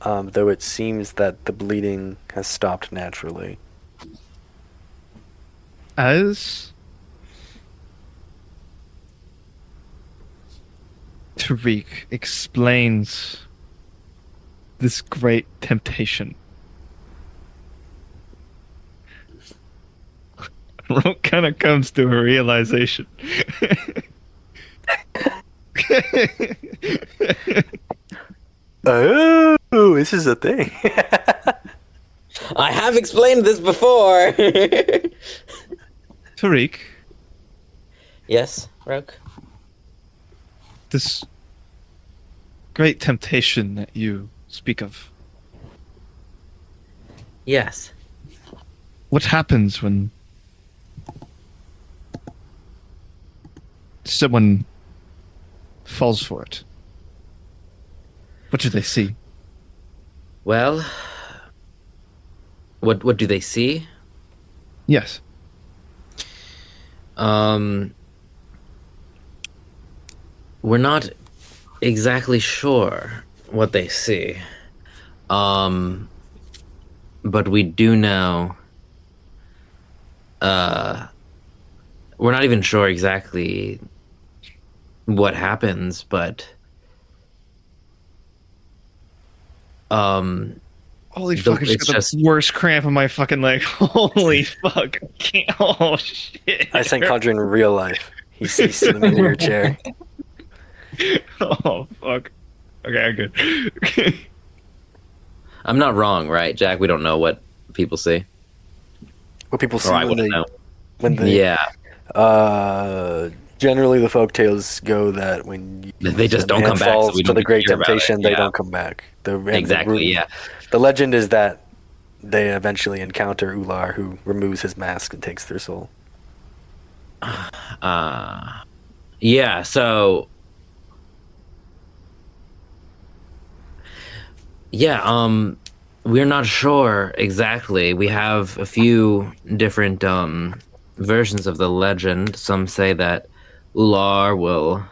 though it seems that the bleeding has stopped naturally. as Tariq explains this great temptation, Roke kind of comes to a realization. Oh, this is a thing. I have explained this before. Tariq, Yes, Roke? this great temptation that you speak of, Yes. what happens when someone falls for it? What do they see? Well, what do they see? Yes. We're not exactly sure what they see. But we do know. We're not even sure exactly what happens, but Holy fuck, I it's just got just- the worst cramp in my fucking leg. Holy fuck. I can't. Oh, shit. I sent Kahdri in real life. He's sitting in your chair. Oh, fuck. Okay, I'm good. I'm not wrong, right, Jack? We don't know what people see. What people see Or I when wouldn't they, know. when they, Yeah, generally the folktales go that when They just a don't man come back, so falls we to don't the Great hear about it, Temptation, they yeah. don't come back. exactly. Yeah. The legend is that they eventually encounter Ular, who removes his mask and takes their soul. Yeah, so we're not sure exactly. We have a few different versions of the legend. Some say that Ular will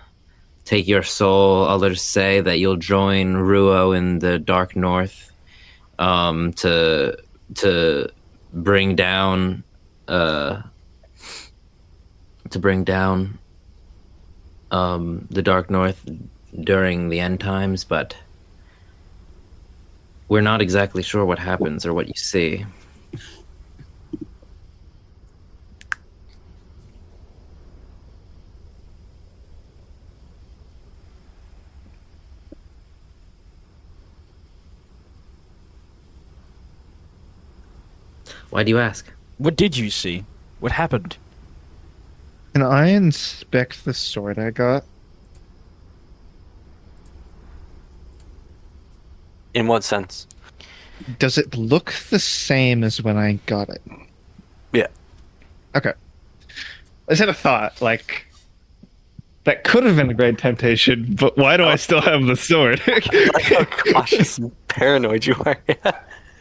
take your soul. Others say that you'll join Ruo in the Dark North to bring down the Dark North during the end times, but we're not exactly sure what happens or what you see. Why do you ask? What did you see? What happened? Can I inspect the sword I got? In what sense? Does it look the same as when I got it? Yeah. Okay. I just had a thought, like, that could have been a great temptation, but why do I still have the sword? Like how cautious and paranoid you are.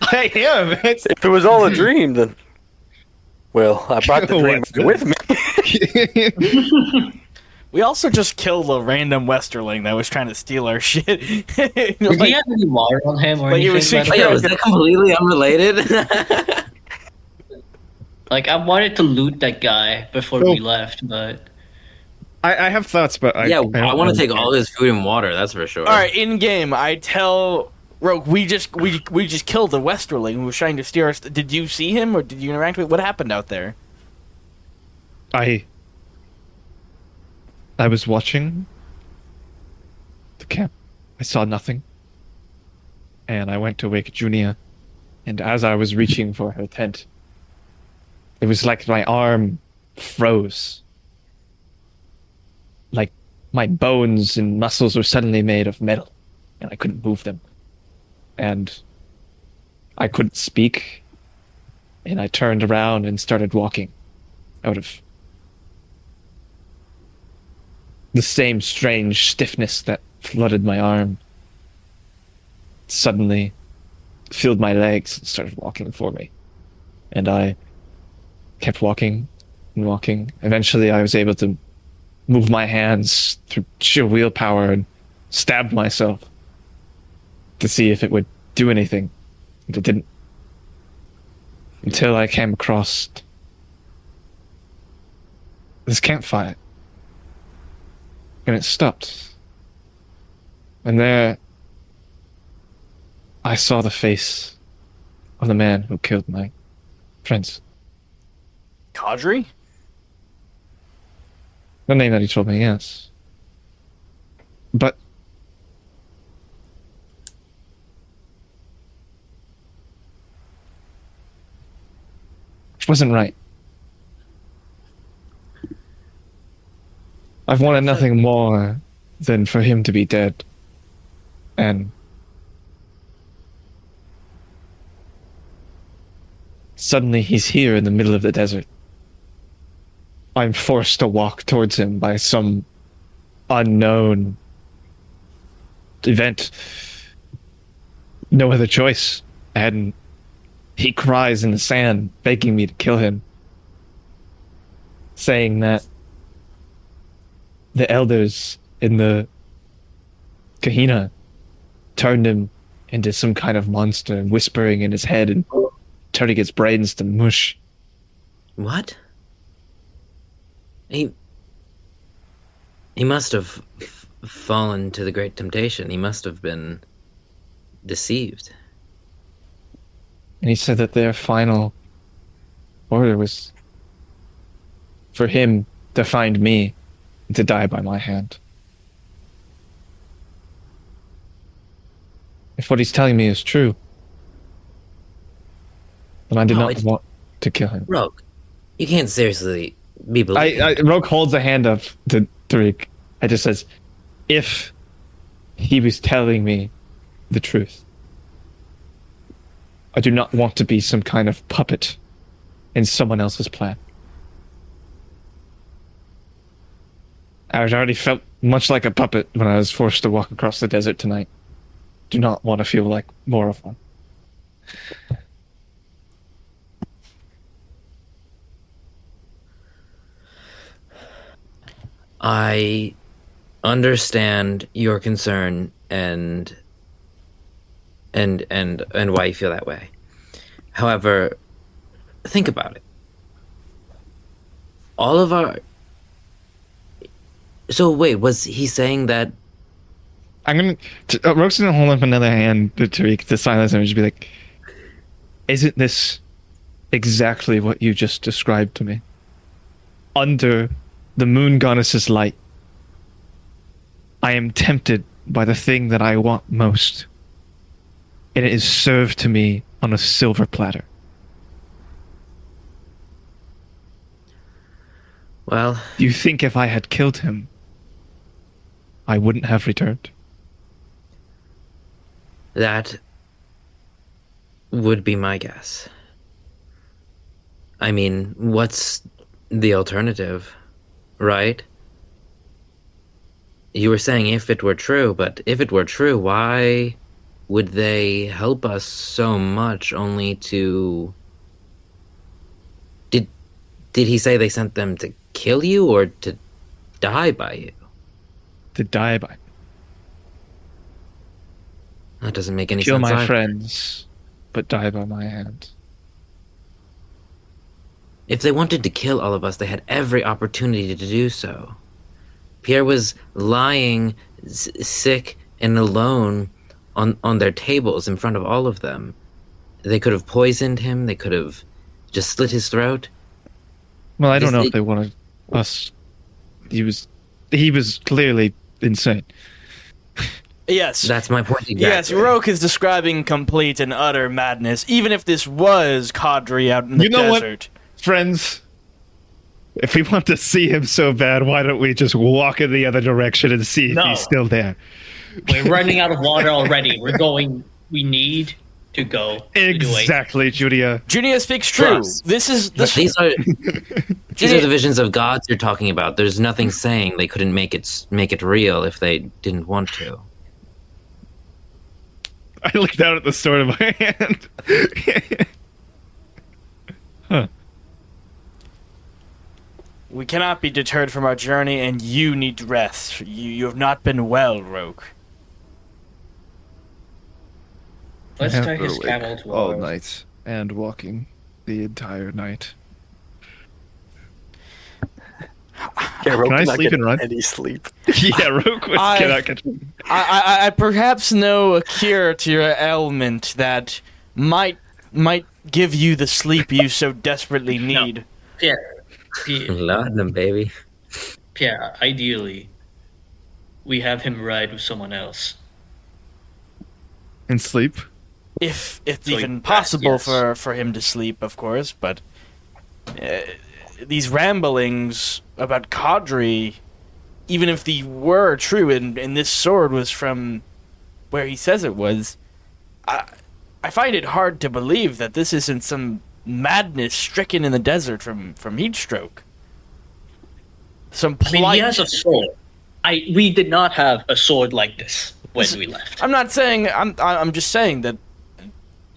I am. It's... If it was all a dream, then... Well, I brought the dream What's with me. We also just killed a random Westerling that was trying to steal our shit. Did he have any water on him or like, it anything? was by the Oh, secret- way? yeah, was that completely unrelated? Like, I wanted to loot that guy before we left, but I have thoughts, but I Yeah, don't I want know. to take all his food and water. That's for sure. All right, in game, I tell Roke we just killed a Westerling who was trying to steer us. Did you see him or did you interact with? What happened out there? I was watching the camp. I saw nothing. And I went to wake Junia. And as I was reaching for her tent, it was like my arm froze. Like my bones and muscles were suddenly made of metal. And I couldn't move them. And I couldn't speak. And I turned around and started walking out of the same strange stiffness that flooded my arm suddenly filled my legs and started walking for me. And I kept walking and walking. Eventually I was able to move my hands through sheer willpower and stabbed myself to see if it would do anything. And it didn't. Until I came across this campfire. And it stopped. And there, I saw the face of the man who killed my friends. Kahdri? The name that he told me, yes. But it wasn't right. I've wanted nothing more than for him to be dead. And suddenly he's here in the middle of the desert. I'm forced to walk towards him by some unknown event. No other choice. And he cries in the sand, begging me to kill him, saying that the elders in the Kahina turned him into some kind of monster, and whispering in his head and turning his brains to mush. What? He must have fallen to the great temptation. He must have been deceived. And he said that their final order was for him to find me and to die by my hand. If what he's telling me is true, then I did No, not it's- want to kill him. Roke, you can't seriously be believing. Roke holds a hand up to Tariq. It just says, if he was telling me the truth, I do not want to be some kind of puppet in someone else's plan. I already felt much like a puppet when I was forced to walk across the desert tonight. Do not want to feel like more of one. I understand your concern and why you feel that way. However, think about it. All of our So wait, was he saying that I'm gonna. Roke's gonna hold up another hand to Tariq to silence him and just be like, "Isn't this exactly what you just described to me? Under the moon goddess's light, I am tempted by the thing that I want most, and it is served to me on a silver platter." well, Do you think if I had killed him, I wouldn't have returned? that would be my guess. I mean, what's the alternative, right? You were saying if it were true, but if it were true, why would they help us so much only to... Did he say they sent them to kill you or to die by you. To die by. That doesn't make any Kill sense. my either. friends, but die by my hand. If they wanted to kill all of us, they had every opportunity to do so. Pierre was lying, sick and alone on their tables in front of all of them. They could have poisoned him. They could have just slit his throat. Well, I don't Just- know if they wanted us. He was clearly insane. Yes. That's my point exactly. Yes, Roke is describing complete and utter madness, even if this was Kahdri out in the You know what? desert. Friends, if we want to see him so bad, why don't we just walk in the other direction and see if No. he's still there? We're running out of water already. We need to go. Exactly, Julia. Junia speaks true. Trust. This is But these are Junia- the visions of gods you're talking about. There's nothing saying they couldn't make it real if they didn't want to. I looked down at the sword in my hand. Huh. We cannot be deterred from our journey, and you need to rest. You have not been well, Roke. Let's I have tie been his awake camel to all ours. night and walking the entire night. Yeah, Roke Can I cannot sleep get and run? any sleep. Yeah, Roke cannot get. I perhaps know a cure to your ailment that might give you the sleep you so desperately No. need. Pierre, Laudanum, baby. Pierre, ideally, we have him ride with someone else. And sleep? If it's So even he- possible yes. for him to sleep, of course. But these ramblings about Kahdri, even if they were true, and this sword was from where he says it was, I find it hard to believe that this isn't some madness stricken in the desert from heat stroke. Some I mean, plight. he has a sword. We did not have a sword like this when we left. I'm not saying. I'm just saying that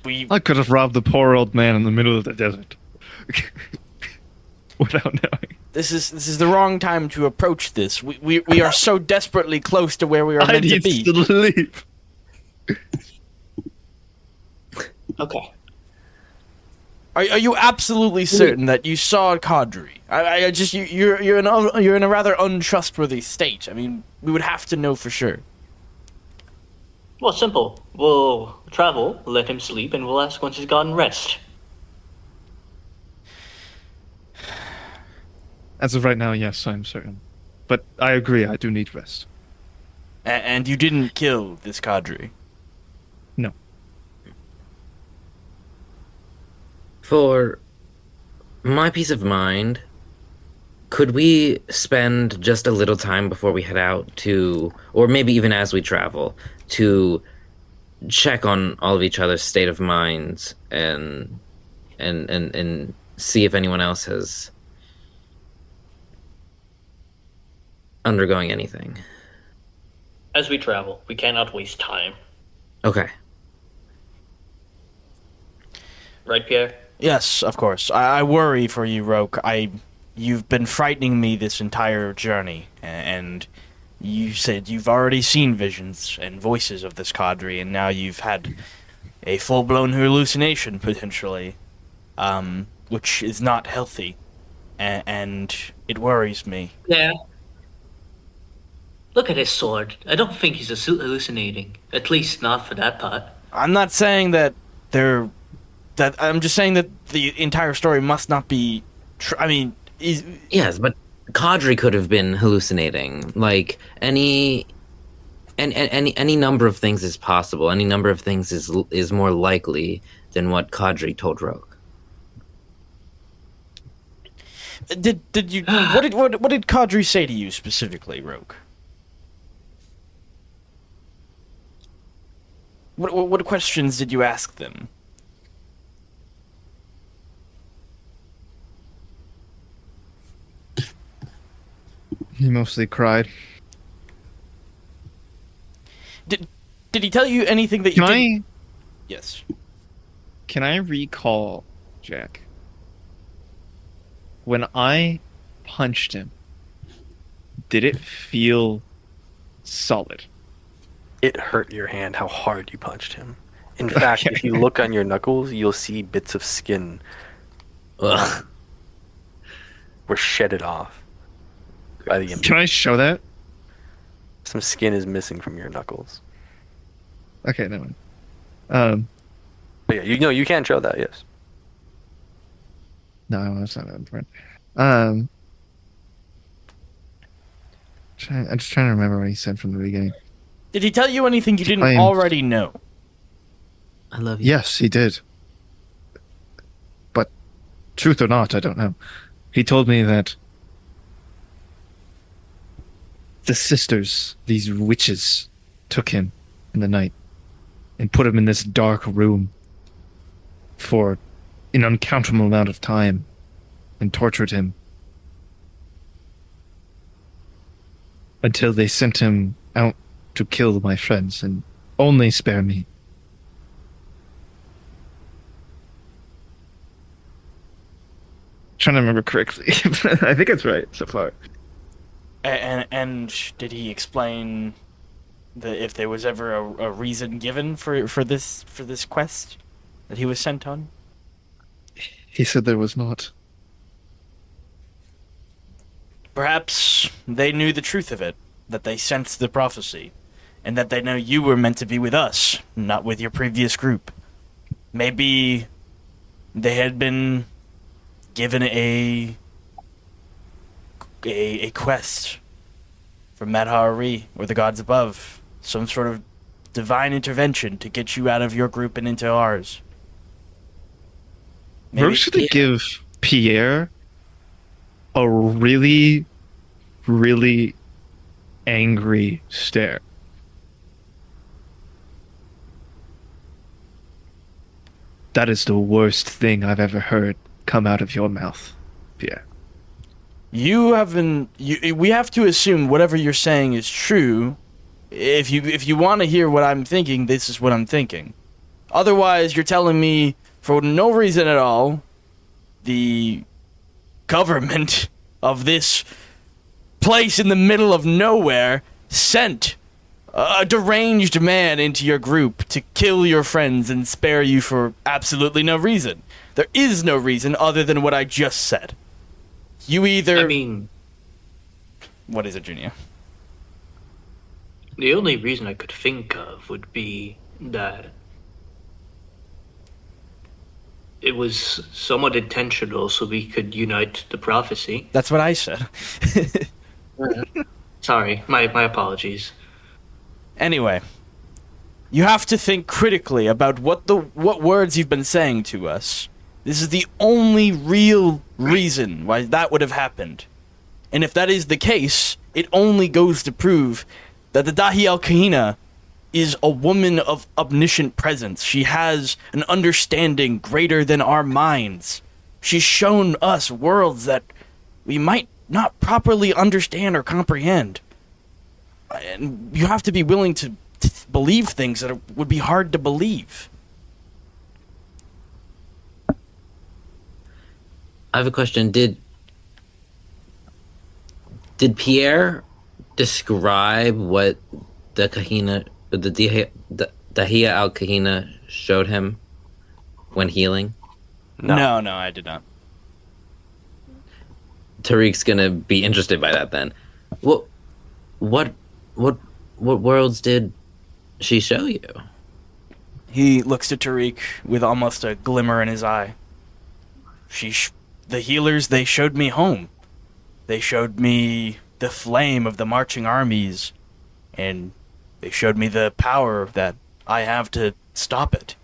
we. I could have robbed the poor old man in the middle of the desert. Without knowing. This is the wrong time to approach this. We are so desperately close to where we are I meant to need be. to leave. Okay. Are you absolutely certain that you saw Kahdri? I just you're in a rather untrustworthy state. I mean, we would have to know for sure. Well, simple. We'll travel, let him sleep, and we'll ask once he's gotten rest. As of right now, yes, I'm certain. But I agree, I do need rest. And you didn't kill this Kahdri. No. For my peace of mind, could we spend just a little time before we head out to, or maybe even as we travel, to check on all of each other's state of minds and see if anyone else has undergoing anything? As we travel, we cannot waste time. Okay. Right, Pierre? Yes, of course. I worry for you, Roke. You've been frightening me this entire journey, and you said you've already seen visions and voices of this Kahdri, and now you've had a full-blown hallucination, potentially, which is not healthy, and it worries me. Yeah. Look at his sword. I don't think he's hallucinating. At least not for that part. I'm not saying that I'm just saying that the entire story must not be I mean, Yes, but Kahdri could have been hallucinating. Like any number of things is possible. Any number of things is more likely than what Kahdri told Roke. did you what did Kahdri say to you specifically, Roke? What questions did you ask them? He mostly cried. Did he tell you anything that you Can didn't? Yes. Can I recall, Jack, when I punched him, did it feel solid? It hurt your hand how hard you punched him. In fact, if you look on your knuckles, you'll see bits of skin Ugh. were shedded off by the impact. Can I show that? Some skin is missing from your knuckles. Okay, never mind. But yeah, you can show that, yes. No, that's not that important. I'm just trying to remember what he said from the beginning. Did he tell you anything you didn't Claims. already know? I love you. Yes, he did. But truth or not, I don't know. He told me that the sisters, these witches, took him in the night and put him in this dark room for an uncountable amount of time and tortured him until they sent him out to kill my friends and only spare me. Trying to remember correctly. I think it's right so far. And did he explain if there was ever a reason given for this quest that he was sent on? He said there was not. Perhaps they knew the truth of it, that they sensed the prophecy, and that they know you were meant to be with us, not with your previous group. Maybe they had been given a quest from Madhari or the gods above, some sort of divine intervention to get you out of your group and into ours. We're just gonna give Pierre a really, really angry stare. That is the worst thing I've ever heard come out of your mouth, Pierre. You haven't. We have to assume whatever you're saying is true. If you want to hear what I'm thinking, this is what I'm thinking. Otherwise, you're telling me for no reason at all, the government of this place in the middle of nowhere sent a deranged man into your group to kill your friends and spare you for absolutely no reason. There is no reason other than what I just said. You either... I mean, What is it, Junior? the only reason I could think of would be that it was somewhat intentional so we could unite the prophecy. That's what I said. Sorry, my apologies. Anyway, you have to think critically about what words you've been saying to us. This is the only real reason why that would have happened. And if that is the case, it only goes to prove that the Dahi Kahina is a woman of omniscient presence. She has an understanding greater than our minds. She's shown us worlds that we might not properly understand or comprehend. And you have to be willing to believe things that would be hard to believe. I have a question. Did Pierre describe what the Kahina, the Dahia al Kahina showed him when healing? No, I did not. Tariq's gonna be interested by that then. What worlds did she show you? He looks to Tariq with almost a glimmer in his eye. The healers, they showed me home. They showed me the flame of the marching armies, and they showed me the power that I have to stop it.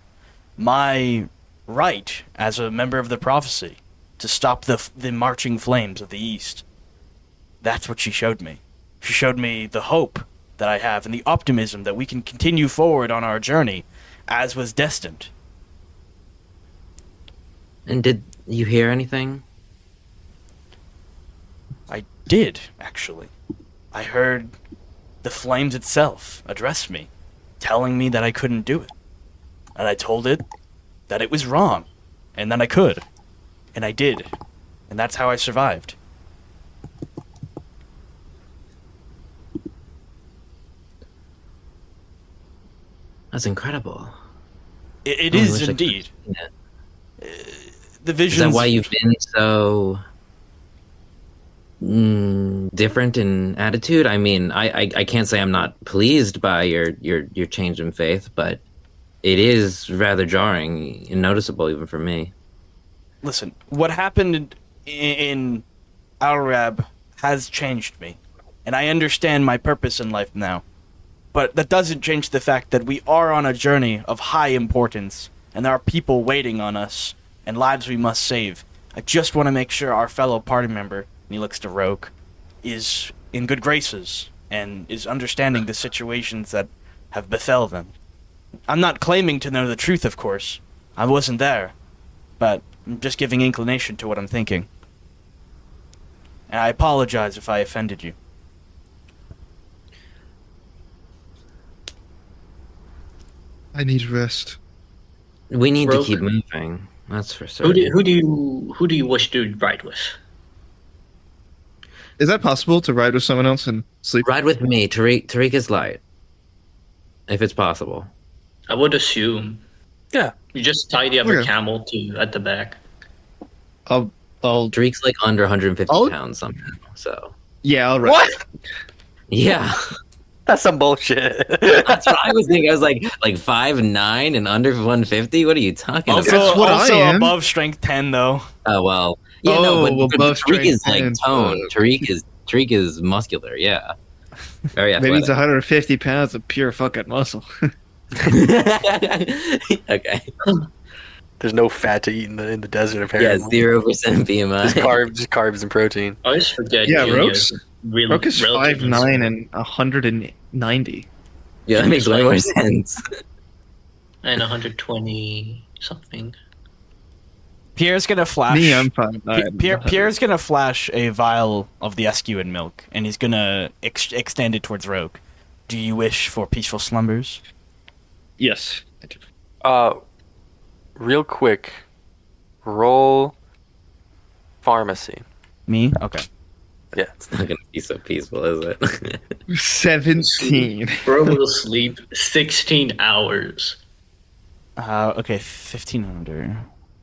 My right as a member of the prophecy to stop the marching flames of the East. That's what she showed me. She showed me the hope that I have and the optimism that we can continue forward on our journey as was destined. And did you hear anything? I did, actually. I heard the flames itself address me, telling me that I couldn't do it. And I told it that it was wrong, and that I could. And I did. And that's how I survived. That's incredible. It I only is wish I could indeed. have seen it. The Is visions. that why you've been so different in attitude? I mean, I can't say I'm not pleased by your change in faith, but it is rather jarring and noticeable even for me. Listen, what happened in Alraab has changed me, and I understand my purpose in life now. But that doesn't change the fact that we are on a journey of high importance, and there are people waiting on us, and lives we must save. I just want to make sure our fellow party member, and he looks to Roke, is in good graces, and is understanding the situations that have befell them. I'm not claiming to know the truth, of course. I wasn't there. But I'm just giving inclination to what I'm thinking. And I apologize if I offended you. I need rest. We need to Roke. keep moving. That's for Who certain. do you wish to ride with? Is that possible to ride with someone else and sleep? Ride with me. Tariq is light. If it's possible. I would assume. Yeah. You just tie the other Okay. camel to at the back. I'll Tariq's like under 150 Oh. pounds somehow. So yeah, I'll ride. What? yeah. That's some bullshit. That's what I was thinking. I was like 5'9" and under 150. What are you talking Also, about? That's what I also am. above strength 10, though. Oh well. Yeah, Oh, no, well, but above Tariq is strength like and, toned. Tariq is muscular. Yeah. Very Maybe it's athletic. 150 pounds of pure fucking muscle. Okay. There's no fat to eat in the desert Yeah, apparently. 0% Just BMI. carbs and protein. I always forget. Yeah, Junior's Roke's- really Roke is relatively 5'9" and 190. Yeah, that makes way more sense. and 120 something. Pierre's gonna flash. Me, I'm 5'9". Pierre's gonna flash a vial of the Escuin milk, and he's gonna extend it towards Roke. Do you wish for peaceful slumbers? Yes. I do. Real quick, roll pharmacy. Me? Okay. Yeah. It's not gonna be so peaceful, is it? 17. Bro will sleep 16 hours. Okay, 15 under.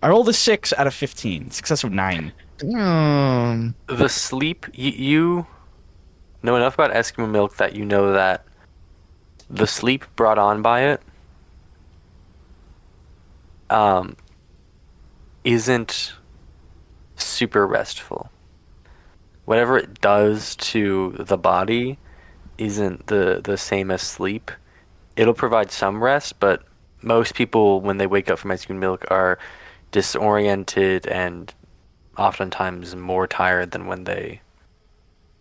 I rolled a 6 out of 15. Success of 9. The sleep, you know enough about Eskimo milk that you know that the sleep brought on by it isn't super restful. Whatever it does to the body isn't the same as sleep. It'll provide some rest, but most people, when they wake up from ice cream milk, are disoriented and oftentimes more tired than when they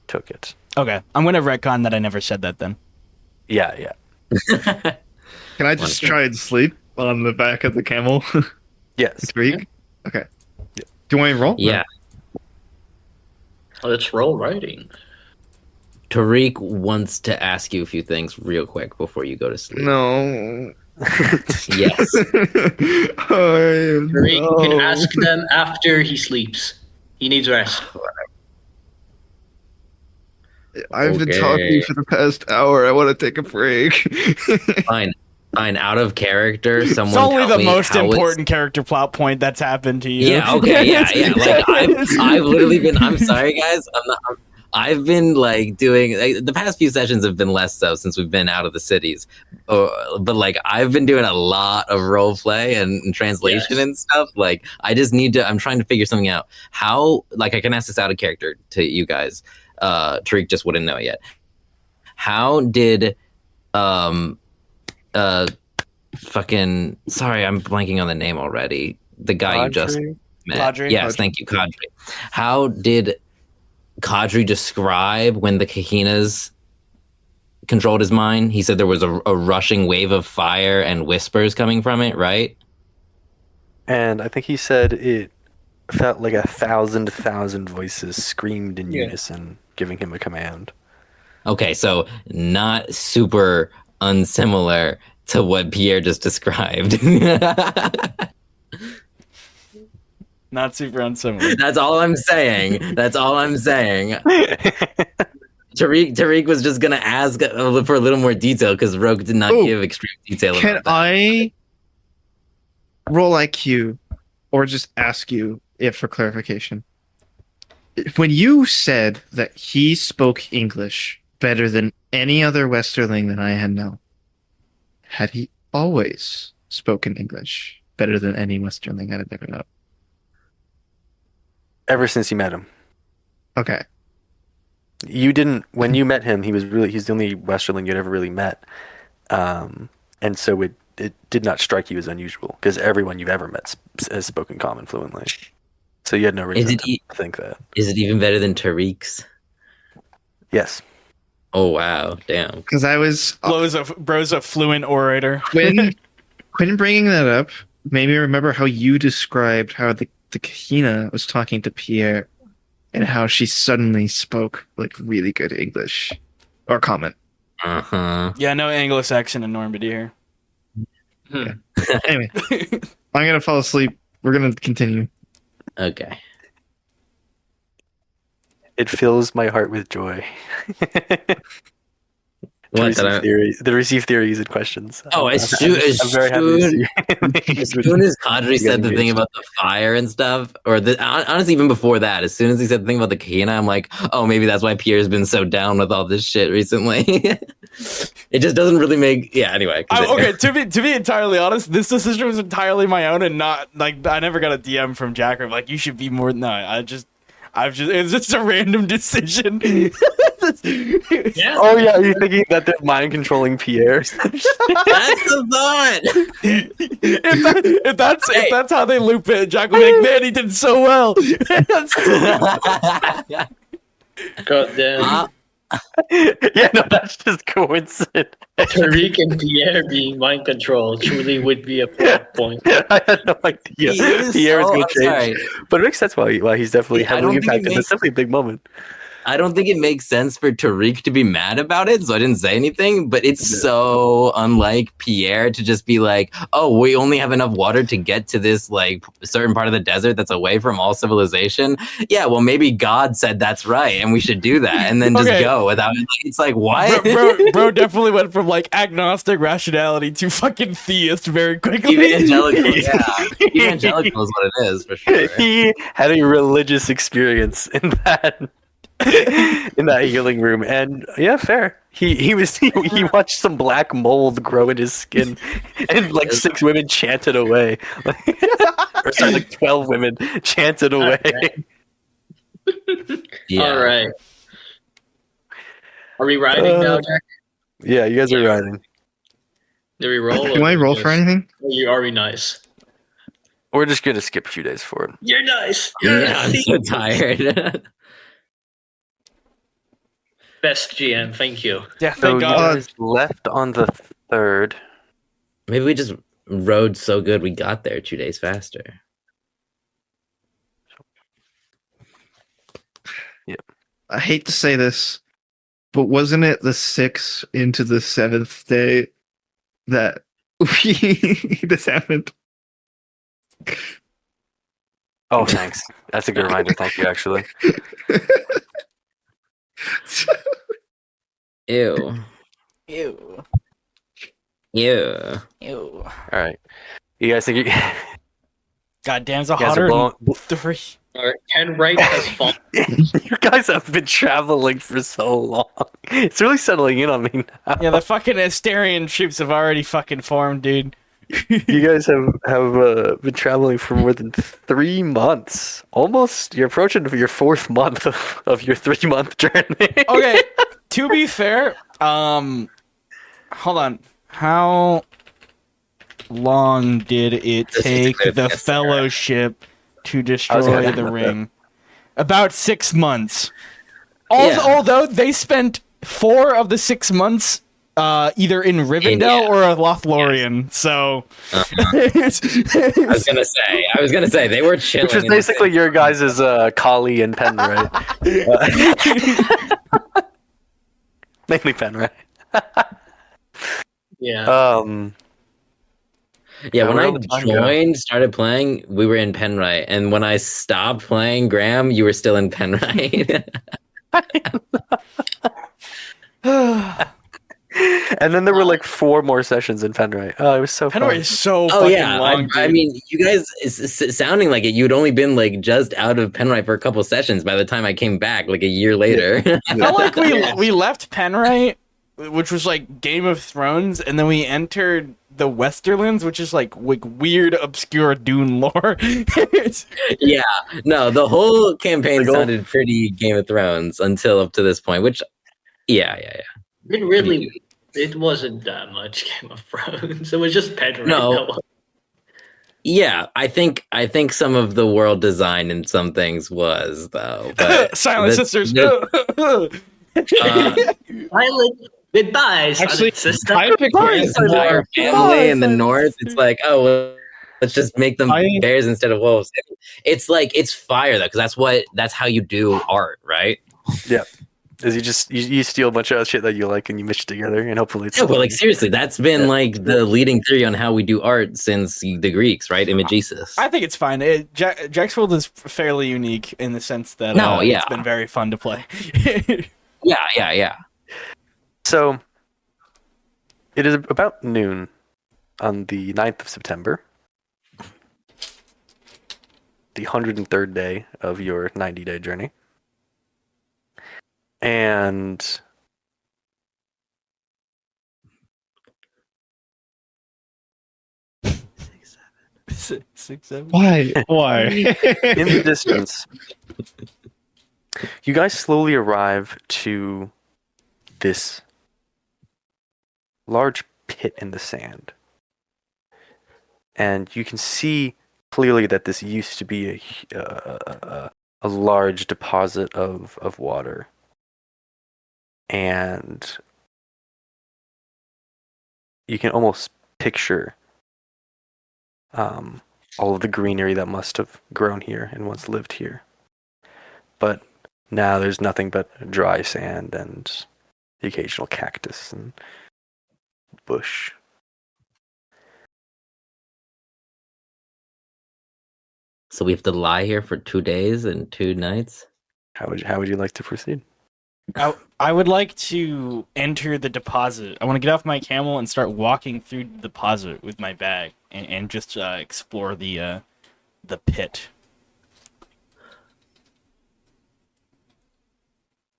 took it. Okay, I'm gonna retcon that I never said that then. Yeah, yeah. Can I just try and sleep on the back of the camel? Yes. Tariq? Okay. Do you want me to roll? Yeah. Let's roll riding. Tariq wants to ask you a few things real quick before you go to sleep. No. Yes. You can ask them after he sleeps. He needs rest. I've been Okay. talking for the past hour. I want to take a break. Fine. Fine. Out of character, someone It's only tell the me most how important character plot point that's happened to you. Yeah, okay, yeah. Like I've literally been. I'm sorry, guys. I've been like doing the past few sessions have been less so since we've been out of the cities, but like I've been doing a lot of role play and translation and stuff. Like I just need to. I'm trying to figure something out. How like I can ask this out of character to you guys. Tariq just wouldn't know yet. How did fucking sorry, I'm blanking on the name already. The guy you just met. Kahdri? Yes, thank you, Kahdri. How did Kahdri describe when the Kahinas controlled his mind? He said there was a rushing wave of fire and whispers coming from it, right? And I think he said it felt like 1,000 voices screamed in unison, giving him a command. Okay, so not super unsimilar to what Pierre just described. Not super unsimilar. That's all I'm saying. That's all I'm saying. Tariq was just gonna ask for a little more detail because Roke did not give extreme detail. Can about that. I roll IQ or just ask you if for clarification? When you said that he spoke English better than any other Westerling that I had known, had he always spoken English better than any Westerling I had ever known? Ever since you met him. Okay. You didn't when you met him. He's the only Westerling you'd ever really met, and so it did not strike you as unusual because everyone you've ever met has spoken common fluently. So you had no reason to think that. Is it even better than Tariq's? Yes. Oh wow, damn! Because I was Bro's a fluent orator. Quinn bringing that up made me remember how you described how the Kahina was talking to Pierre and how she suddenly spoke like really good English or common. Yeah, no Anglo-Saxon in Normandy here. Anyway, I'm gonna fall asleep. We're gonna continue. Okay. It fills my heart with joy. To receive theories and questions. Oh, as soon as Kahdri said the thing about the fire and stuff, honestly, even before that, as soon as he said the thing about the Kahina, I'm like, oh, maybe that's why Pierre's been so down with all this shit recently. It just doesn't really make. Yeah. Anyway. Okay. To be entirely honest, this decision was entirely my own, and not like I never got a DM from Jack. Like you should be more. No, it's just a random decision. Yeah. Oh yeah, are you thinking that they're mind controlling Pierre? That's the thought. If that's how they loop it, Jack will be like, man, he did so well. God damn. Yeah, no, that's just coincidence. Tariq and Pierre being mind controlled truly would be a plot point. I had no idea Pierre was going to change, but it makes sense why he's definitely heavily impacted. It's definitely a big moment. I don't think it makes sense for Tariq to be mad about it, so I didn't say anything, but it's so unlike Pierre to just be like, oh, we only have enough water to get to this like certain part of the desert that's away from all civilization. Yeah, well, maybe God said that's right and we should do that and then just go without it. It's like, what? Bro definitely went from like agnostic rationality to fucking theist very quickly. Evangelical, yeah. Evangelical is what it is, for sure. He had a religious experience in that. In that healing room, and yeah, fair. He watched some black mold grow in his skin, and like 6 women chanted away, or sorry, like 12 women chanted away. Yeah. All right. Are we riding now, Jack? Yeah, you guys are riding. Do we roll? Do I roll for anything? Are we nice? We're just gonna skip a few days for it. You're nice. Yeah, I'm so tired. Best GM, thank you. Yeah, So thank you God. guys left on the 3rd. Maybe we just rode so good we got there 2 days faster. Yep. I hate to say this, but wasn't it the 6th into the 7th day that this happened? Oh, thanks. That's a good reminder. Thank you, actually. Ew. Ew. Ew. Ew. All right. You guys think God damn, it's a you guys are hotter blowing, 3. All right, Ken Wright has fallen. you guys have been traveling for so long. It's really settling in on me now. Yeah, the fucking Asterian troops have already fucking formed, dude. You guys have been traveling for more than 3 months. Almost, you're approaching your 4th month of your 3-month journey. Okay, to be fair, hold on. How long did it take the Fellowship to destroy the ring? About 6 months. Also, although they spent 4 of the 6 months either in Rivendell or a Lothlorien, so I was gonna say they were chilling. Which is basically your guys' Kali and Pen, right? Mainly Pen, right? Yeah. Yeah, when I started playing, we were in Penrite, and when I stopped playing, Graham, you were still in Penrite. And then there were like 4 more sessions in Penrite. Oh, it was so Penrite fun. is so Oh fucking yeah, long, I dude. mean, you guys sounding like it. You'd only been like just out of Penrite for a couple sessions by the time I came back, like a year later. Felt like we left Penrite, which was like Game of Thrones, and then we entered the Westerlands, which is like weird, obscure Dune lore. Yeah, no, the whole campaign Like, sounded pretty Game of Thrones until up to this point. Which, yeah. It wasn't that much Game of Thrones. It was just Pedro. No. Yeah, I think some of the world design in some things was though. But Silent Sisters. Silent goodbye, Actually, Silent Sister. I picked his entire family in the north. It's like, oh, well, let's just make them bears instead of wolves. It's like it's fire though, because that's how you do art, right? Yeah. Is you steal a bunch of shit that you like and you mix it together and hopefully it's Yeah, but like seriously, that's been like the leading theory on how we do art since the Greeks, right? Imagesis. I think it's fine. Jack's World is fairly unique in the sense that it's been very fun to play. Yeah. So it is about noon on the 9th of September, the 103rd day of your 90-day journey. And Six, seven. Why? in the distance, you guys slowly arrive to this large pit in the sand. And you can see clearly that this used to be a large deposit of water. And you can almost picture all of the greenery that must have grown here and once lived here. But now there's nothing but dry sand and the occasional cactus and bush. So we have to lie here for 2 days and 2 nights. How would you like to proceed? I would like to enter the deposit. I want to get off my camel and start walking through the deposit with my bag and just explore the pit.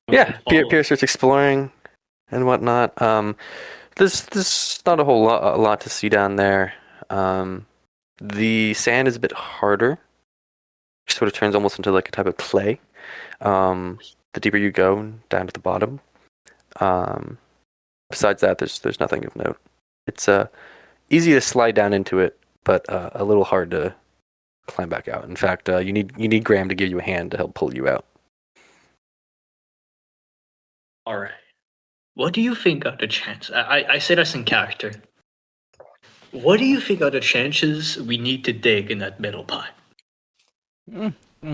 Yeah, Pierre starts exploring and whatnot. There's not a whole lot to see down there. The sand is a bit harder. It sort of turns almost into like a type of clay. The deeper you go down to the bottom. Besides that, there's nothing of note. It's easy to slide down into it, but a little hard to climb back out. In fact, you need Graham to give you a hand to help pull you out. All right. What do you think are the chances? I say that's in character. What do you think are the chances we need to dig in that middle pot?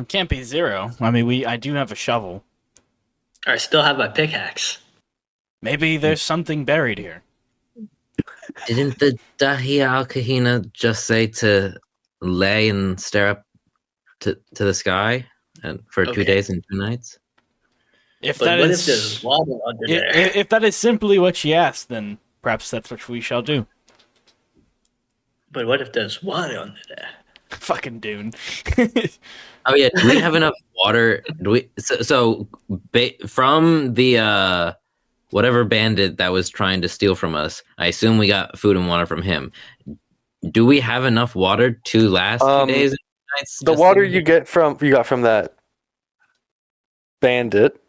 Can't be 0. I mean, I do have a shovel. I still have my pickaxe. Maybe there's something buried here. Didn't the Dahia Kahina just say to lay and stare up to the sky and for 2 days and 2 nights? If But that what is, if there's water under there? if that is simply what she asked, then perhaps that's what we shall do. But what if there's water under there? Fucking Dune. Oh yeah, do we have enough water? Do we? From the whatever bandit that was trying to steal from us, I assume we got food and water from him. Do we have enough water to last 2 days and nights? The water you got from that bandit,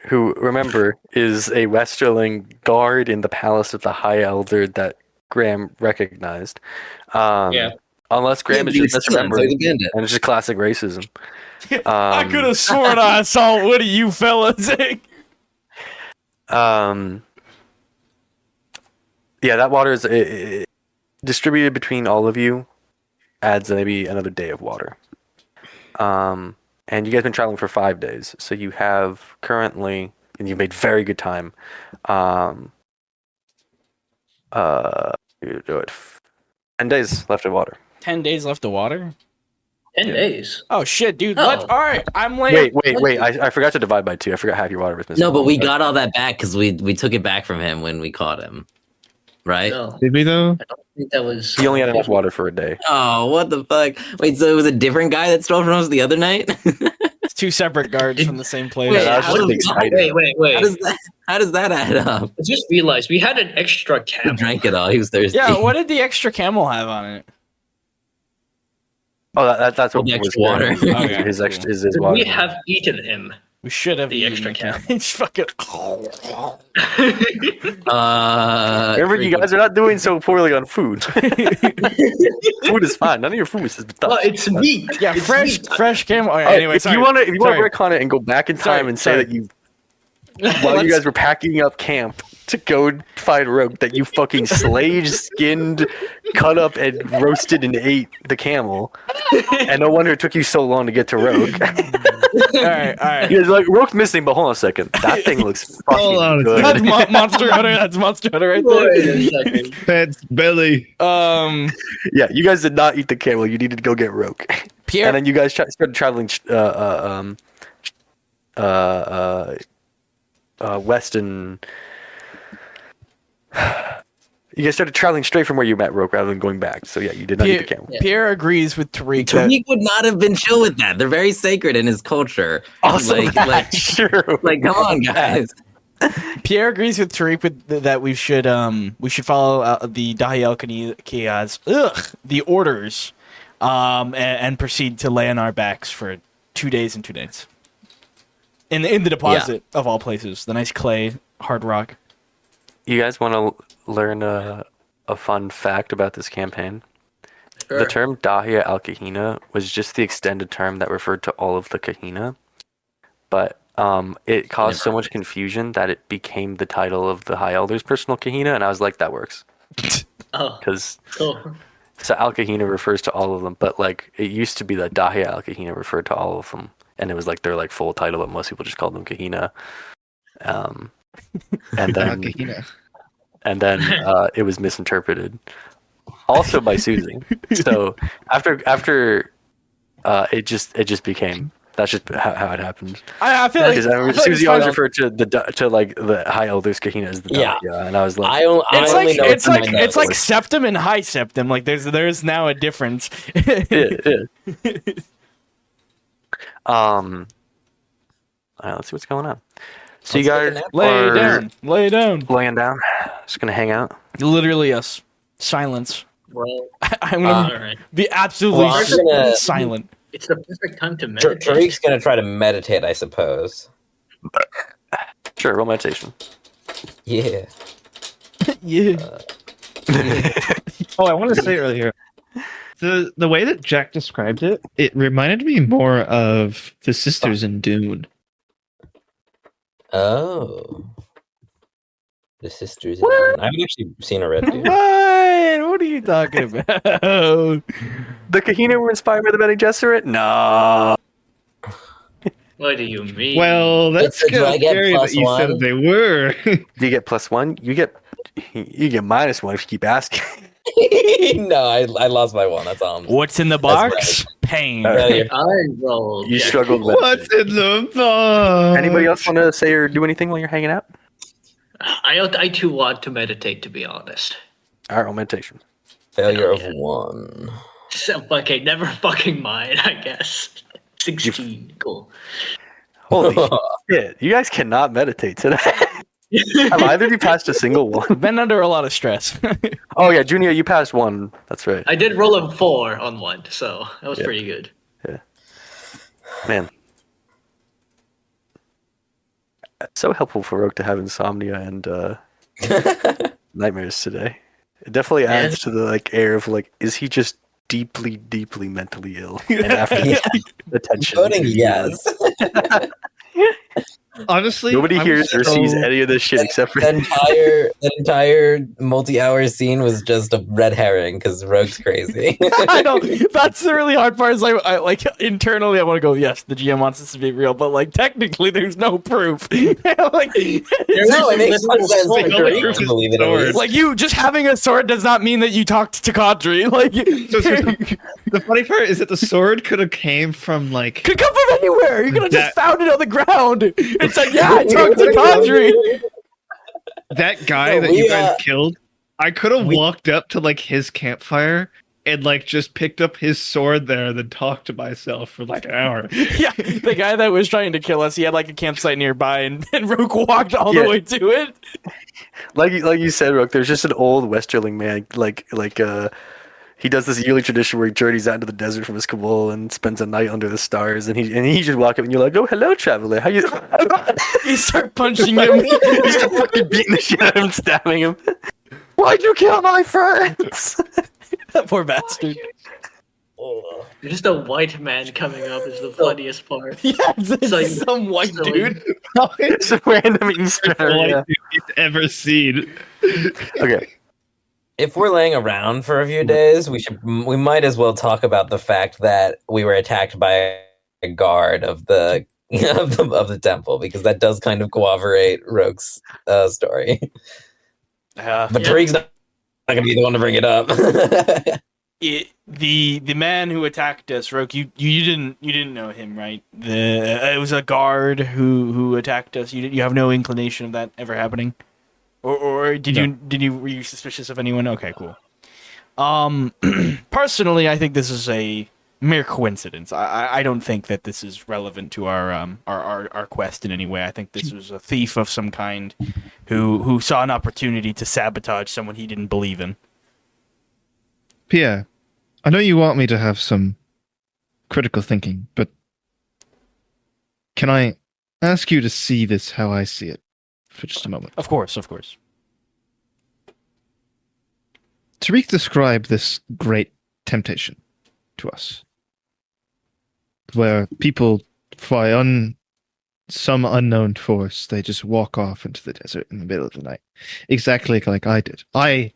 who, remember, is a Westerling guard in the palace of the High Elder that Graham recognized. Unless Graham is just misremembering, and it's just classic racism. I could have sworn I saw one of you fellas. Yeah, that water is distributed between all of you. Adds maybe another day of water. And you guys have been traveling for 5 days, so you have currently, and you've made very good time. You do it. 10 days left of water. 10 days left of water? 10 days. Oh shit, dude. Oh. All right, I'm late. Wait. I forgot to divide by 2. I forgot half your water was missing. No, but we got all that back because we took it back from him when we caught him, right? No, Did we though? I don't think that was. He only had enough water for a day. Oh, what the fuck? Wait, so it was a different guy that stole from us the other night? It's 2 separate guards from the same place. Wait, I was how just does- excited. Wait. How does that add up? I just realized we had an extra He camel. drank it all. He was thirsty. Yeah, what did the extra camel have on it? Oh, that's what The was extra water. Okay. His extra is his water. We have eaten him. We should have The eaten extra camel. Just fucking. Remember, you guys are not doing so poorly on food. Food is fine. None of your food is tough. Well, it's meat. Yeah, It's fresh, meat. fresh camel. Okay, Oh, anyway, if sorry. you want to Sorry. retcon it and go back in time Sorry, and say sorry. that you, while you guys were packing up camp to go find Roke, that you fucking slayed, skinned, cut up, and roasted and ate the camel, and no wonder it took you so long to get to Roke. all right. You guys are like, Roke's missing, but hold on a second. That thing looks Hold on fucking a good. That's Monster Hunter. That's Monster Hunter right there. Wait a second. Pet's belly. Yeah, you guys did not eat the camel. You needed to go get Roke. Pierre. And then you guys started traveling west and you guys started traveling straight from where you met Roke rather than going back. So yeah, you did not eat the camel. Pierre agrees with Tariq. that- Tariq would not have been chill with that. They're very sacred in his culture. Also, like, that's true. like, come on, guys. Pierre agrees with Tariq that we should follow the Dahiel Kiaz the orders, and proceed to lay on our backs for 2 days and 2 nights. In the deposit of all places, the nice clay hard rock. You guys want to learn a fun fact about this campaign? Sure. The term Dahia al Kahina was just the extended term that referred to all of the Kahina, but it caused so much confusion that it became the title of the High Elder's personal Kahina, and I was like, that works. Oh, Because cool. so al Kahina refers to all of them, but like it used to be that Dahia al Kahina referred to all of them, and it was like their like full title, but most people just called them Kahina. And then and then it was misinterpreted, also by Susie. So after it just became. That's just how it happened. I feel like Because Susie always referred to the High Elders Kahina as the Yeah. Dahlia, and I was like, it's like septum and high septum. Like there's now a difference. yeah. All right, let's see what's going on. So you guys Lay are down. laying down. Just gonna hang out. Literally us. Silence. Well, I'm all gonna right. be absolutely Well, I'm gonna- silent. It's the perfect time to meditate. Tariq's gonna try to meditate, I suppose. Sure, roll meditation. Yeah. Yeah. Oh, I want to say earlier, the way that Jack described it, it reminded me more of the sisters in Dune. Oh. The sisters. I haven't actually seen a red dude. What are you talking about? The Kahina were inspired by the Bene Gesserit? No. What do you mean? Well, that's Do kind I of get scary plus that you said one? they were. Do you get +1? You get -1 if you keep asking. No, I lost my one. That's all. What's in the box? Pain. Failure. I rolled. You struggled with What's in the box? Anybody else want to say or do anything while you're hanging out? I too want to meditate, to be honest. All right, roll meditation. Failure of 1. So, okay, never fucking mind, I guess. 16. Cool. Holy shit. You guys cannot meditate today. Have either of you passed a single one? Been under a lot of stress. Oh, yeah, Junior, you passed one. That's right. I did roll a 4 on one, so that was Yeah. pretty good. Man. It's so helpful for Roke to have insomnia and nightmares today. It definitely adds to the like air of like, is he just deeply, deeply mentally ill? And after Yeah. attention. Voting yes. Honestly, Nobody I'm hears or so- sees any of this shit except for That entire multi-hour scene was just a red herring because Rogue's crazy. I know that's the really hard part. Is I like internally, I want to go, yes, the GM wants this to be real, but like technically, there's no proof. like, No, it makes no sense for Tariq to believe it. At least. like you just having a sword does not mean that you talked to Kahdri. Like, The funny part is that the sword could have came from like Could come from anywhere. You could have just found it on the ground. It's like, yeah, I talked to Kahdri. that guy No, that we, you guys killed. I could have we- walked up to like his campfire and like just picked up his sword there and then talked to myself for like an hour. Yeah, the guy that was trying to kill us, he had like a campsite nearby, and Roke walked all the way to it. Like you said, Rook, there's just an old Westerling man, he does this yearly tradition where he journeys out into the desert from his cabal and spends a night under the stars, and he just walk up and you're like, oh, hello, traveler, how you? You start punching him. You start fucking beating the shit out of him, stabbing him. Why'd you kill my friends? That poor bastard. Oh. Just a white man coming up is the funniest part. Yeah, it's like- some white so dude. It's a random Eastern. Like you've ever seen. Okay. If we're laying around for a few days, we might as well talk about the fact that we were attacked by a guard of the of the temple, because that does kind of corroborate Roke's story. But Yeah. Tariq's not going to be the one to bring it up. The man who attacked us, Roke, you didn't know him, right? It was a guard who attacked us. You have no inclination of that ever happening, or were you suspicious of anyone? Okay, cool. Personally, I think this is a mere coincidence. I don't think that this is relevant to our quest in any way. I think this was a thief of some kind who saw an opportunity to sabotage someone he didn't believe in. Pierre, I know you want me to have some critical thinking, but can I ask you to see this how I see it for just a moment? Of course. Tariq described this great temptation to us, where people, by some unknown force, they just walk off into the desert in the middle of the night, exactly like I did. I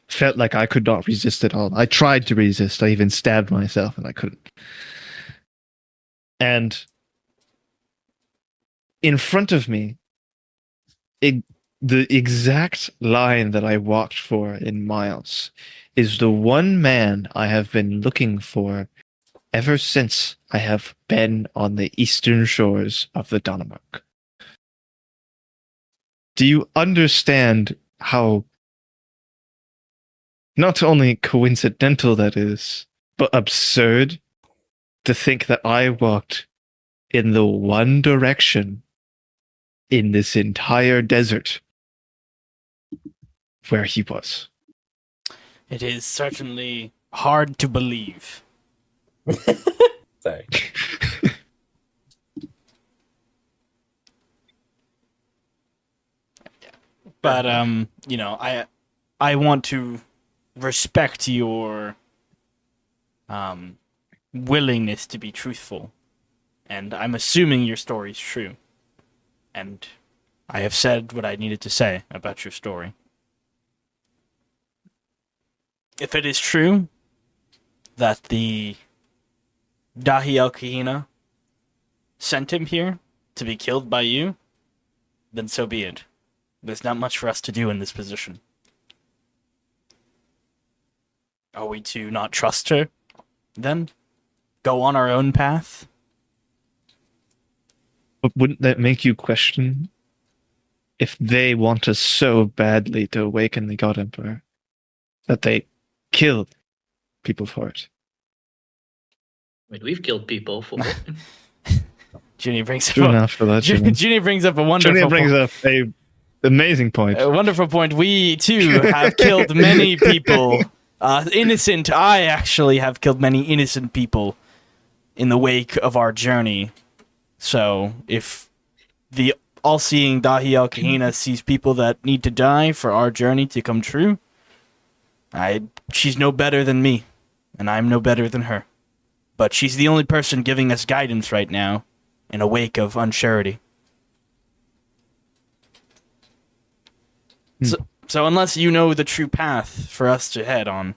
felt like I could not resist at all. I tried to resist. I even stabbed myself, and I couldn't. And in front of me, the exact line that I walked for in miles is the one man I have been looking for ever since I have been on the eastern shores of the Danemark. Do you understand how not only coincidental that is, but absurd to think that I walked in the one direction in this entire desert where he was? It is certainly hard to believe. Sorry. But I want to respect your willingness to be truthful, and I'm assuming your story's true. And I have said what I needed to say about your story. If it is true that the Dahi Kahina sent him here to be killed by you, then so be it. There's not much for us to do in this position. Are we to not trust her, then? Go on our own path? But wouldn't that make you question if they want us so badly to awaken the God Emperor that they killed people for it? I mean, we've killed people for it. Junior brings up True enough for that. Junior brings up a wonderful Junior brings up a amazing point. A wonderful point. We, too, have killed many people. Innocent. I actually have killed many innocent people in the wake of our journey. So, if the all-seeing Dahi Kahina sees people that need to die for our journey to come true, she's no better than me, and I'm no better than her. But she's the only person giving us guidance right now in a wake of uncharity. So unless you know the true path for us to head on,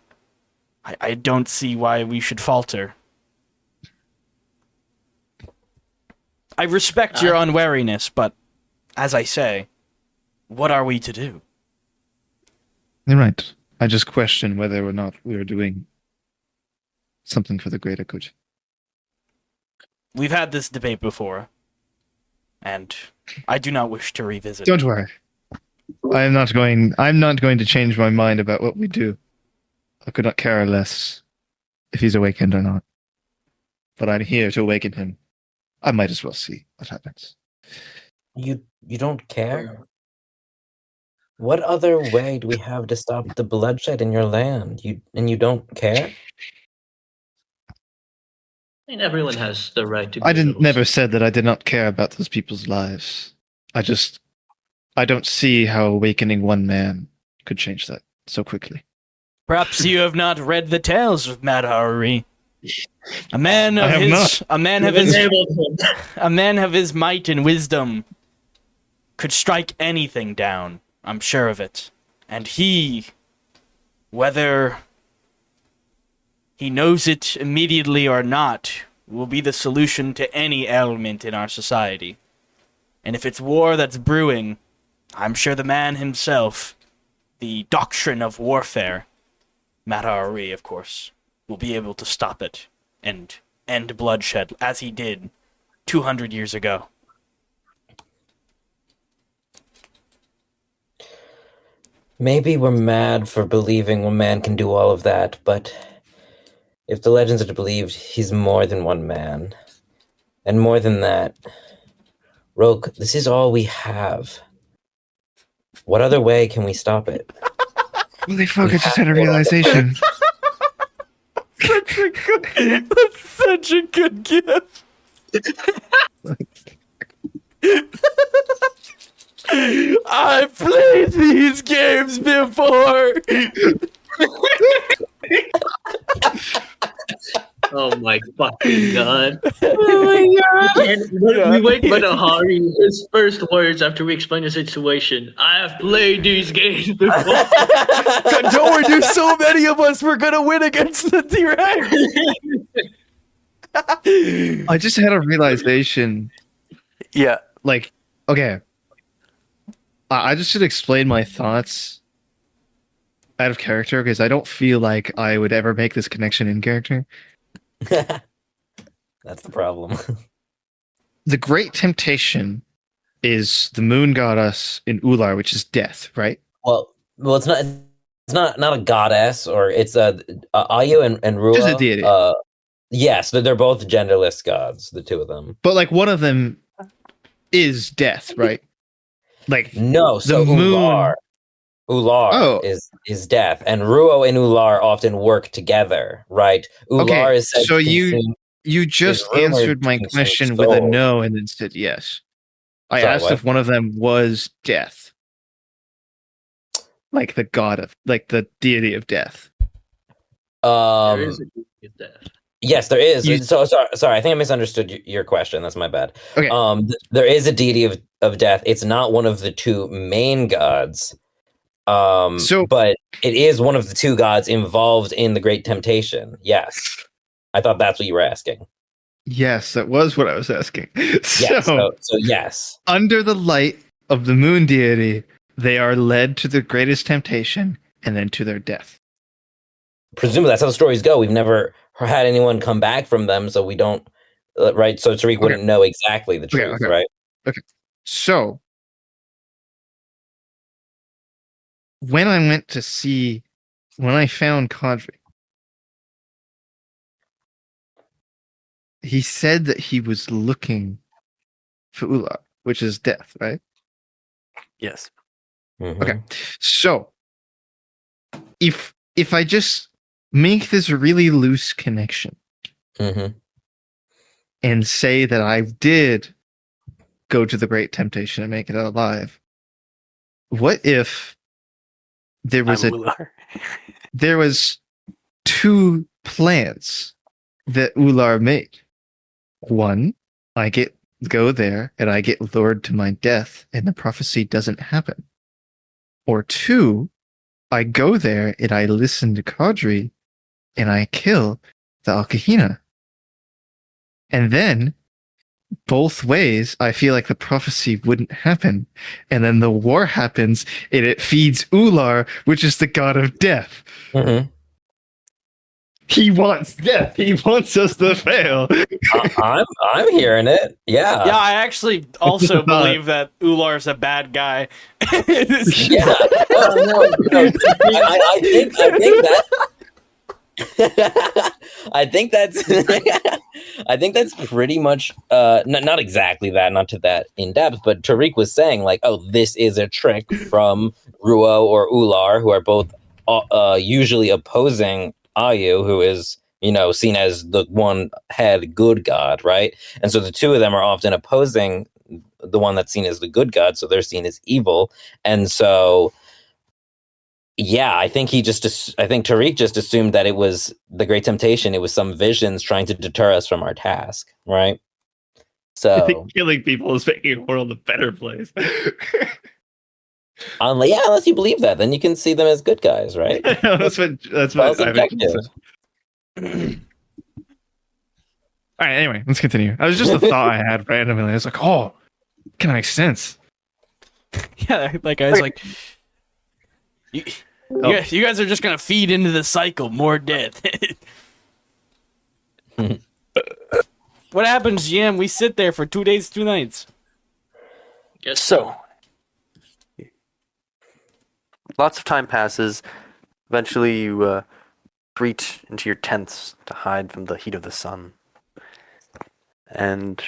I don't see why we should falter. I respect your unwariness, but as I say, what are we to do? You're right. I just question whether or not we are doing something for the greater good. We've had this debate before, and I do not wish to revisit. Don't worry. I'm not going to change my mind about what we do. I could not care less if he's awakened or not. But I'm here to awaken him. I might as well see what happens. You don't care? What other way do we have to stop the bloodshed in your land? You don't care? I mean, everyone has the right to. I never said that I did not care about those people's lives. I don't see how awakening one man could change that so quickly. Perhaps you have not read the tales of Madhari. A man of I have his, not. a man of his might and wisdom could strike anything down. I'm sure of it. And he, whether he knows it immediately or not, will be the solution to any ailment in our society. And if it's war that's brewing, I'm sure the man himself, the doctrine of warfare, Madhari, of course, will be able to stop it and end bloodshed, as he did 200 years ago. Maybe we're mad for believing one man can do all of that, but if the legends are to be believed, he's more than one man. And more than that, Roke, this is all we have. What other way can we stop it? Holy fuck, I just had a realization. That's such a good gift. I've played these games before. Oh my fucking god! Oh my god! And we wait for the Hari. His first words after we explain the situation: "I have played these games before." God, don't worry, there's so many of us. We're gonna win against the T-Rex. I just had a realization. Yeah. Like, okay. I just should explain my thoughts out of character because I don't feel like I would ever make this connection in character. That's the problem. The great temptation is the moon goddess in Ular, which is death, right? Well, it's not a goddess, or it's Ayu and Rua. Just a deity. Yes, they're both genderless gods, the two of them. But like one of them is death, right? Like No, so the moon. Ular is death, and Ruo and Ular often work together, right? Ular Okay, is said so to you consume- just rumored answered my to consume question with a souls. no and then said yes. I Sorry, asked what? if one of them was death. Like the god of, like the deity of death. There is a deity of death. Yes, there is. You- So sorry, I think I misunderstood your question. That's my bad. Okay. There is a deity of death. It's not one of the two main gods. But it is one of the two gods involved in the Great Temptation. Yes, I thought that's what you were asking. Yes, that was what I was asking. Yes, so yes. Under the light of the moon deity, they are led to the greatest temptation and then to their death. Presumably that's how the stories go. We've never had anyone come back from them, so we don't. Right, so Tariq wouldn't know exactly the truth, Okay. right? Okay, so when I found Kahdri, he said that he was looking for Ular, which is death, right? Yes. Mhm. Okay, so if I just make this really loose connection Mhm. and say that I did go to the Great Temptation and make it out alive, what if there was I'm Ular. there was two plans that Ular made? One, I go there and I get lured to my death and the prophecy doesn't happen. Or two, I go there and I listen to Kahdri and I kill the Kahina. And then both ways, I feel like the prophecy wouldn't happen. And then the war happens and it feeds Ular, which is the god of death. Mhm. He wants death. He wants us to fail. I'm hearing it. Yeah. Yeah, I actually also believe that Ular's a bad guy. Yeah. No. I think that's I think that's pretty much not exactly that, not to that in depth, but Tariq was saying like, oh, this is a trick from Ruo or Ular, who are both usually opposing Ayu, who is seen as the one head good god, right? And so the two of them are often opposing the one that's seen as the good god, so they're seen as evil. And so yeah, I think Tariq just assumed that it was the Great Temptation. It was some visions trying to deter us from our task, right? I So think killing people is making the world a better place. unless you believe that, then you can see them as good guys, right? that's what Well, I think. subjective. All right. Anyway, let's continue. That was just a thought I had randomly. I was like, oh, kind of makes sense. Yeah, that guy's like, you guys are just gonna feed into the cycle, more death. What happens, GM? We sit there for 2 days, 2 nights. Yes. So, lots of time passes. Eventually, you retreat into your tents to hide from the heat of the sun. And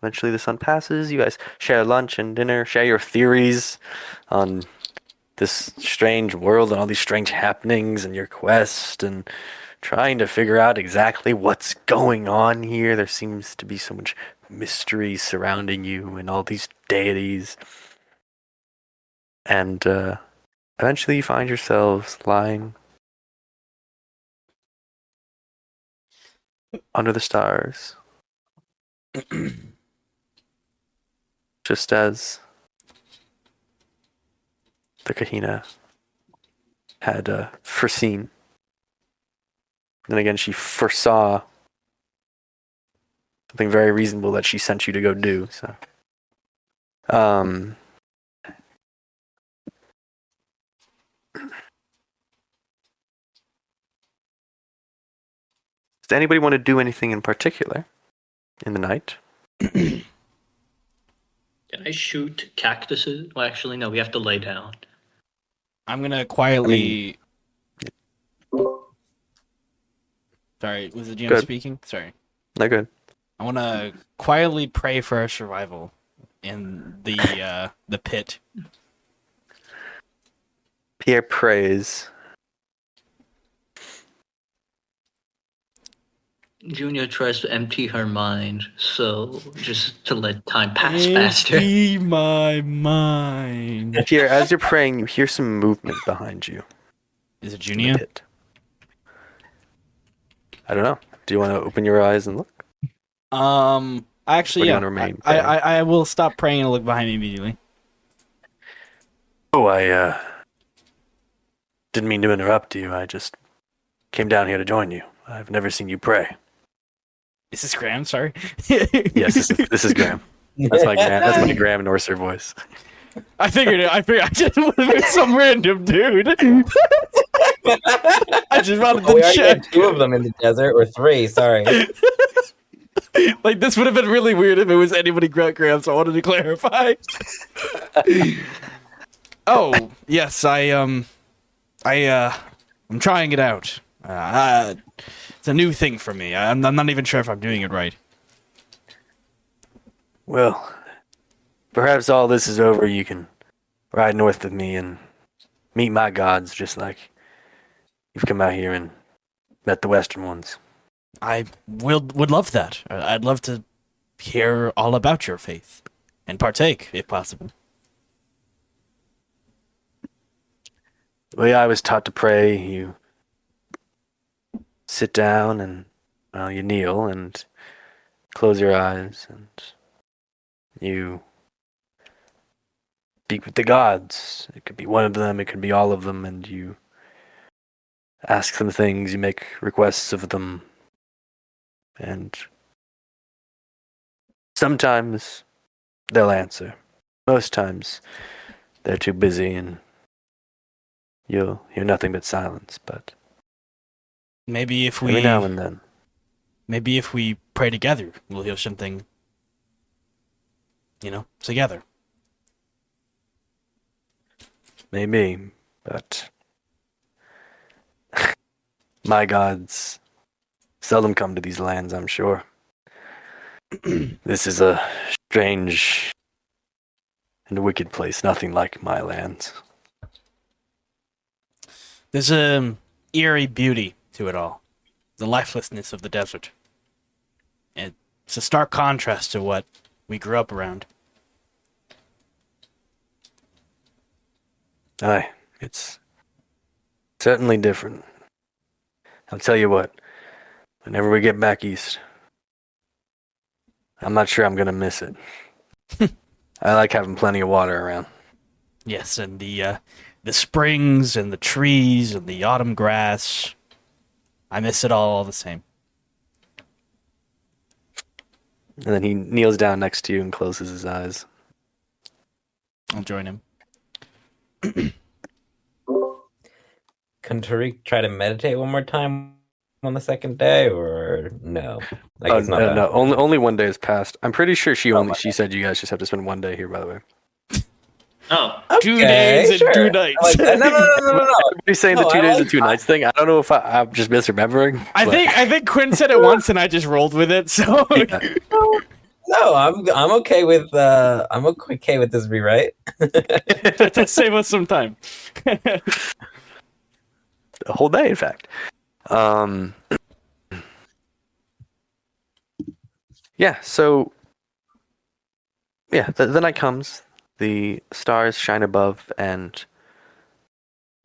eventually the sun passes. You guys share lunch and dinner, share your theories on this strange world and all these strange happenings and your quest and trying to figure out exactly what's going on here. There seems to be so much mystery surrounding you and all these deities. And eventually you find yourselves lying under the stars. Just as the Kahina had foreseen. Then again, she foresaw something very reasonable that she sent you to go do. So, does anybody want to do anything in particular in the night? Can I shoot cactuses? Well, actually, no. We have to lay down. I'm gonna quietly. Sorry, was the GM Good. speaking? Sorry. No good. I want to quietly pray for our survival in the pit. Pierre prays. Junior tries to empty her mind, so just to let time pass faster. Empty my mind. Pierre, as you're praying, you hear some movement behind you. Is it In the Junior? pit. I don't know. Do you want to open your eyes and look? Actually, Or do you yeah. wanna remain I will stop praying and look behind me immediately. Oh, I didn't mean to interrupt you. I just came down here to join you. I've never seen you pray. Is this Graham? Sorry. Yes, this is Graham. That's my Graham Norser voice. I figured it. I just would have been some random dude. I just wanted We to already check. had 2 of them in the desert, or 3. Sorry. Like, this would have been really weird if it was anybody but Graham, so I wanted to clarify. Oh, yes, I'm trying it out. It's a new thing for me. I'm not even sure if I'm doing it right. Well, perhaps all this is over. You can ride north with me and meet my gods, just like you've come out here and met the Western ones. I would love that. I'd love to hear all about your faith and partake, if possible. The way I was taught to pray, you sit down and, well, you kneel and close your eyes and you speak with the gods. It could be one of them, it could be all of them, and you ask them things, you make requests of them, and sometimes they'll answer. Most times they're too busy and you'll hear nothing but silence, but Maybe if Every now and then. maybe if we pray together, we'll hear something, together. Maybe, but my gods seldom come to these lands, I'm sure. This is a strange and wicked place, nothing like my lands. There's a eerie beauty to it all. The lifelessness of the desert. It's a stark contrast to what we grew up around. Aye, it's certainly different. I'll tell you what, whenever we get back east, I'm not sure I'm gonna miss it. I like having plenty of water around. Yes, and the springs and the trees and the autumn grass. I miss it all the same. And then he kneels down next to you and closes his eyes. I'll join him. Can Tariq try to meditate one more time on the second day, or no? Like, it's not No, only one day has passed. I'm pretty sure she said you guys just have to spend one day here, by the way. Oh, 2 days and 2 nights. Like, no. Everybody's saying the 2 days and 2 nights thing. I don't know if I'm just misremembering. I think Quinn said it once and I just rolled with it. So Yeah. No, I'm okay with this rewrite. let's save us some time. A whole day, in fact. Yeah. So, yeah, the night comes. The stars shine above, and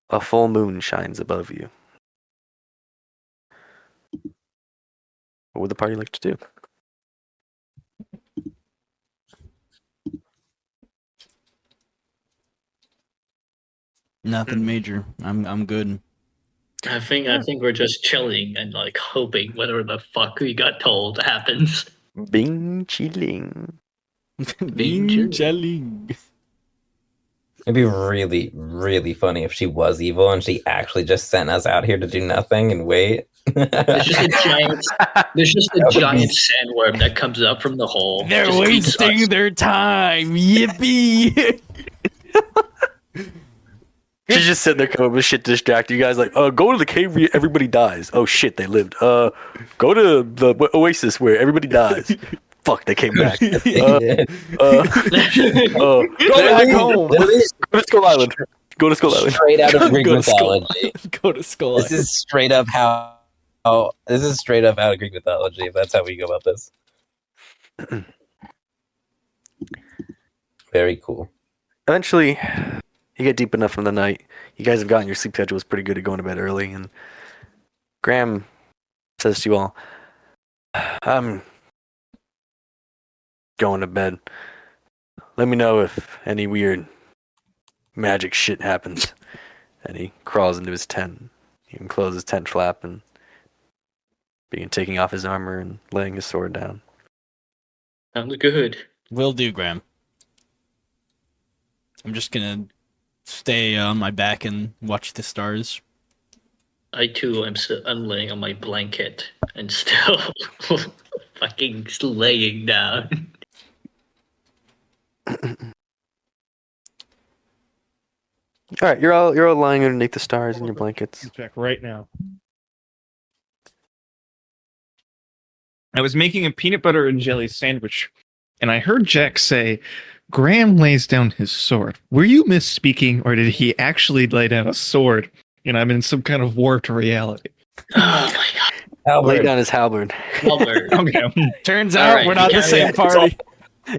a full moon shines above you. What would the party like to do? Nothing major. I'm good. I think we're just chilling and like hoping whatever the fuck we got told happens. Bing chilling. Being jelly. It'd be really, really funny if she was evil and she actually just sent us out here to do nothing and wait. There's just a giant sandworm that comes up from the hole. They're just eats wasting us. their time. Yippee! She's just sitting there coming up with shit to distract you guys. Like, go to the cave where everybody dies. Oh shit, they lived. Go to the Oasis where everybody dies. Fuck, they came back. Go Go back home. Go to Skull Island. Go to Skull Island. Straight out of Greek Go to Skull- mythology. Go to Skull This Island. is straight up how. Oh, this is straight up out of Greek mythology. If that's how we go about this. Very cool. Eventually, you get deep enough in the night. You guys have gotten your sleep schedules pretty good at going to bed early, and Graham says to you all, I'm going to bed. Let me know if any weird magic shit happens. And he crawls into his tent. He can close his tent flap and begin taking off his armor and laying his sword down. Sounds good. Will do, Graham. I'm just gonna stay on my back and watch the stars. I too am I'm laying on my blanket and still fucking laying down. All right, you're all lying underneath the stars in your blankets. Check right now. I was making a peanut butter and jelly sandwich, and I heard Jack say, Graham lays down his sword. Were you misspeaking, or did he actually lay down a sword? And I'm in some kind of warped reality. Oh my god. Lay down his halberd. Albert. Okay. Turns All out right, we're not the carry same on. party.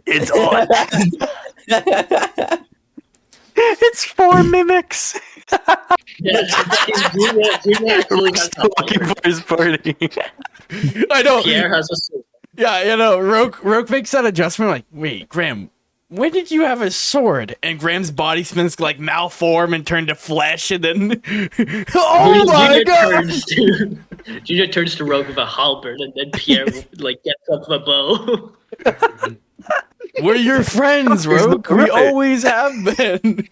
It's on. It's 4 mimics. Yeah, Junior actually Roke's has still a looking for his party. I know. Pierre has a sword. Yeah, you know, Roke makes that adjustment like, wait, Graham, when did you have a sword? And Graham's body spins like malform and turn to flesh, and then oh my god! Junior turns to Roke with a halberd, and then Pierre like gets up a bow. We're your friends, Roke. We Right. always have been.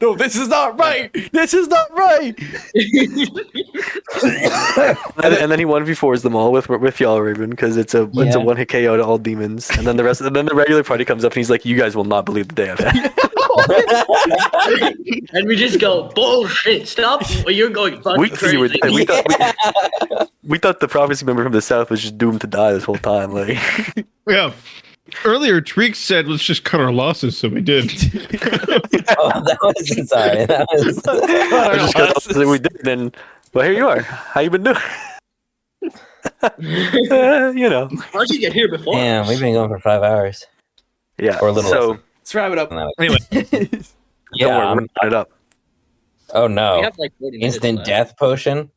No, this is not right. This is not right. And then he 1v4s them all with Fjallraven because it's a Yeah. one hit KO to all demons. And then the regular party comes up and he's like, "You guys will not believe the day I've had." And we just go, bullshit, stop. You're going fucking We thought you were crazy. dead. We thought the prophecy member from the south was just doomed to die this whole time. Like, Yeah. Earlier, Treek said, "Let's just cut our losses," so we did. That was sorry. That was. I just got that we did. Then, well, here you are. How you been doing? You know. How'd you get here before? Damn, we've been going for 5 hours. Yeah. Or a little so less. Let's wrap it up. Anyway, Yeah. don't worry, we're wrapping it up. Oh We no! have like 40 minutes Instant left. death potion.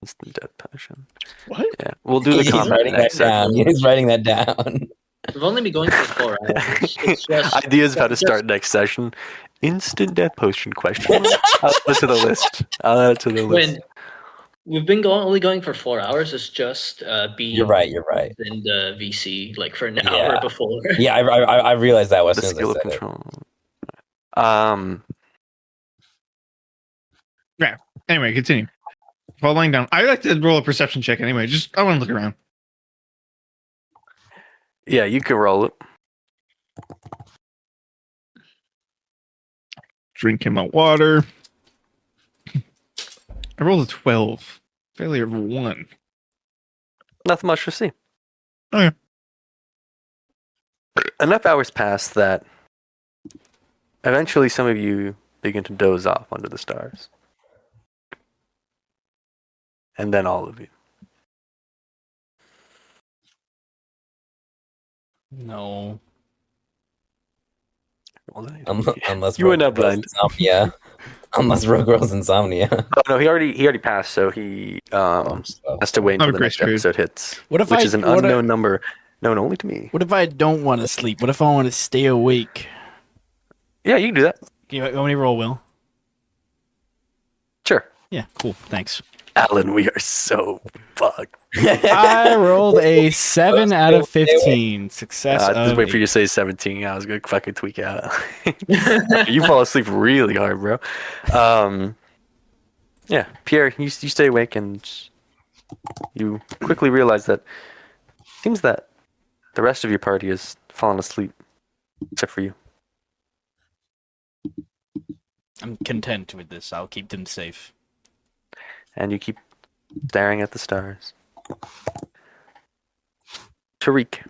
Instant death potion. what? Yeah, we'll do the He's combat writing that next down. session. He's writing that down. We've only been going for 4 hours. It's just Ideas of how to start next session. Instant death potion question. I'll add it to the list. I'll add it to the list. when we've been only going for 4 hours. It's just being You're right. You're right. in the VC like for an Yeah. hour before. Yeah, I realized that as The soon as I skill of said it. control. Anyway, continue. While lying down, I like to roll a perception check anyway. Just I want to look around. Yeah, you can roll it. Drinking my water. I rolled a 12. Failure of 1. Nothing much to see. Okay. Enough hours pass that eventually some of you begin to doze off under the stars. And then all of you. No. Well, then- Unless You were Rogue not rolls blind. Insomnia. Unless Rogue rolls insomnia. Oh no, he already passed, so he has to wait until Oh, the great next trade. episode hits. What if which I? is an what unknown number known only to me. What if I don't want to sleep? What if I want to stay awake? Yeah, you can do that. You want me to roll, Will? Sure. Yeah, cool. Thanks. Alan, we are so fucked. I rolled a 7 out of 15. Success Just of wait for you 8. to say 17. I was gonna fucking tweak out. You fall asleep really hard, bro. Yeah, Pierre, you stay awake and you quickly realize that it seems that the rest of your party has fallen asleep, except for you. I'm content with this. I'll keep them safe. And you keep staring at the stars. Tariq,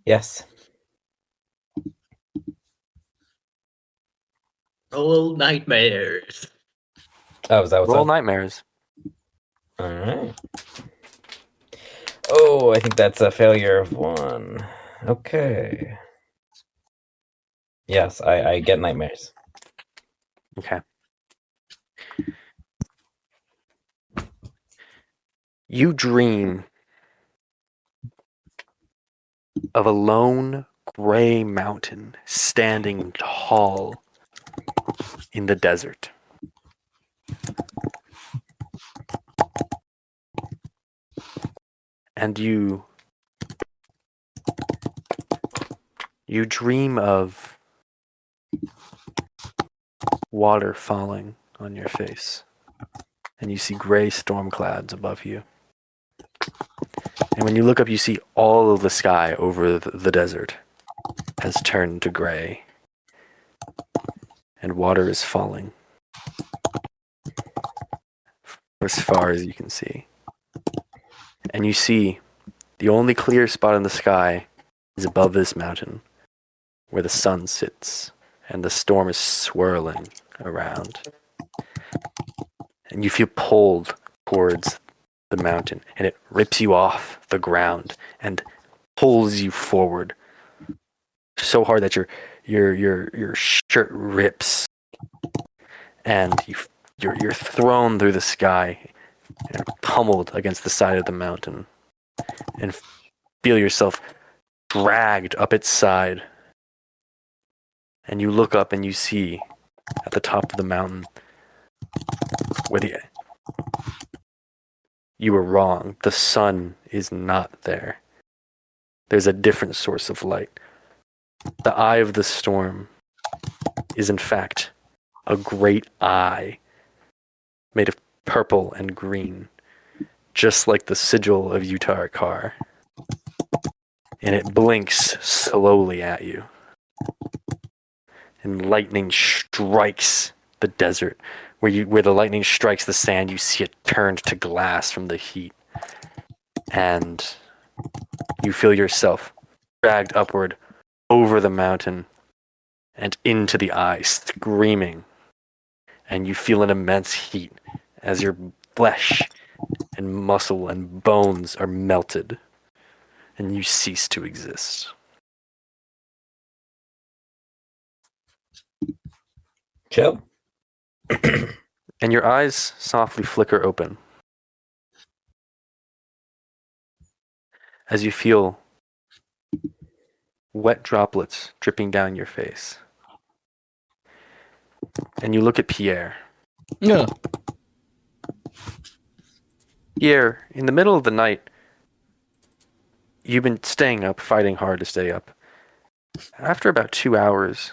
Yes. Roll nightmares. Oh, is that what's roll up? nightmares. All right. Oh, I think that's a failure of 1. Okay. Yes, I get nightmares. Okay. You dream of a lone gray mountain standing tall in the desert. And you dream of water falling on your face. And you see gray storm clouds above you. And when you look up, you see all of the sky over the desert has turned to gray. And water is falling as far as you can see. And you see the only clear spot in the sky is above this mountain where the sun sits and the storm is swirling around. And you feel pulled towards the mountain, and it rips you off the ground and pulls you forward so hard that your shirt rips, and you're thrown through the sky and pummeled against the side of the mountain, and feel yourself dragged up its side. And you look up and you see at the top of the mountain where you were wrong. The sun is not there. There's a different source of light. The eye of the storm is in fact a great eye made of purple and green, just like the sigil of Utar Kar. And it blinks slowly at you. And lightning strikes the desert. Where the lightning strikes the sand, you see it turned to glass from the heat. And you feel yourself dragged upward over the mountain and into the eye, screaming. And you feel an immense heat as your flesh and muscle and bones are melted, and you cease to exist. Chill. And your eyes softly flicker open as you feel wet droplets dripping down your face. And you look at Pierre. Yeah. Pierre, in the middle of the night, you've been staying up, fighting hard to stay up. After about 2 hours,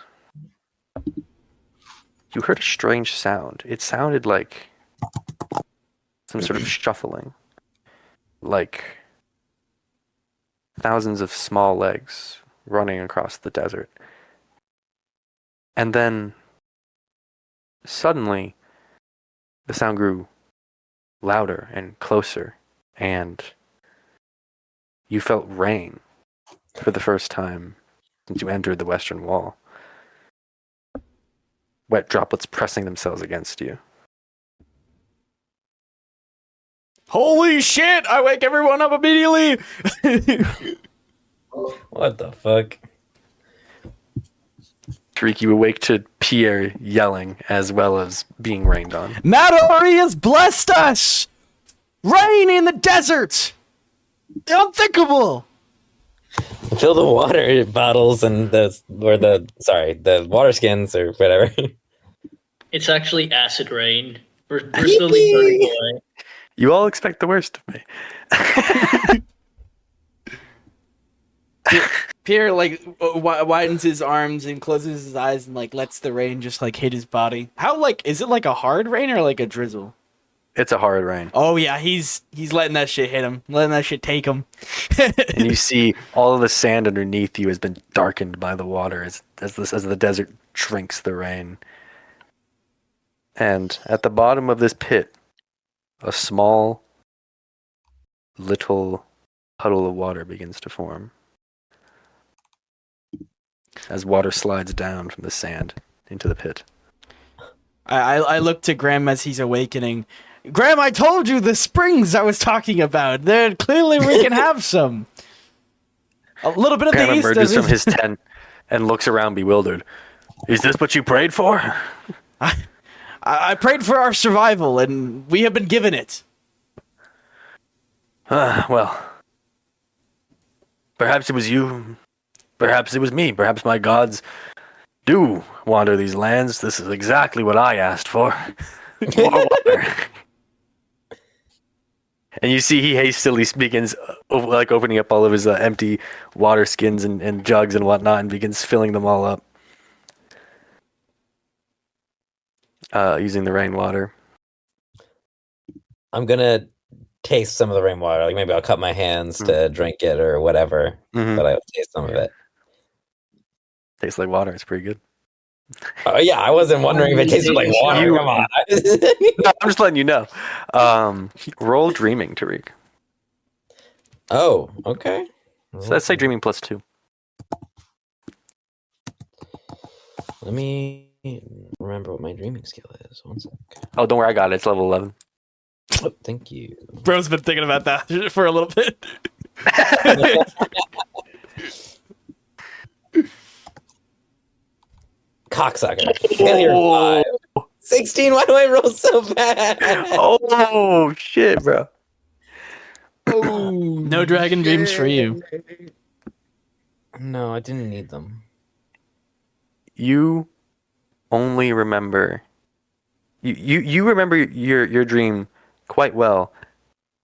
you heard a strange sound. It sounded like some sort of shuffling, like thousands of small legs running across the desert. And then, suddenly, the sound grew louder and closer, and you felt rain for the first time since you entered the western wall. Wet droplets pressing themselves against you. Holy shit! I wake everyone up immediately! What the fuck? Tariq, you awake to Pierre yelling as well as being rained on. Madori has blessed us! Rain in the desert! Unthinkable! Fill the water bottles and the water skins or whatever. It's actually acid rain. We're slowly burning away. You all expect the worst of me. Pierre widens his arms and closes his eyes and lets the rain just hit his body. How is it like a hard rain or like a drizzle? It's a hard rain. Oh yeah, he's letting that shit hit him, letting that shit take him. And you see all of the sand underneath you has been darkened by the water as the desert drinks the rain. And at the bottom of this pit, a small little puddle of water begins to form as water slides down from the sand into the pit. I look to Graham as he's awakening. Graham, I told you the springs I was talking about. There clearly we can have some. A little bit of Graham these. emerges from his tent and looks around bewildered. Is this what you prayed for? I prayed for our survival, and we have been given it. Well, perhaps it was you. Perhaps it was me. Perhaps my gods do wander these lands. This is exactly what I asked for. More water. And you see he hastily begins opening up all of his empty water skins and jugs and whatnot and begins filling them all up. Using the rainwater. I'm gonna taste some of the rainwater. Maybe I'll cut my hands to drink it or whatever. Mm-hmm. But I'll taste some of it. Tastes like water. It's pretty good. Oh yeah, I wasn't wondering if it tasted like water. Come on. No, I'm just letting you know. Roll dreaming, Tariq. Oh, okay. So let's say dreaming +2. Let me remember what my dreaming skill is. 1 sec. Oh, don't worry, I got it. It's level 11. Oh, thank you. Bro's been thinking about that for a little bit. Cocksucker. Failure 5. 16. Why do I roll so bad? Oh shit, bro. No dragon dreams for you. No, I didn't need them. You only remember. You remember your dream quite well,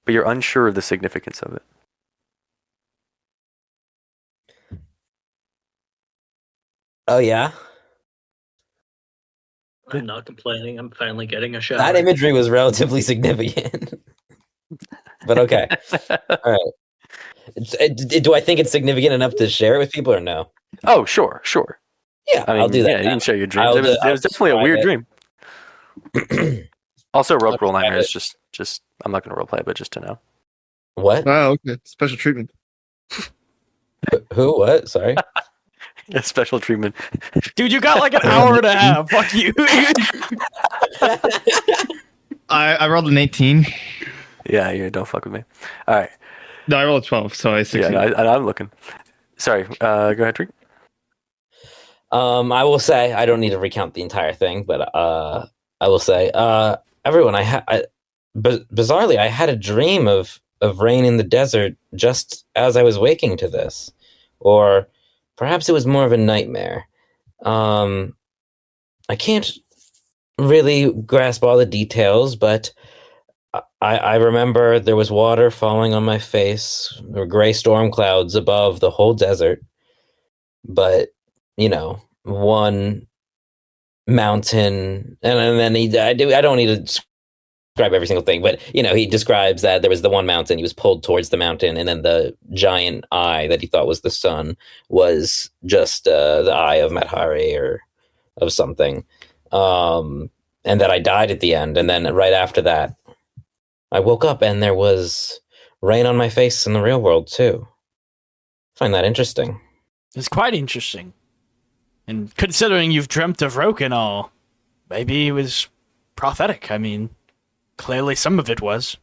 but you're unsure of the significance of it. Oh yeah. I'm not complaining. I'm finally getting a shower. That imagery was relatively significant. But okay. All right. Do I think it's significant enough to share it with people or no? Oh, sure. Yeah, I mean, I'll do that. yeah, you can share your dreams. I'll It was definitely a weird describe dream. Also, rope I'll roll describe nightmares. Just I'm not gonna roleplay, but just to know. What? Wow, okay. Special treatment. Who? What? Sorry. Yeah, special treatment. Dude, you got like an hour and a half. Fuck you. I rolled an 18. Yeah, you don't fuck with me. All right. No, I rolled a 12, so I Yeah, succeeded. I'm looking. Sorry. Go ahead, Tree. I will say I don't need to recount the entire thing, but I will say, everyone, bizarrely, I had a dream of rain in the desert just as I was waking to this, or perhaps it was more of a nightmare. I can't really grasp all the details, but I remember there was water falling on my face. There were gray storm clouds above the whole desert, but one mountain, and then I don't need to describe every single thing, but he describes that there was the one mountain. He was pulled towards the mountain, and then the giant eye that he thought was the sun was just the eye of Madhari or of something, and that I died at the end. And then right after that, I woke up and there was rain on my face in the real world too. Find that interesting. It's quite interesting. And considering you've dreamt of Roke and all, maybe it was prophetic. I mean, clearly some of it was.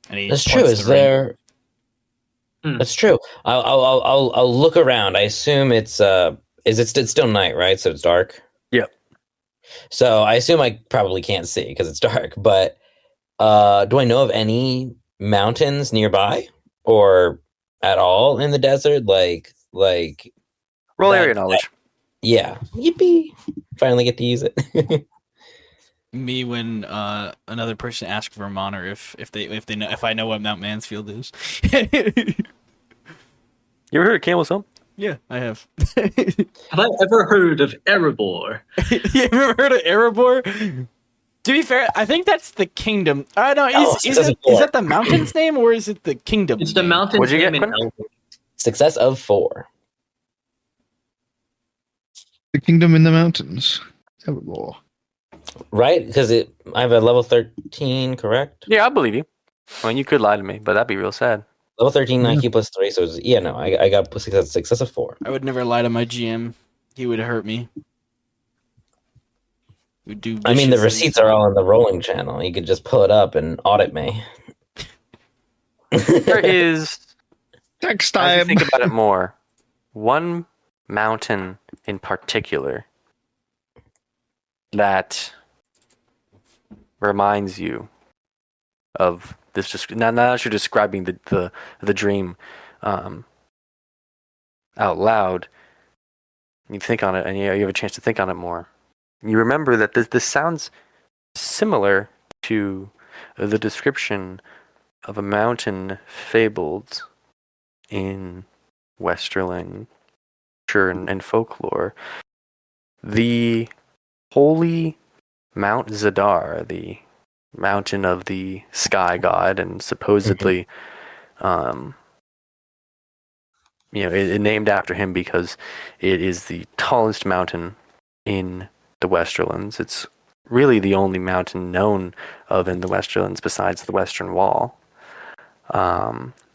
That's true. Is there? That's true. I'll look around. I assume it's it's still night, right? So it's dark. Yep. So I assume I probably can't see because it's dark. But do I know of any mountains nearby or at all in the desert? Like roll area knowledge. Yeah. Yippee! Finally get to use it. Me when another person asks Vermont or if I know what Mount Mansfield is. You ever heard of Camel's Home? Yeah, I have. Have I ever heard of Erebor? You ever heard of Erebor? To be fair, I think that's the kingdom. I don't know. Is that the mountain's name or is it the kingdom? It's the name? mountain What'd you name get, in Quinn? Elvish. Success of 4. The kingdom in the mountains. Erebor. Right? Because I have a level 13, correct? Yeah, I believe you. I mean, you could lie to me, but that'd be real sad. Level 13, IQ plus 3, so I got success of 4. I would never lie to my GM. He would hurt me. Would do. I mean, the vicious receipts things. are all in the rolling channel. You could just pull it up and audit me. There is, Next as you time. think about it more, one mountain in particular that reminds you of this. Now that you're describing the dream out loud, you think on it, and you have a chance to think on it more. You remember that this sounds similar to the description of a mountain fabled in Westerling and folklore. The holy Mount Zadar, the mountain of the sky god, and supposedly, it named after him because it is the tallest mountain in the Westerlands. It's really the only mountain known of in the Westerlands besides the Western Wall.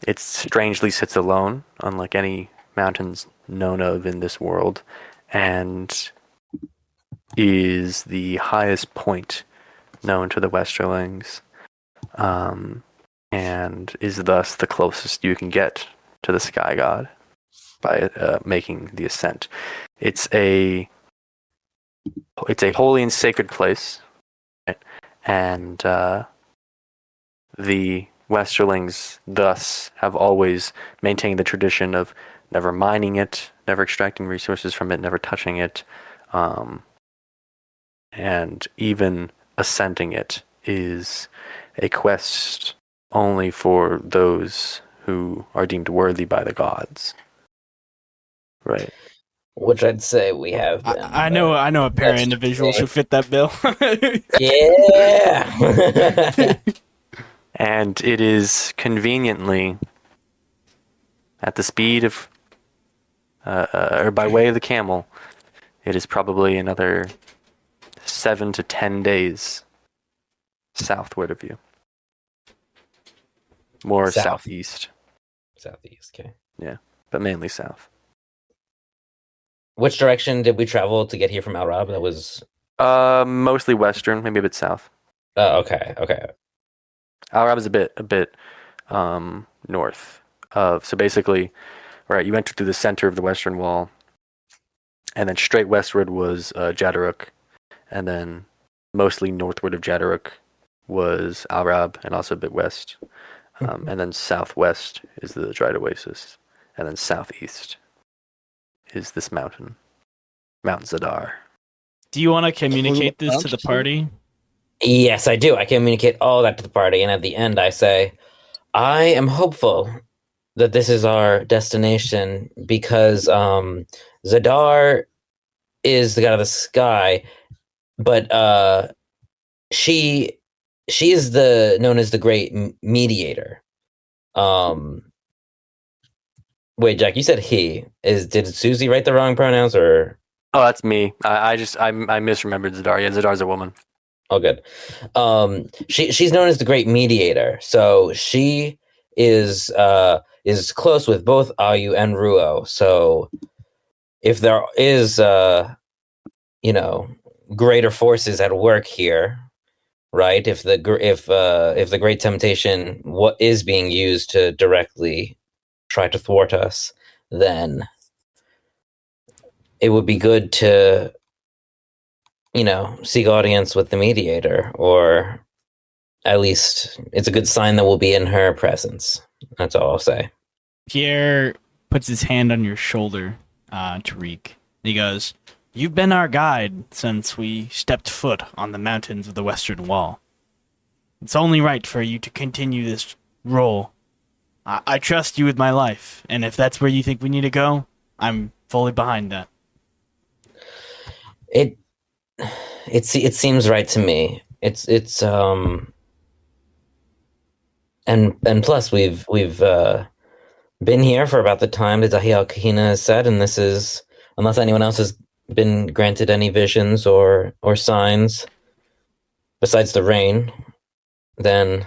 It strangely sits alone, unlike any mountains known of in this world, and is the highest point known to the Westerlings, and is thus the closest you can get to the Sky God by making the ascent. It's a holy and sacred place, right? And the Westerlings thus have always maintained the tradition of never mining it, never extracting resources from it, never touching it, and even ascending it is a quest only for those who are deemed worthy by the gods. Right. which I'd say we have been. I know a pair of That's individuals who fit that bill. Yeah. And it is conveniently at the speed of, or by way of the camel, it is probably another 7 to 10 days southward of you. More South. southeast, Southeast. Okay. but mainly south. Which direction did we travel to get here from Alraab? That was. Mostly western, maybe a bit south. Oh, okay. Okay. Alraab is a bit north of. So basically, right, you entered through the center of the western wall, and then straight westward was Jaddaruk, and then mostly northward of Jaddaruk was Alraab, and also a bit west. And then southwest is the Dried Oasis, and then southeast is this mountain, Mount Zadar. Do you want to communicate this to the party? Yes, I do. I communicate all that to the party, and at the end, I say, "I am hopeful that this is our destination because Zadar is the god of the sky, but she is known as the great mediator." Wait, Jack, you said he is. Did Susie write the wrong pronouns or? Oh, that's me. I misremembered Zadar. Yeah, Zadar's a woman. Oh, good. She's known as the great mediator. So she is close with both Ayu and Ruo. So if there is greater forces at work here, right? If the great temptation what is being used to directly try to thwart us, then it would be good to seek audience with the mediator, or at least it's a good sign that we'll be in her presence. That's all I'll say. Pierre puts his hand on your shoulder, Tariq. He goes, "You've been our guide since we stepped foot on the mountains of the Western Wall. It's only right for you to continue this role. I trust you with my life, and if that's where you think we need to go, I'm fully behind that." It seems right to me. It's and plus we've been here for about the time that Dahi Kahina has said, and this is, unless anyone else has been granted any visions or signs besides the rain, then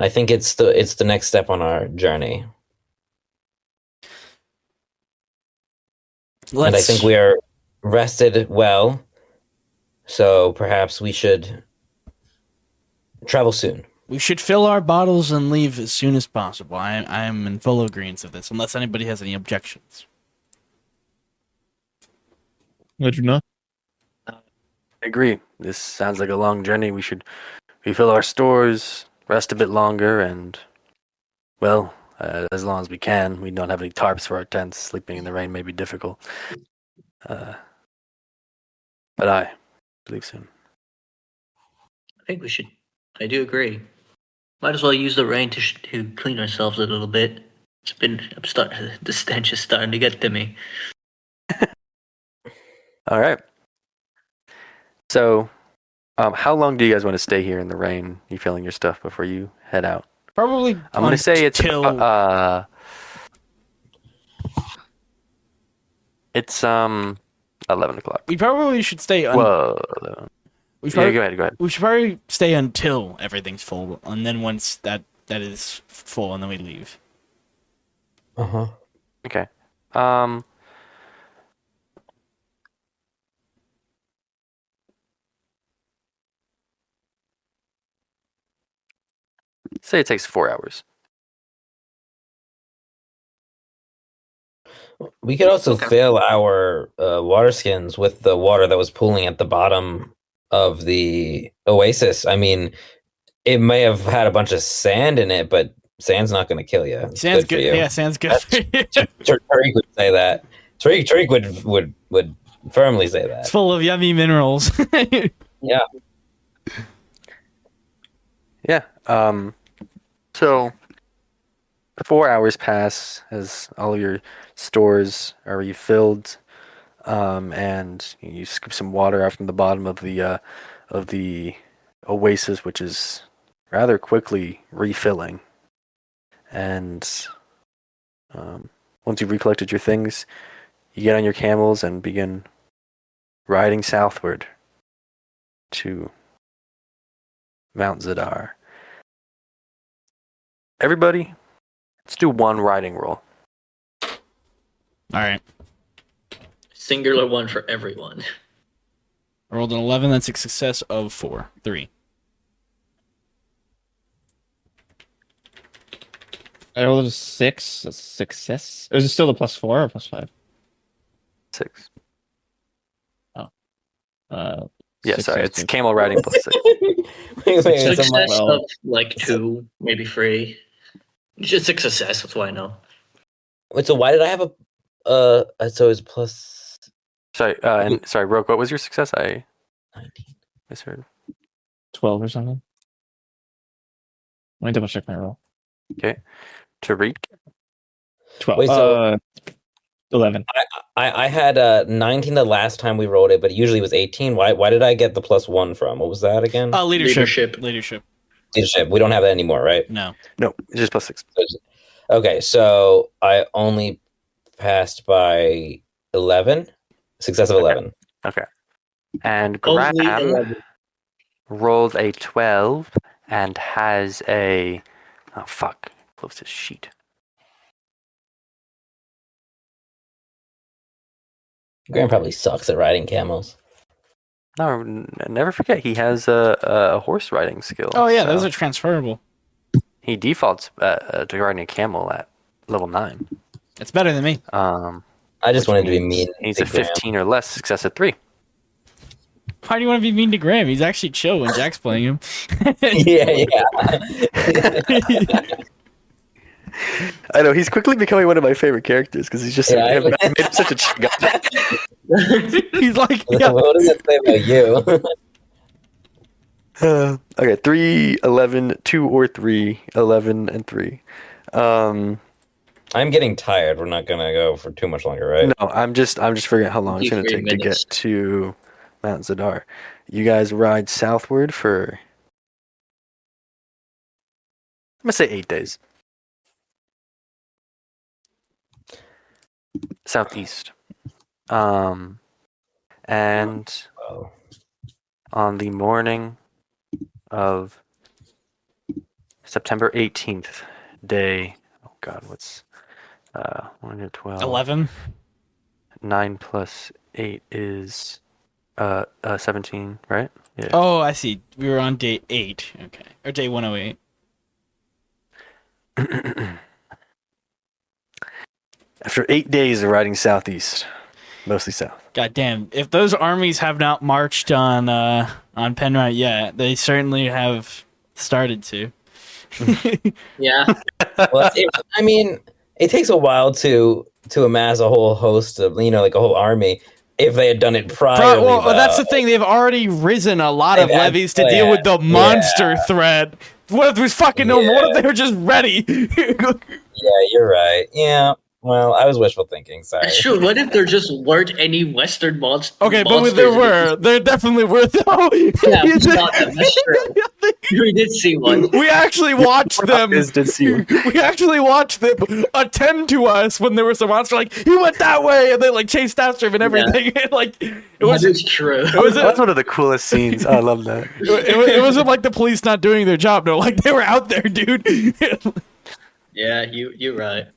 I think it's the next step on our journey. And I think we are rested well, so perhaps we should travel soon. We should fill our bottles and leave as soon as possible. I am in full agreement of this, unless anybody has any objections. I do not. I agree. This sounds like a long journey. We should refill our stores, rest a bit longer, and, well, as long as we can. We don't have any tarps for our tents. Sleeping in the rain may be difficult. But I believe soon. I think we should. I do agree. Might as well use the rain to clean ourselves a little bit. The stench is starting to get to me. All right. So, how long do you guys want to stay here in the rain, refilling your stuff before you head out? Probably. I'm going to say it's it's 11 o'clock. We probably should stay. Whoa. Go ahead. We should probably stay until everything's full, and then once that is full, and then we leave. Okay. Say it takes 4 hours. We could also fill our water skins with the water that was pooling at the bottom of the oasis. I mean, it may have had a bunch of sand in it, but sand's not going to kill you. It's Sand's good. good. For you. Yeah, sand's good. Tariq would say that. Tariq would firmly say that. It's full of yummy minerals. Yeah. Yeah. So 4 hours pass as all of your stores are refilled, and you scoop some water out from the bottom of the oasis, which is rather quickly refilling. And once you've recollected your things, you get on your camels and begin riding southward to Mount Zadar. Everybody, let's do one riding roll. All right. Singular one for everyone. I rolled an 11. That's a success of 3. I rolled a 6. A success. Is it still the +4 or +5? 6. Yeah, Success sorry, it's means- camel riding +6. Wait, so Success well- of like 2, maybe 3. Just a success. That's why I know. wait, so why did I have a? So it's plus Sorry, and sorry, Roke, what was your success? I 19. misheard. 12 or something. Let me double check my roll. Tariq, 12. Wait, so- 11. I had 19 the last time we rolled it, but usually it was 18. Why did I get the +1 from? What was that again? Leadership. Leadership. Leadership. We don't have that anymore, right? No. no, it's just +6. Okay, so I only passed by 11. Success of 11. And Only Graham 11. rolled a 12 and has a... Oh, fuck. Closed his sheet. Graham probably sucks at riding camels. No, never forget, he has a horse riding skill. Oh, yeah, so those are transferable. he defaults to riding a camel at level 9. It's better than me. I just Which wanted to be means mean. He's to a Graham. 15 or less, success at 3. Why do you want to be mean to Graham? He's actually chill when Jack's playing him. Yeah. I know, he's quickly becoming one of my favorite characters because he's just Yeah, I made him such a chill guy. He's like, yeah. What does that say about you? Okay, 3, 11, 2 or 3, 11, and 3. I'm getting tired. We're not gonna go for too much longer, right? No, I'm just forgetting how long it's going to 3 take to get minutes. to Mount Zadar. You guys ride southward for, I'm going to say 8 days. Southeast. And Oh. on the morning of September 18th, day, oh god, what's 1 to 12? 11. 9 plus 8 is 17, right? Yeah. Oh, I see. We were on day 8. Okay. Or day 108. After 8 days of riding southeast, mostly south. God damn. If those armies have not marched on Penrite yet, they certainly have started to. Yeah. Well, I mean, it takes a while to amass a whole host of, like a whole army. If they had done it prior, Well, that's the thing. They've already risen a lot of They've levies to actually deal with the had- monster threat. What if there's fucking no more? What if Yeah. they were just ready? Yeah, you're right. Yeah. Well, I was wishful thinking. Sorry. Sure, what if there just weren't any Western monsters? Okay, but there were. There definitely were, though. Yeah, we saw them. That's true. We did see one. We actually watched them. Did see one. We actually watched them attend to us when there was a monster. Like, he went that way, and they like chased after him and everything. Like, it was. That is true. It was. That's one of the coolest scenes. I love that. It wasn't like the police not doing their job. No, like they were out there, dude. Yeah, you're right.